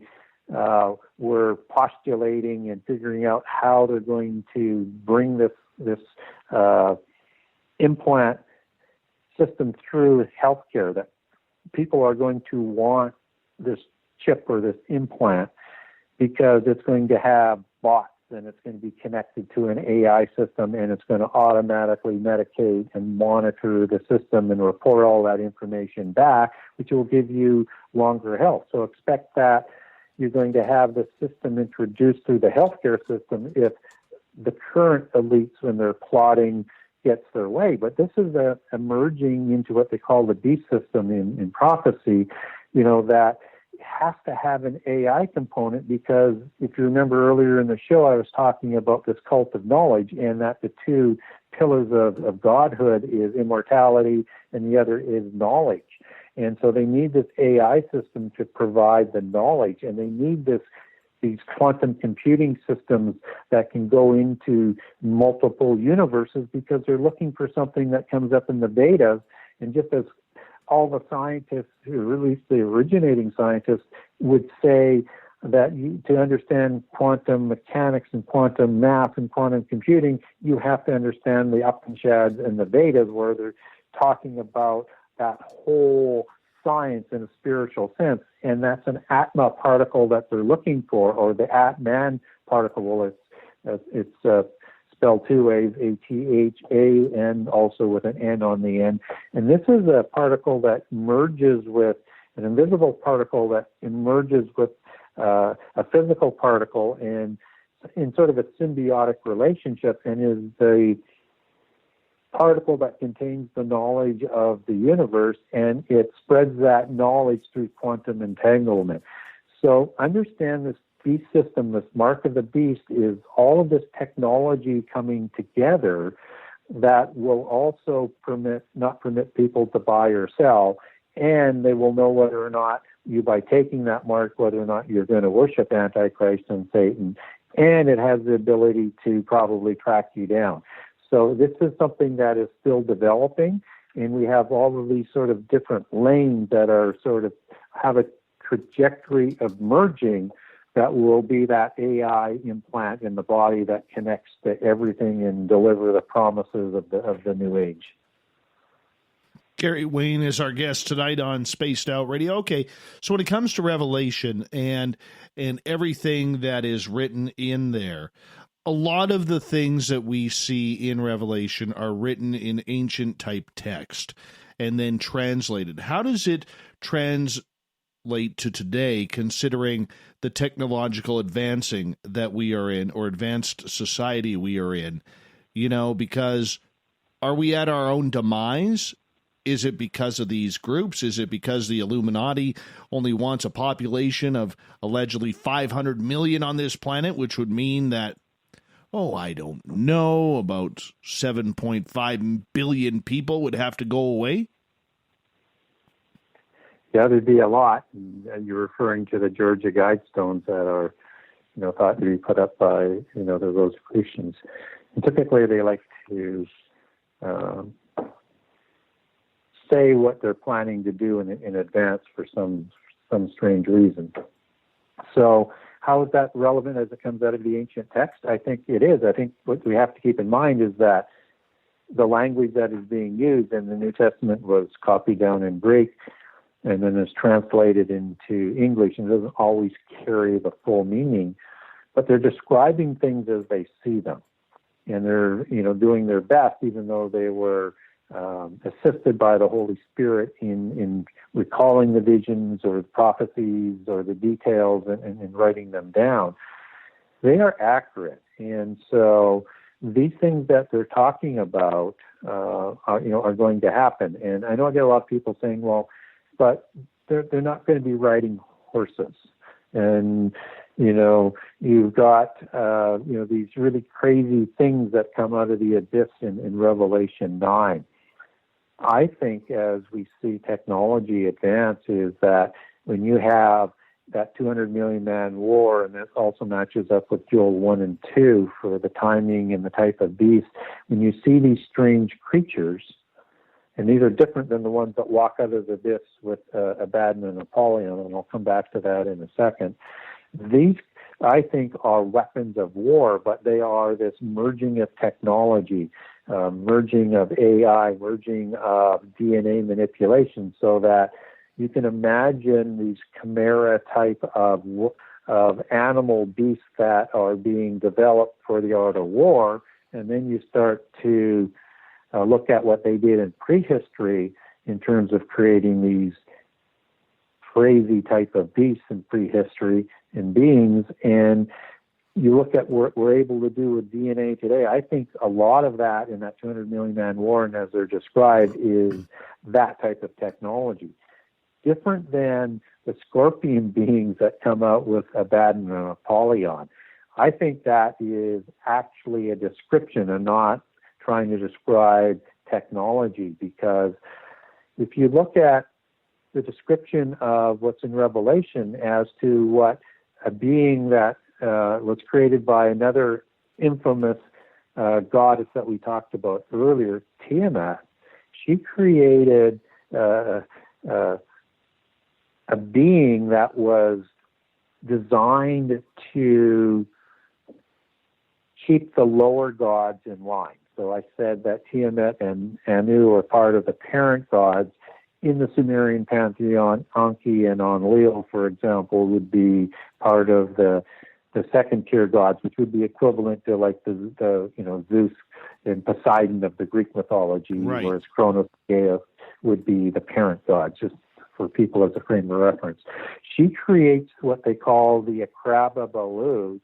were postulating and figuring out how they're going to bring this implant system through healthcare, that people are going to want this chip or this implant because it's going to have bots and it's going to be connected to an AI system, and it's going to automatically medicate and monitor the system and report all that information back, which will give you longer health. So expect that you're going to have the system introduced through the healthcare system if the current elites, when they're plotting, gets their way. But this is emerging into what they call the beast system in prophecy, that has to have an AI component, because if you remember earlier in the show, I was talking about this cult of knowledge, and that the two pillars of godhood is immortality and the other is knowledge. And so they need this AI system to provide the knowledge, and they need these quantum computing systems that can go into multiple universes, because they're looking for something that comes up in the Vedas. And just as all the scientists, or at least the originating scientists, would say that to understand quantum mechanics and quantum math and quantum computing, you have to understand the Upanishads and the Vedas, where they're talking about that whole science in a spiritual sense. And that's an Atma particle that they're looking for, or the Atman particle. Well, it's spelled two ways, A-T-H-A-N, also with an N on the end. And this is a particle that merges with an invisible particle that emerges with a physical particle, and in sort of a symbiotic relationship, and is the particle that contains the knowledge of the universe, and it spreads that knowledge through quantum entanglement. So understand this beast system, this mark of the beast, is all of this technology coming together that will also not permit people to buy or sell, and they will know whether or not you, by taking that mark, whether or not you're going to worship Antichrist and Satan, and it has the ability to probably track you down. So this is something that is still developing, and we have all of these sort of different lanes that are sort of have a trajectory of merging that will be that AI implant in the body that connects to everything and deliver the promises of the new age.
Gary Wayne is our guest tonight on Spaced Out Radio. Okay, so when it comes to Revelation and everything that is written in there, a lot of the things that we see in Revelation are written in ancient type text and then translated. How does it translate to today, considering the technological advancing that we are in, or advanced society we are in? Because are we at our own demise? Is it because of these groups? Is it because the Illuminati only wants a population of allegedly 500 million on this planet, which would mean that, I don't know, about 7.5 billion people would have to go away?
Yeah, there'd be a lot. You're referring to the Georgia Guidestones that are, thought to be put up by, the Rosicrucians. And typically they like to say what they're planning to do in advance for some strange reason. So how is that relevant as it comes out of the ancient text? I think it is. I think what we have to keep in mind is that the language that is being used in the New Testament was copied down in Greek and then is translated into English, and doesn't always carry the full meaning, but they're describing things as they see them. And they're, doing their best, even though they were assisted by the Holy Spirit in recalling the visions or the prophecies or the details and writing them down. They are accurate. And so these things that they're talking about are going to happen. And I know I get a lot of people saying, well, but they're not going to be riding horses. And, you've got, these really crazy things that come out of the abyss in Revelation 9. I think as we see technology advance is that when you have that 200 million man war, and that also matches up with Joel 1 and 2 for the timing and the type of beast, when you see these strange creatures, and these are different than the ones that walk out of the abyss with Abaddon and Apollyon, and I'll come back to that in a second. These, I think, are weapons of war, but they are this merging of technology, merging of AI, merging of DNA manipulation, so that you can imagine these chimera type of animal beasts that are being developed for the art of war, and then you start to look at what they did in prehistory in terms of creating these crazy type of beasts in prehistory and beings, and you look at what we're able to do with DNA today. I think a lot of that in that 200 million man war, and as they're described, is that type of technology. Different than the scorpion beings that come out with Abaddon and Apollyon. I think that is actually a description and not trying to describe technology, because if you look at the description of what's in Revelation as to what a being that was created by another infamous goddess that we talked about earlier, Tiamat, she created a being that was designed to keep the lower gods in line. So I said that Tiamat and Anu are part of the parent gods. In the Sumerian pantheon, Anki and Enlil, for example, would be part of the second tier gods, which would be equivalent to like the Zeus and Poseidon of the Greek mythology, right. Whereas Kronos and Gaia would be the parent gods, just for people as a frame of reference. She creates what they call the Akraba Balu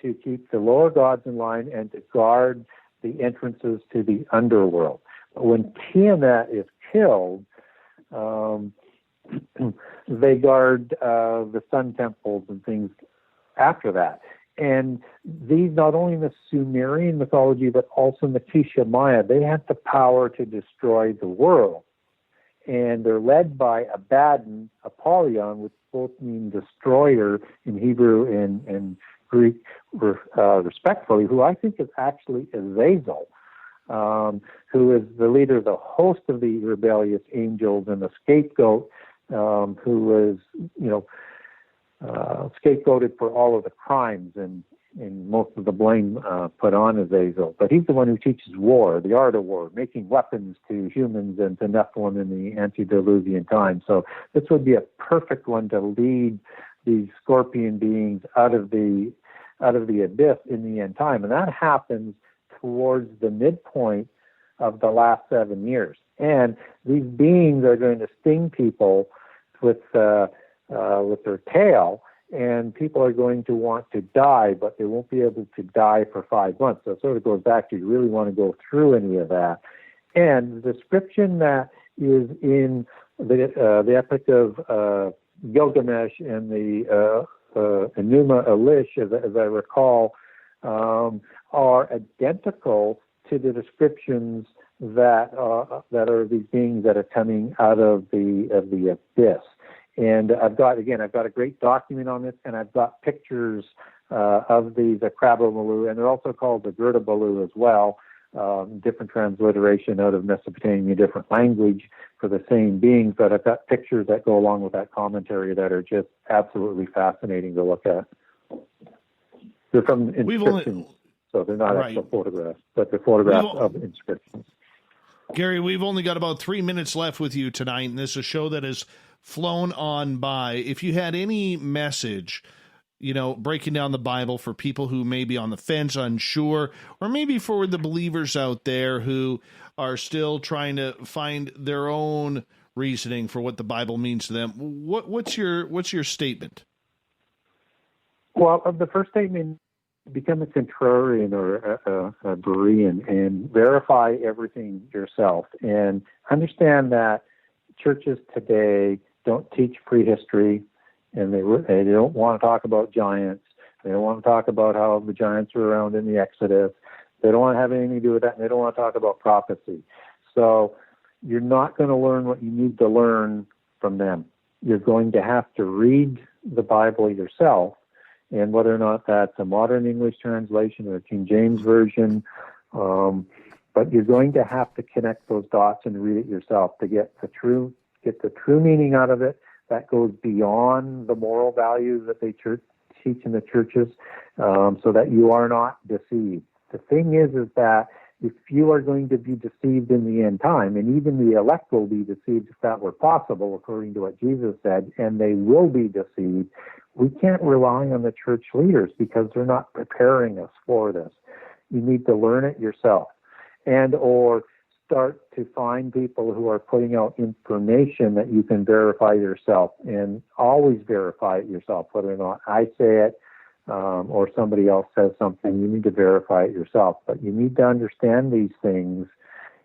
to keep the lower gods in line and to guard the entrances to the underworld. But when Tiamat is killed, they guard the sun temples and things after that. And these, not only in the Sumerian mythology, but also in the Kshatriya Maya, they have the power to destroy the world. And they're led by Abaddon, Apollyon, which both mean destroyer in Hebrew and Greek, respectfully, who I think is actually Azazel, who is the leader of the host of the rebellious angels and the scapegoat, who was, scapegoated for all of the crimes and most of the blame put on Azazel. But he's the one who teaches war, the art of war, making weapons to humans and to Nephilim in the antediluvian time. So this would be a perfect one to lead these scorpion beings out of the abyss in the end time. And that happens towards the midpoint of the last 7 years. And these beings are going to sting people with their tail, and people are going to want to die, but they won't be able to die for 5 months. So it sort of goes back to, you really want to go through any of that. And the description that is in the Epic of Gilgamesh and the Enuma Elish, as I recall, are identical to the descriptions that are these beings that are coming out of the abyss. And I've got a great document on this, and I've got pictures of the Akraba Balu, and they're also called the Gerda Balu as well. different transliteration out of Mesopotamia, different language for the same beings, but I've got pictures that go along with that commentary that are just absolutely fascinating to look at. They're from inscriptions, so they're not actual photographs, but they're photographs of inscriptions.
Gary, we've only got about 3 minutes left with you tonight, and this is a show that has flown on by. If you had any message, breaking down the Bible for people who may be on the fence, unsure, or maybe for the believers out there who are still trying to find their own reasoning for what the Bible means to them, what's your statement?
Well, the first statement, become a contrarian or a Berean and verify everything yourself, and understand that churches today don't teach prehistory, and they don't want to talk about giants. They don't want to talk about how the giants were around in the Exodus. They don't want to have anything to do with that, and they don't want to talk about prophecy. So you're not going to learn what you need to learn from them. You're going to have to read the Bible yourself, and whether or not that's a modern English translation or a King James version, but you're going to have to connect those dots and read it yourself to get the true meaning out of it. That goes beyond the moral values that they teach in the churches, so that you are not deceived. The thing is that if you are going to be deceived in the end time, and even the elect will be deceived if that were possible, according to what Jesus said, and they will be deceived, we can't rely on the church leaders because they're not preparing us for this. You need to learn it yourself, and or start to find people who are putting out information that you can verify yourself, and always verify it yourself, whether or not I say it or somebody else says something. You need to verify it yourself, but you need to understand these things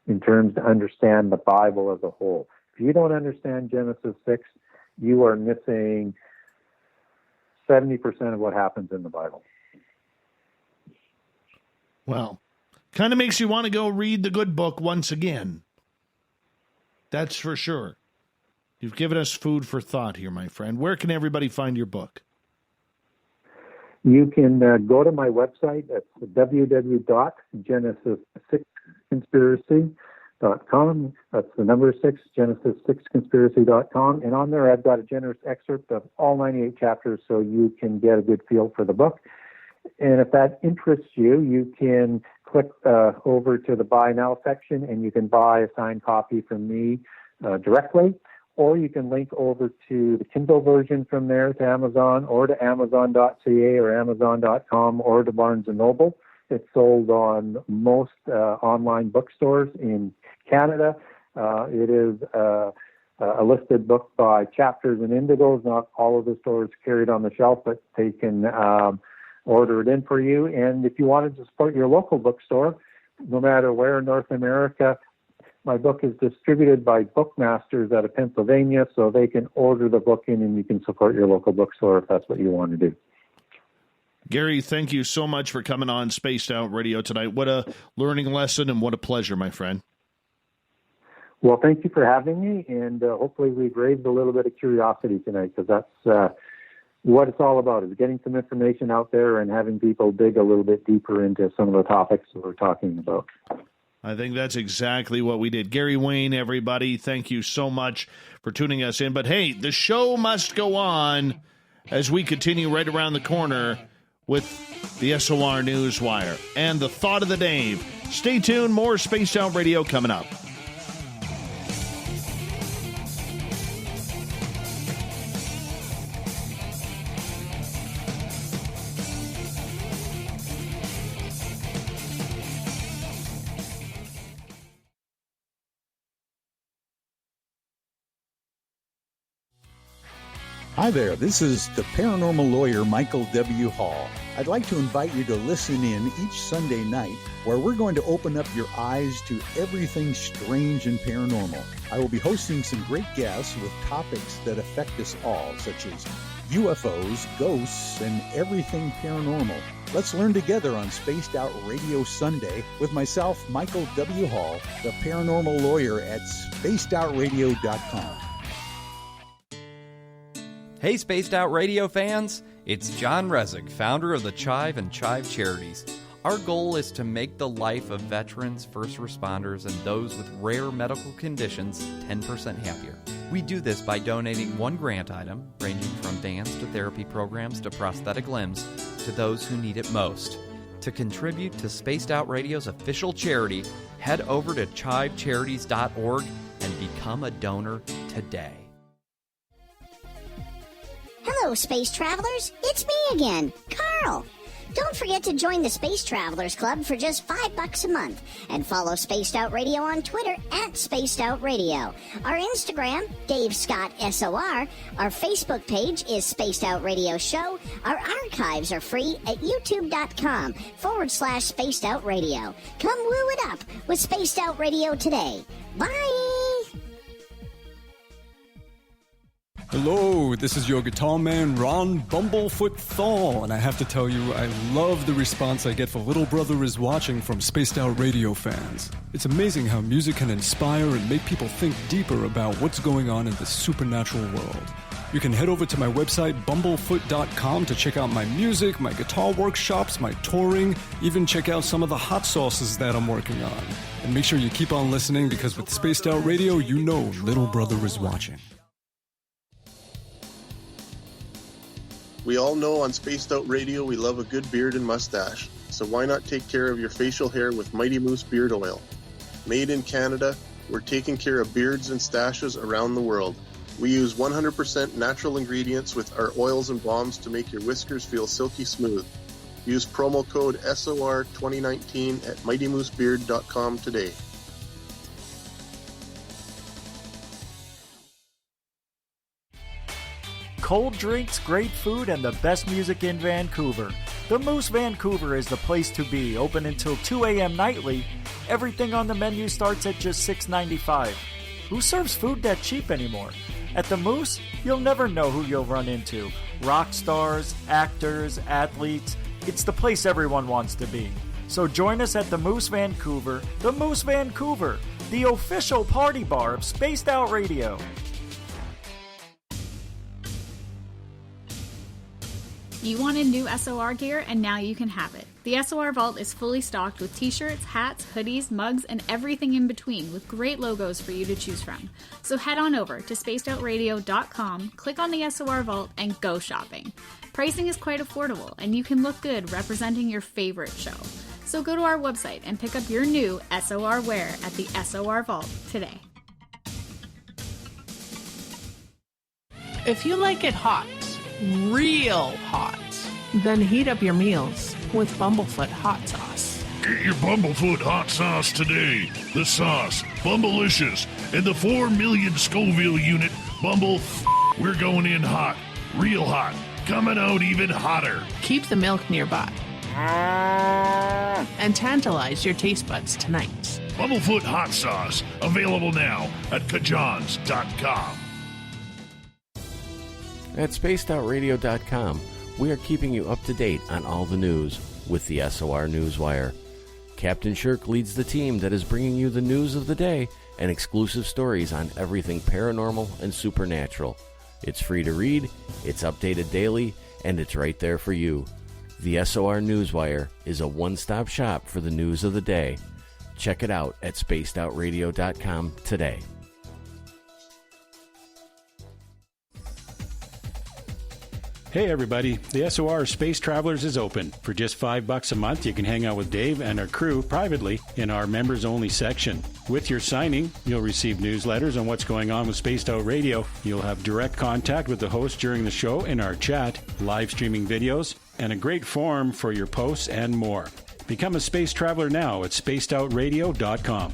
in terms to understand the Bible as a whole. If you don't understand Genesis 6, you are missing 70% of what happens in the Bible.
Well, kind of makes you want to go read the good book once again. That's for sure. You've given us food for thought here, my friend. Where can everybody find your book?
You can go to my website. That's www.genesis6conspiracy.com. That's the number 6, Genesis6conspiracy.com. And on there, I've got a generous excerpt of all 98 chapters so you can get a good feel for the book. And if that interests you, you can click over to the Buy Now section, and you can buy a signed copy from me directly. Or you can link over to the Kindle version from there to Amazon, or to Amazon.ca or Amazon.com, or to Barnes & Noble. It's sold on most online bookstores in Canada. It is a listed book by chapters and indigos. Not all of the stores carried on the shelf, but they can order it in for you. And if you wanted to support your local bookstore, no matter where in North America, my book is distributed by Bookmasters out of Pennsylvania, so they can order the book in and you can support your local bookstore if that's what you want to do.
Gary, thank you so much for coming on Spaced Out Radio tonight. What a learning lesson and what a pleasure, my friend.
Well, thank you for having me, and hopefully we've raised a little bit of curiosity tonight, because that's what it's all about, is getting some information out there and having people dig a little bit deeper into some of the topics that we're talking about.
I think that's exactly what we did. Gary Wayne, everybody, thank you so much for tuning us in. But, hey, the show must go on as we continue right around the corner with the SOR Newswire and the Thought of the Day. Stay tuned. More Spaced Out Radio coming up.
Hi there, this is the paranormal lawyer Michael W. Hall. I'd like to invite you to listen in each Sunday night, where we're going to open up your eyes to everything strange and paranormal. I will be hosting some great guests with topics that affect us all, such as UFOs, ghosts, and everything paranormal. Let's learn together on Spaced Out Radio Sunday with myself, Michael W. Hall, the paranormal lawyer at spacedoutradio.com.
Hey, Spaced Out Radio fans, it's John Resig, founder of the Chive and Chive Charities. Our goal is to make the life of veterans, first responders, and those with rare medical conditions 10% happier. We do this by donating one grant item, ranging from vans to therapy programs to prosthetic limbs, to those who need it most. To contribute to Spaced Out Radio's official charity, head over to chivecharities.org and become a donor today.
Hello, space travelers. It's me again, Carl. Don't forget to join the Space Travelers Club for just $5 a month and follow Spaced Out Radio on Twitter at Spaced Out Radio. Our Instagram, Dave Scott SOR. Our Facebook page is Spaced Out Radio Show. Our archives are free at youtube.com/Spaced Out Radio. Come woo it up with Spaced Out Radio today. Bye!
Hello, this is your guitar man, Ron Bumblefoot Thal, and I have to tell you, I love the response I get for Little Brother is Watching from Spaced Out Radio fans. It's amazing how music can inspire and make people think deeper about what's going on in the supernatural world. You can head over to my website, bumblefoot.com, to check out my music, my guitar workshops, my touring, even check out some of the hot sauces that I'm working on. And make sure you keep on listening, because with Spaced Out Radio, you know Little Brother is watching.
We all know on Spaced Out Radio we love a good beard and mustache, so why not take care of your facial hair with Mighty Moose Beard Oil? Made in Canada, we're taking care of beards and stashes around the world. We use 100% natural ingredients with our oils and balms to make your whiskers feel silky smooth. Use promo code SOR2019 at mightymoosebeard.com today.
Cold drinks, great food, and the best music in Vancouver. The Moose Vancouver is the place to be, open until 2 a.m. nightly. Everything on the menu starts at just $6.95. Who serves food that cheap anymore? At the Moose, you'll never know who you'll run into. Rock stars, actors, athletes. It's the place everyone wants to be. So join us at the Moose Vancouver, the official party bar of Spaced Out Radio.
You wanted new SOR gear, and now you can have it. The SOR Vault is fully stocked with t-shirts, hats, hoodies, mugs, and everything in between, with great logos for you to choose from. So head on over to spacedoutradio.com, click on the SOR Vault, and go shopping. Pricing is quite affordable, and you can look good representing your favorite show. So go to our website and pick up your new SOR wear at the SOR Vault today.
If you like it hot, real hot, then heat up your meals with Bumblefoot hot sauce.
Get your Bumblefoot hot sauce today. The sauce, Bumblicious, and the 4 million Scoville unit Bumble. We're going in hot, real hot, coming out even hotter.
Keep the milk nearby and tantalize your taste buds tonight.
Bumblefoot hot sauce, available now at kajans.com.
At spacedoutradio.com, we are keeping you up to date on all the news with the SOR Newswire. Captain Shirk leads the team that is bringing you the news of the day and exclusive stories on everything paranormal and supernatural. It's free to read, it's updated daily, and it's right there for you. The SOR Newswire is a one-stop shop for the news of the day. Check it out at spacedoutradio.com today.
Hey everybody, the SOR Space Travelers is open. For just $5 a month, you can hang out with Dave and our crew privately in our members-only section. With your signing, you'll receive newsletters on what's going on with Spaced Out Radio. You'll have direct contact with the host during the show in our chat, live streaming videos, and a great forum for your posts and more. Become a space traveler now at spacedoutradio.com.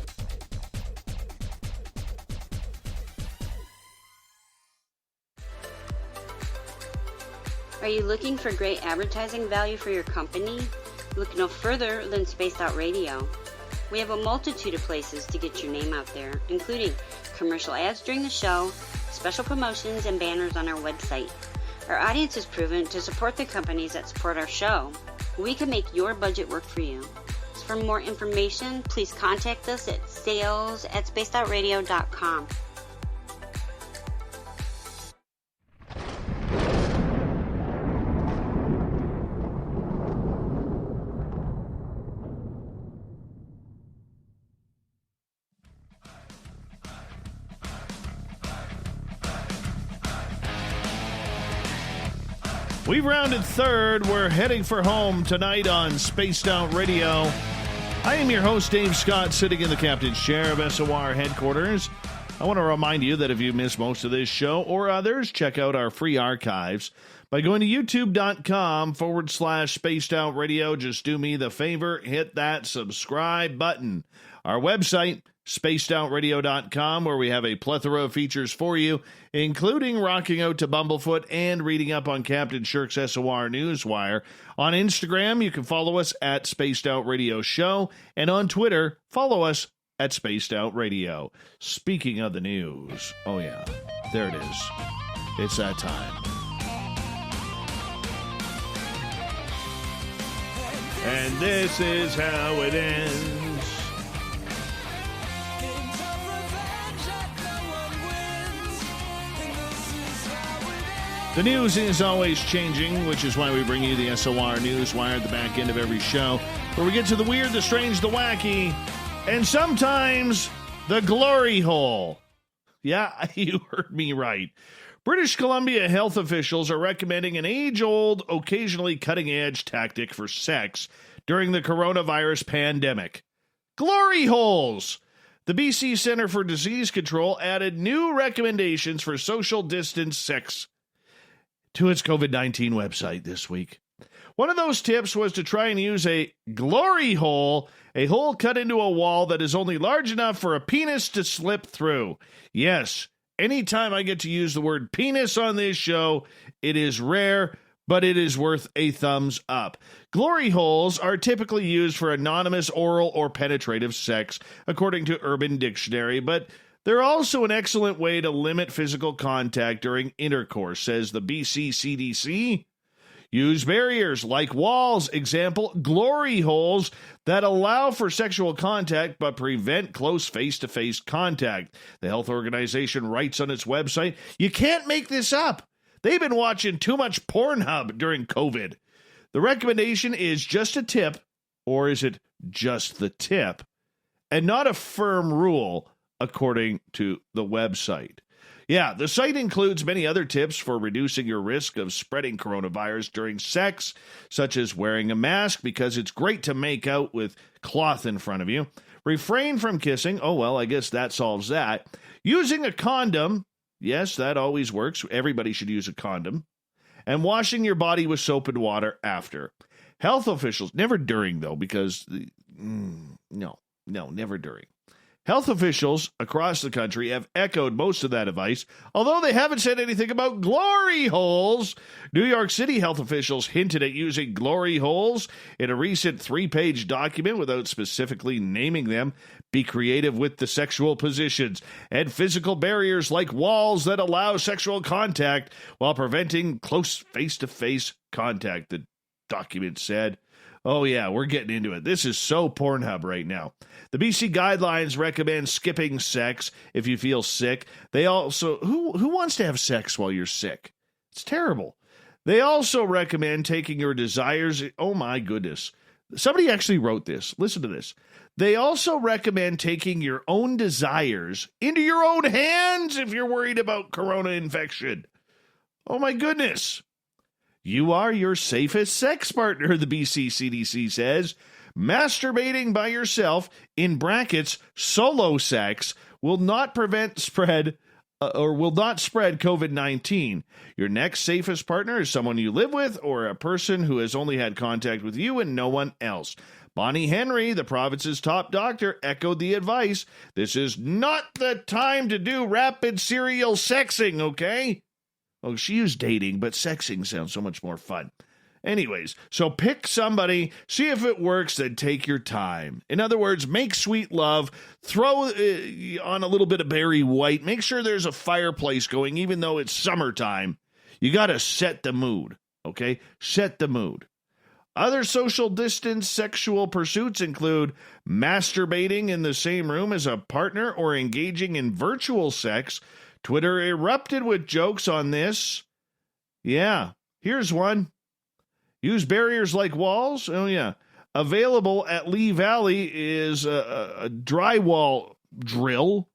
Are you looking for great advertising value for your company? Look no further than Spaced Out Radio. We have a multitude of places to get your name out there, including commercial ads during the show, special promotions, and banners on our website. Our audience is proven to support the companies that support our show. We can make your budget work for you. So for more information, please contact us at sales@spacedoutradio.com.
We've rounded third. We're heading for home tonight on Spaced Out Radio. I am your host, Dave Scott, sitting in the captain's chair of SOR headquarters. I want to remind you that if you missed most of this show or others, check out our free archives by going to youtube.com/Spaced Out Radio. Just do me the favor, hit that subscribe button. Our website, spacedoutradio.com, where we have a plethora of features for you, including rocking out to Bumblefoot and reading up on Captain Shirk's SOR Newswire. On Instagram, you can follow us at Spaced Out Radio Show, and on Twitter, follow us at Spaced Out Radio. Speaking of the news, oh yeah, there it is. It's that time. And this is how it ends. The news is always changing, which is why we bring you the SOR Newswire at the back end of every show, where we get to the weird, the strange, the wacky, and sometimes the glory hole. Yeah, you heard me right. British Columbia health officials are recommending an age-old, occasionally cutting-edge tactic for sex during the coronavirus pandemic. Glory holes! The BC Centre for Disease Control added new recommendations for social distance sex to its COVID-19 website this week. One of those tips was to try and use a glory hole, a hole cut into a wall that is only large enough for a penis to slip through. Yes, anytime I get to use the word penis on this show, it is rare, but it is worth a thumbs up. Glory holes are typically used for anonymous oral or penetrative sex, according to Urban Dictionary, but they're also an excellent way to limit physical contact during intercourse, says the BC CDC. Use barriers like walls, example, glory holes that allow for sexual contact but prevent close face-to-face contact. The health organization writes on its website, "You can't make this up. They've been watching too much Pornhub during COVID." The recommendation is just a tip, or is it just the tip, and not a firm rule, according to the website. Yeah, the site includes many other tips for reducing your risk of spreading coronavirus during sex, such as wearing a mask because it's great to make out with cloth in front of you. Refrain from kissing. Oh, well, I guess that solves that. Using a condom. Yes, that always works. Everybody should use a condom. And washing your body with soap and water after. Health officials, never during though, because no, never during. Health officials across the country have echoed most of that advice, although they haven't said anything about glory holes. New York City health officials hinted at using glory holes in a recent 3-page document without specifically naming them. Be creative with the sexual positions and physical barriers like walls that allow sexual contact while preventing close face-to-face contact, the document said. Oh, yeah, we're getting into it. This is so Pornhub right now. The BC guidelines recommend skipping sex if you feel sick. They also, who wants to have sex while you're sick? It's terrible. They also recommend taking your desires. Oh, my goodness. Somebody actually wrote this. Listen to this. They also recommend taking your own desires into your own hands if you're worried about corona infection. Oh, my goodness. You are your safest sex partner, the BC CDC says. Masturbating by yourself, in brackets, solo sex, will not spread COVID-19. Your next safest partner is someone you live with or a person who has only had contact with you and no one else. Bonnie Henry, the province's top doctor, echoed the advice. This is not the time to do rapid serial sexing, okay? Oh, she used dating, but sexing sounds so much more fun. Anyways, so pick somebody, see if it works, then take your time. In other words, make sweet love, throw on a little bit of Barry White, make sure there's a fireplace going, even though it's summertime. You got to set the mood, okay? Set the mood. Other social distance sexual pursuits include masturbating in the same room as a partner or engaging in virtual sex. Twitter erupted with jokes on this. Yeah, here's one. Use barriers like walls. Oh, yeah. Available at Lee Valley is a drywall drill.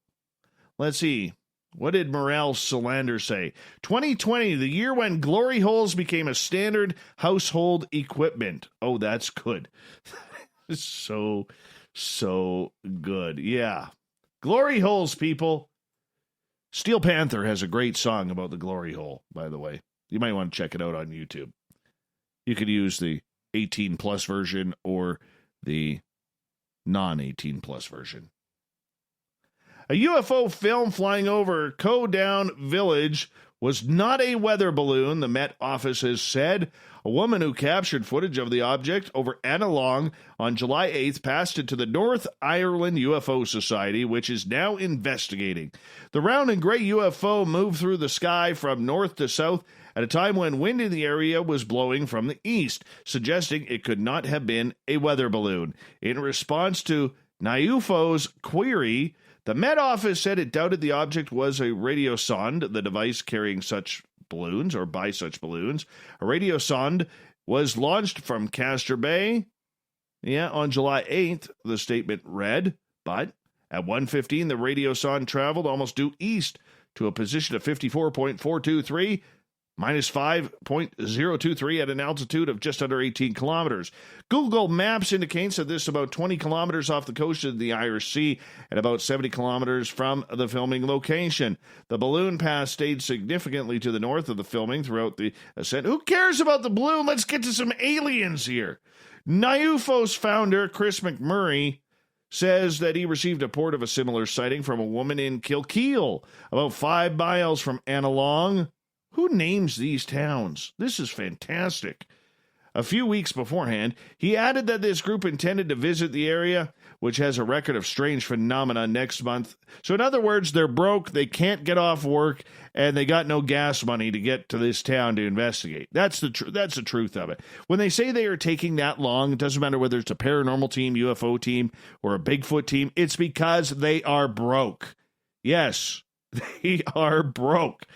Let's see. What did Morale Solander say? 2020, the year when glory holes became a standard household equipment. Oh, that's good. So good. Yeah. Glory holes, people. Steel Panther has a great song about the glory hole, by the way. You might want to check it out on YouTube. You could use the 18-plus version or the non-18-plus version. A UFO film flying over Kodown Village was not a weather balloon, the Met Office has said. A woman who captured footage of the object over Annalong on July 8th passed it to the North Ireland UFO Society, which is now investigating. The round and gray UFO moved through the sky from north to south at a time when wind in the area was blowing from the east, suggesting it could not have been a weather balloon. In response to NIUFO's query, the Met Office said it doubted the object was a radiosonde, the device carrying such balloons or by such balloons. A radiosonde was launched from Castor Bay, on July 8th, the statement read, but at 1:15, the radiosonde traveled almost due east to a position of 54.423, minus 5.023 at an altitude of just under 18 kilometers. Google Maps indicates that this is about 20 kilometers off the coast of the Irish Sea and about 70 kilometers from the filming location. The balloon path stayed significantly to the north of the filming throughout the ascent. Who cares about the balloon? Let's get to some aliens here. NIUFO's founder, Chris McMurray, says that he received a report of a similar sighting from a woman in Kilkeel, about 5 miles from Annalong. Who names these towns? This is fantastic. A few weeks beforehand, he added that this group intended to visit the area, which has a record of strange phenomena, next month. So in other words, they're broke, they can't get off work, and they got no gas money to get to this town to investigate. That's the truth of it. When they say they are taking that long, it doesn't matter whether it's a paranormal team, UFO team, or a Bigfoot team, it's because they are broke. Yes, they are broke.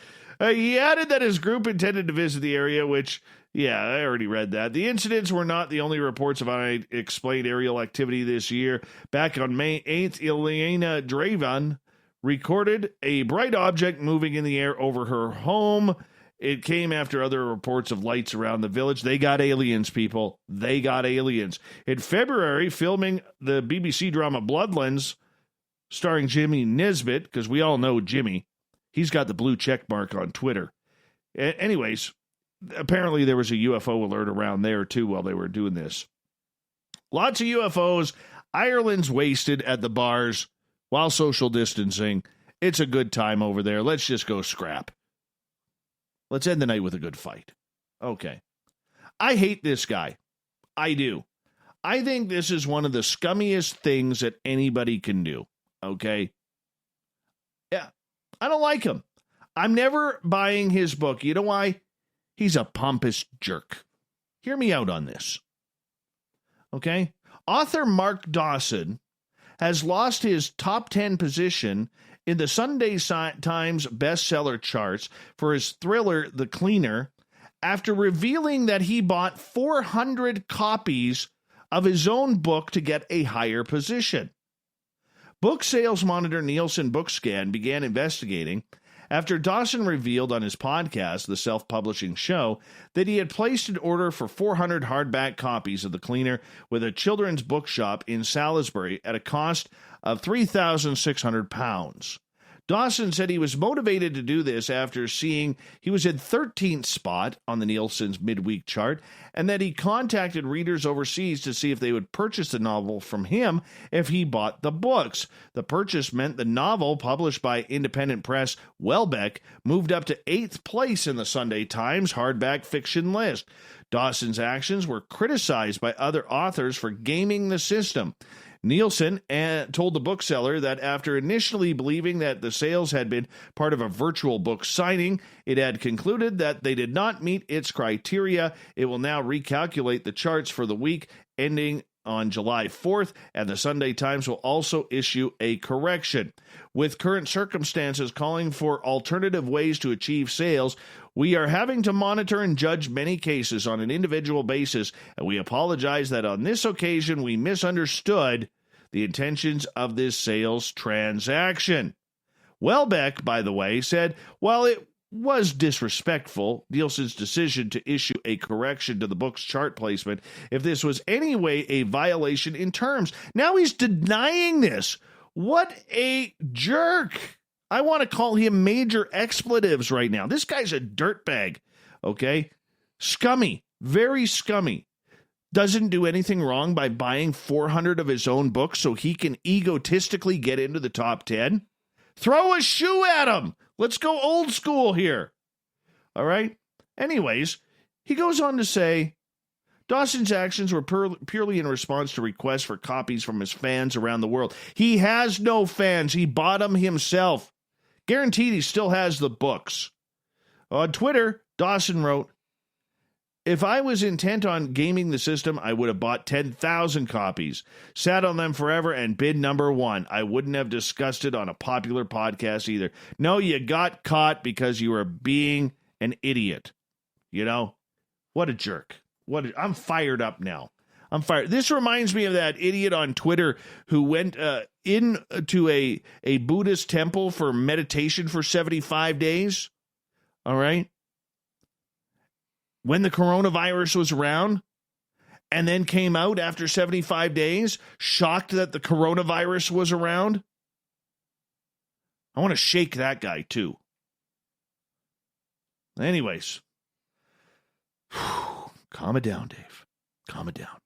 He added that his group intended to visit the area, which, I already read that. The incidents were not the only reports of unexplained aerial activity this year. Back on May 8th, Elena Draven recorded a bright object moving in the air over her home. It came after other reports of lights around the village. They got aliens, people. They got aliens. In February, filming the BBC drama Bloodlands, starring Jimmy Nesbitt, because we all know Jimmy. He's got the blue check mark on Twitter. Anyways, apparently there was a UFO alert around there, too, while they were doing this. Lots of UFOs. Ireland's wasted at the bars while social distancing. It's a good time over there. Let's just go scrap. Let's end the night with a good fight. Okay. I hate this guy. I do. I think this is one of the scummiest things that anybody can do. Okay? Yeah. I don't like him. I'm never buying his book. You know why? He's a pompous jerk. Hear me out on this. Okay? Author Mark Dawson has lost his top 10 position in the Sunday Times bestseller charts for his thriller, The Cleaner, after revealing that he bought 400 copies of his own book to get a higher position. Book sales monitor Nielsen Bookscan began investigating after Dawson revealed on his podcast, The Self-Publishing Show, that he had placed an order for 400 hardback copies of The Cleaner with a children's bookshop in Salisbury at a cost of £3,600. Dawson said he was motivated to do this after seeing he was in 13th spot on the Nielsen's midweek chart, and that he contacted readers overseas to see if they would purchase the novel from him if he bought the books. The purchase meant the novel, published by independent press Welbeck, moved up to 8th place in the Sunday Times hardback fiction list. Dawson's actions were criticized by other authors for gaming the system. Nielsen told the bookseller that after initially believing that the sales had been part of a virtual book signing, it had concluded that they did not meet its criteria. It will now recalculate the charts for the week ending on July 4th, and the Sunday Times will also issue a correction. With current circumstances calling for alternative ways to achieve sales, we are having to monitor and judge many cases on an individual basis, and we apologize that on this occasion we misunderstood the intentions of this sales transaction. Welbeck, by the way, said, while it was disrespectful, Nielsen's decision to issue a correction to the book's chart placement, if this was anyway a violation in terms. Now he's denying this. What a jerk. I want to call him major expletives right now. This guy's a dirtbag, okay? Scummy, very scummy. Doesn't do anything wrong by buying 400 of his own books so he can egotistically get into the top 10. Throw a shoe at him. Let's go old school here. All right? Anyways, he goes on to say, Dawson's actions were purely in response to requests for copies from his fans around the world. He has no fans. He bought them himself. Guaranteed he still has the books. On Twitter, Dawson wrote, if I was intent on gaming the system, I would have bought 10,000 copies, sat on them forever, and been number one. I wouldn't have discussed it on a popular podcast either. No, you got caught because you were being an idiot. You know? What a jerk. I'm fired up now. I'm fired. This reminds me of that idiot on Twitter who went into a Buddhist temple for meditation for 75 days. All right? When the coronavirus was around, and then came out after 75 days, shocked that the coronavirus was around. I want to shake that guy, too. Anyways. Calm it down, Dave. Calm it down.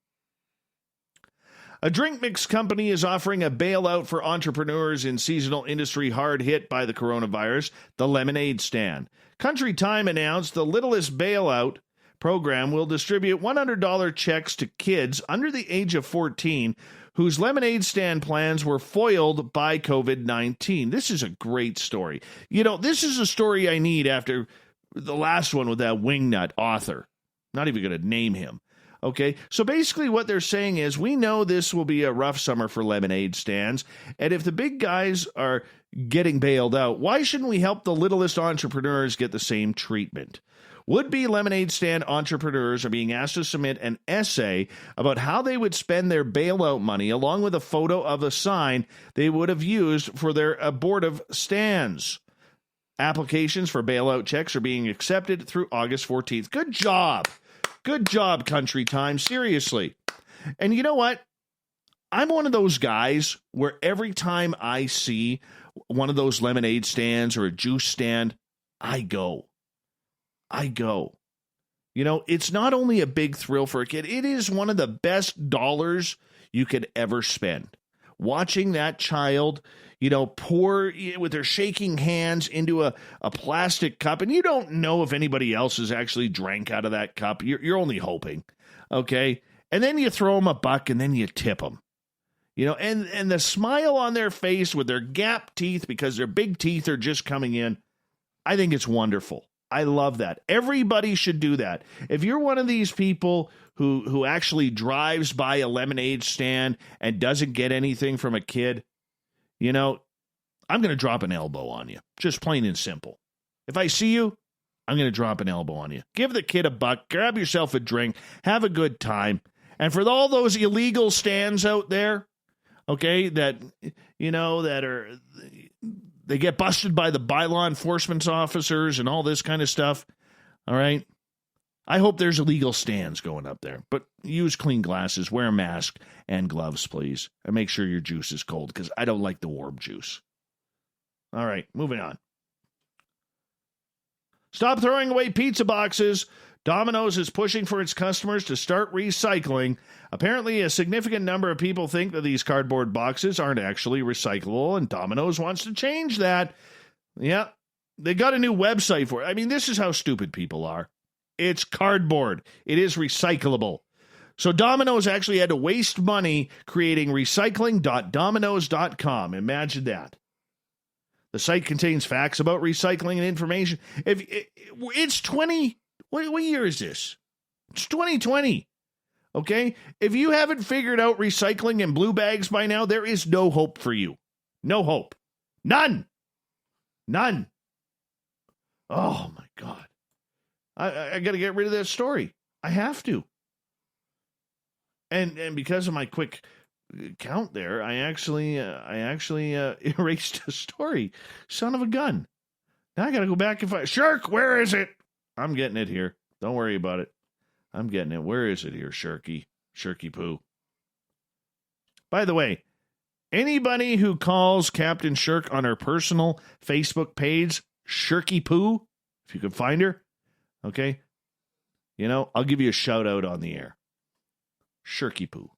A drink mix company is offering a bailout for entrepreneurs in seasonal industry hard hit by the coronavirus, the lemonade stand. Country Time announced the littlest bailout program will distribute $100 checks to kids under the age of 14 whose lemonade stand plans were foiled by COVID-19. This is a great story. You know, this is a story I need after the last one with that wingnut author. Not even going to name him. Okay, so basically what they're saying is we know this will be a rough summer for lemonade stands, and if the big guys are getting bailed out, why shouldn't we help the littlest entrepreneurs get the same treatment? Would-be lemonade stand entrepreneurs are being asked to submit an essay about how they would spend their bailout money, along with a photo of a sign they would have used for their abortive stands. Applications for bailout checks are being accepted through August 14th. Good job. Good job, Country Time. Seriously. And you know what? I'm one of those guys where every time I see one of those lemonade stands or a juice stand, I go. You know, it's not only a big thrill for a kid, it is one of the best dollars you could ever spend. Watching that child, you know, pour with their shaking hands into a plastic cup, and you don't know if anybody else has actually drank out of that cup. You're only hoping, okay? And then you throw them $1, and then you tip them. You know, and the smile on their face with their gap teeth because their big teeth are just coming in, I think it's wonderful. I love that. Everybody should do that. If you're one of these people who actually drives by a lemonade stand and doesn't get anything from a kid, you know, I'm going to drop an elbow on you. Just plain and simple. If I see you, I'm going to drop an elbow on you. Give the kid $1, grab yourself a drink, have a good time. And for all those illegal stands out there, okay, that, you know, that are... They get busted by the bylaw enforcement officers and all this kind of stuff. All right. I hope there's illegal stands going up there. But use clean glasses, wear a mask and gloves, please. And make sure your juice is cold because I don't like the warm juice. All right. Moving on. Stop throwing away pizza boxes. Domino's is pushing for its customers to start recycling. Apparently, a significant number of people think that these cardboard boxes aren't actually recyclable, and Domino's wants to change that. Yeah, they got a new website for it. I mean, this is how stupid people are. It's cardboard. It is recyclable. So Domino's actually had to waste money creating recycling.dominos.com. Imagine that. The site contains facts about recycling and information. It's 20... What year is this? It's 2020. Okay? If you haven't figured out recycling and blue bags by now, there is no hope for you. No hope. None. None. Oh, my God. I got to get rid of that story. I have to. And because of my quick count there, I actually erased a story. Son of a gun. Now I got to go back and find... Shirk, where is it? I'm getting it here. Don't worry about it. I'm getting it. Where is it here, Shirky? Shirky poo. By the way, anybody who calls Captain Shirk on her personal Facebook page Shirky poo, if you can find her, okay, I'll give you a shout out on the air. Shirky poo.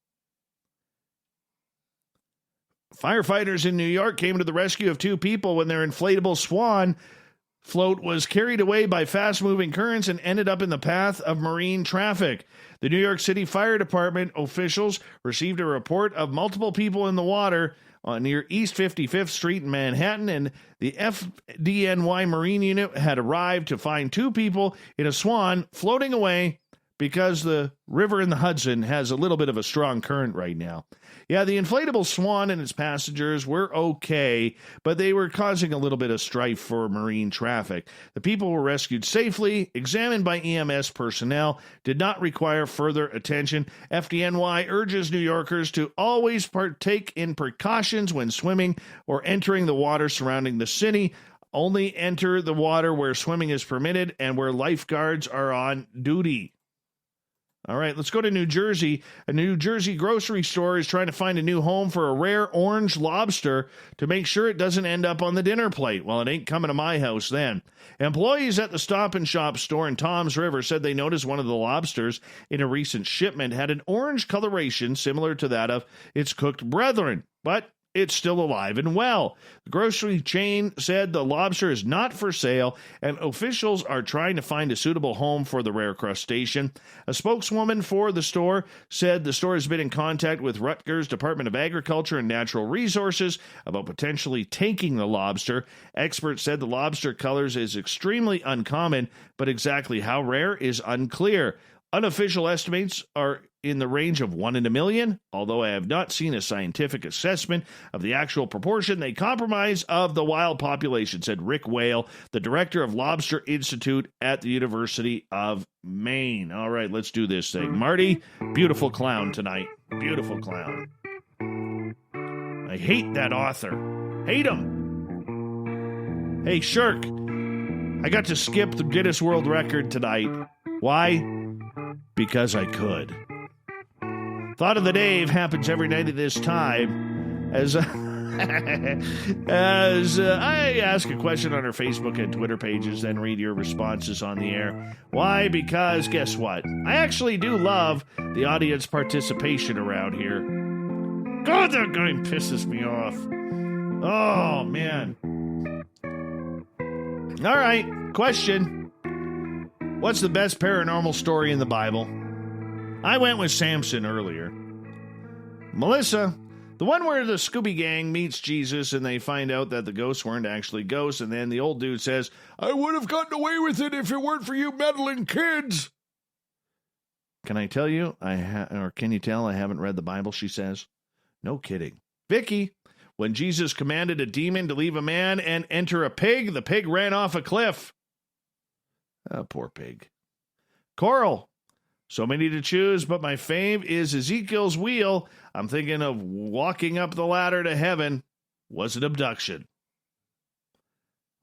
Firefighters in New York came to the rescue of 2 people when their inflatable swan float was carried away by fast-moving currents and ended up in the path of marine traffic. The New York City Fire Department officials received a report of multiple people in the water near East 55th Street in Manhattan, and the FDNY Marine Unit had arrived to find 2 people in a swan floating away because the river in the Hudson has a little bit of a strong current right now. Yeah, the inflatable swan and its passengers were okay, but they were causing a little bit of strife for marine traffic. The people were rescued safely, examined by EMS personnel, did not require further attention. FDNY urges New Yorkers to always partake in precautions when swimming or entering the water surrounding the city. Only enter the water where swimming is permitted and where lifeguards are on duty. All right, let's go to New Jersey. A New Jersey grocery store is trying to find a new home for a rare orange lobster to make sure it doesn't end up on the dinner plate. Well, it ain't coming to my house then. Employees at the Stop and Shop store in Toms River said they noticed one of the lobsters in a recent shipment had an orange coloration similar to that of its cooked brethren, but it's still alive and well. The grocery chain said the lobster is not for sale, and officials are trying to find a suitable home for the rare crustacean. A spokeswoman for the store said the store has been in contact with Rutgers Department of Agriculture and Natural Resources about potentially taking the lobster. Experts said the lobster colors is extremely uncommon, but exactly how rare is unclear. Unofficial estimates are in the range of 1 in a million, although I have not seen a scientific assessment of the actual proportion they comprise of the wild population, said Rick Whale, the director of Lobster Institute at the University of Maine. All right, let's do this thing. Marty, beautiful clown tonight. Beautiful clown. I hate that author. Hate him. Hey, Shirk, I got to skip the Guinness World Record tonight. Why? Because I could. Thought of the Dave happens every night at this time as I ask a question on our Facebook and Twitter pages, then read your responses on the air. Why? Because guess what? I actually do love the audience participation around here. God, that guy pisses me off. Oh, man. All right, question. What's the best paranormal story in the Bible? I went with Samson earlier. Melissa, the one where the Scooby Gang meets Jesus and they find out that the ghosts weren't actually ghosts, and then the old dude says, I would have gotten away with it if it weren't for you meddling kids. Can I tell you, or can you tell I haven't read the Bible, she says. No kidding. Vicky, when Jesus commanded a demon to leave a man and enter a pig, the pig ran off a cliff. Oh, poor pig. Coral, so many to choose, but my fave is Ezekiel's wheel. I'm thinking of walking up the ladder to heaven. Was it abduction?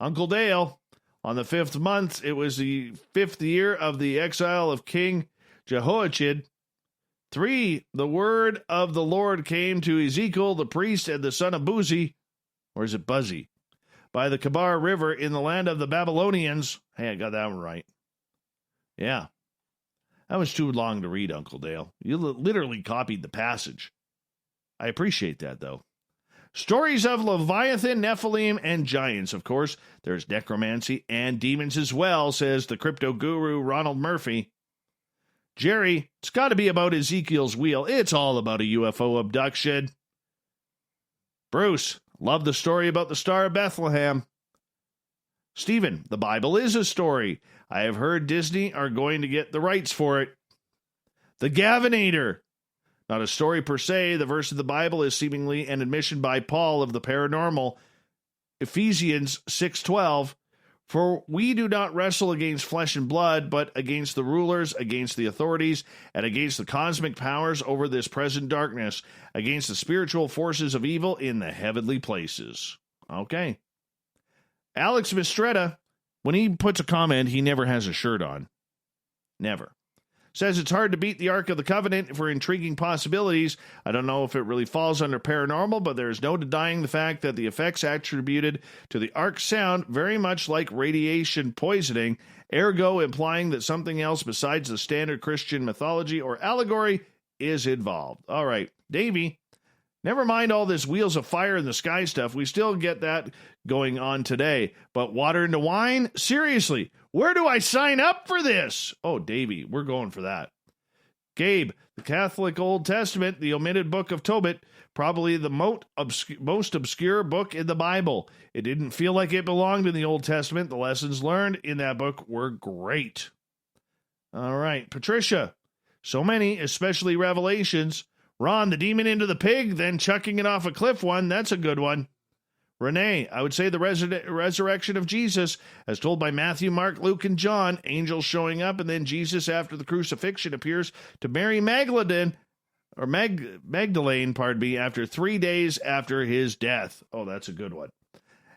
Uncle Dale, on the 5th month, it was the 5th year of the exile of King Jehoiachin. 3, the word of the Lord came to Ezekiel, the priest and the son of Buzi, or is it Buzzy, by the Kabar River in the land of the Babylonians. Hey, I got that one right. Yeah. That was too long to read, Uncle Dale. You literally copied the passage. I appreciate that, though. Stories of Leviathan, Nephilim, and giants. Of course, there's necromancy and demons as well, says the crypto guru Ronald Murphy. Jerry, it's got to be about Ezekiel's wheel. It's all about a UFO abduction. Bruce, love the story about the Star of Bethlehem. Stephen, the Bible is a story. I have heard Disney are going to get the rights for it. The Gavinator. Not a story per se. The verse of the Bible is seemingly an admission by Paul of the paranormal. Ephesians 6:12. For we do not wrestle against flesh and blood, but against the rulers, against the authorities, and against the cosmic powers over this present darkness, against the spiritual forces of evil in the heavenly places. Okay. Alex Mistretta, when he puts a comment, he never has a shirt on. Never. Says it's hard to beat the Ark of the Covenant for intriguing possibilities. I don't know if it really falls under paranormal, but there is no denying the fact that the effects attributed to the Ark sound very much like radiation poisoning, ergo implying that something else besides the standard Christian mythology or allegory is involved. All right, Davey, never mind all this wheels of fire in the sky stuff. We still get that going on today. But water into wine? Seriously, where do I sign up for this? Oh, Davey, we're going for that. Gabe, the Catholic Old Testament, the omitted book of Tobit, probably the most obscure book in the Bible. It didn't feel like it belonged in the Old Testament. The lessons learned in that book were great. All right, Patricia, so many, especially Revelations. Ron, the demon into the pig, then chucking it off a cliff one. That's a good one. Renee, I would say the resurrection of Jesus, as told by Matthew, Mark, Luke, and John, angels showing up, and then Jesus, after the crucifixion, appears to Mary Magdalene, after 3 days after his death. Oh, that's a good one.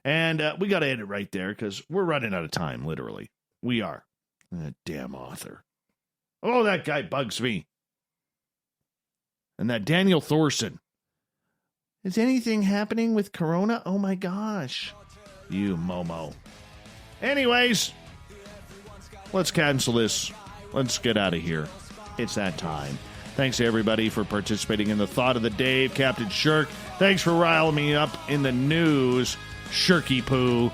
And we got to end it right there, because we're running out of time, literally. We are. Damn author. Oh, that guy bugs me. And that Daniel Thorson. Is anything happening with Corona? Oh my gosh. You Momo. Anyways, let's cancel this. Let's get out of here. It's that time. Thanks to everybody for participating in the Thought of the Day. Captain Shirk, thanks for riling me up in the news. Shirky Poo.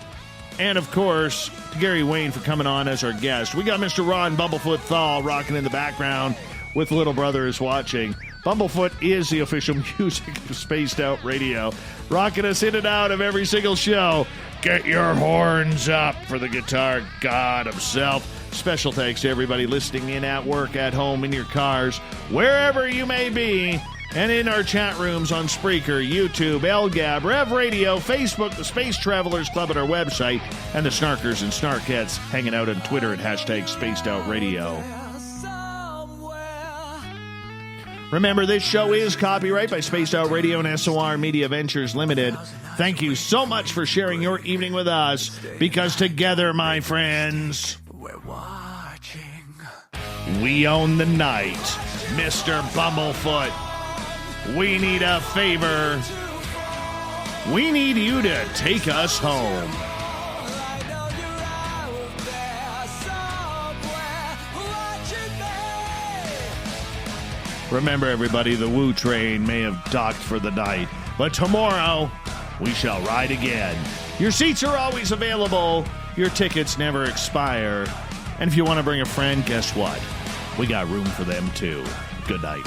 And of course, to Gary Wayne for coming on as our guest. We got Mr. Ron Bumblefoot Thal rocking in the background with Little Brother is Watching. Bumblefoot is the official music of Spaced Out Radio, rocking us in and out of every single show. Get your horns up for the guitar god himself. Special thanks to everybody listening in at work, at home, in your cars, wherever you may be, and in our chat rooms on Spreaker, YouTube, LGAB, Rev Radio, Facebook, the Space Travelers Club at our website, and the Snarkers and Snarkettes hanging out on Twitter at hashtag Spaced Out Radio. Remember, this show is copyright by Spaced Out Radio and SOR Media Ventures Limited. Thank you so much for sharing your evening with us, because together, my friends, we're watching. We own the night. Mr. Bumblefoot, we need a favor. We need you to take us home. Remember, everybody, the Woo train may have docked for the night, but tomorrow we shall ride again. Your seats are always available. Your tickets never expire. And if you want to bring a friend, guess what? We got room for them, too. Good night.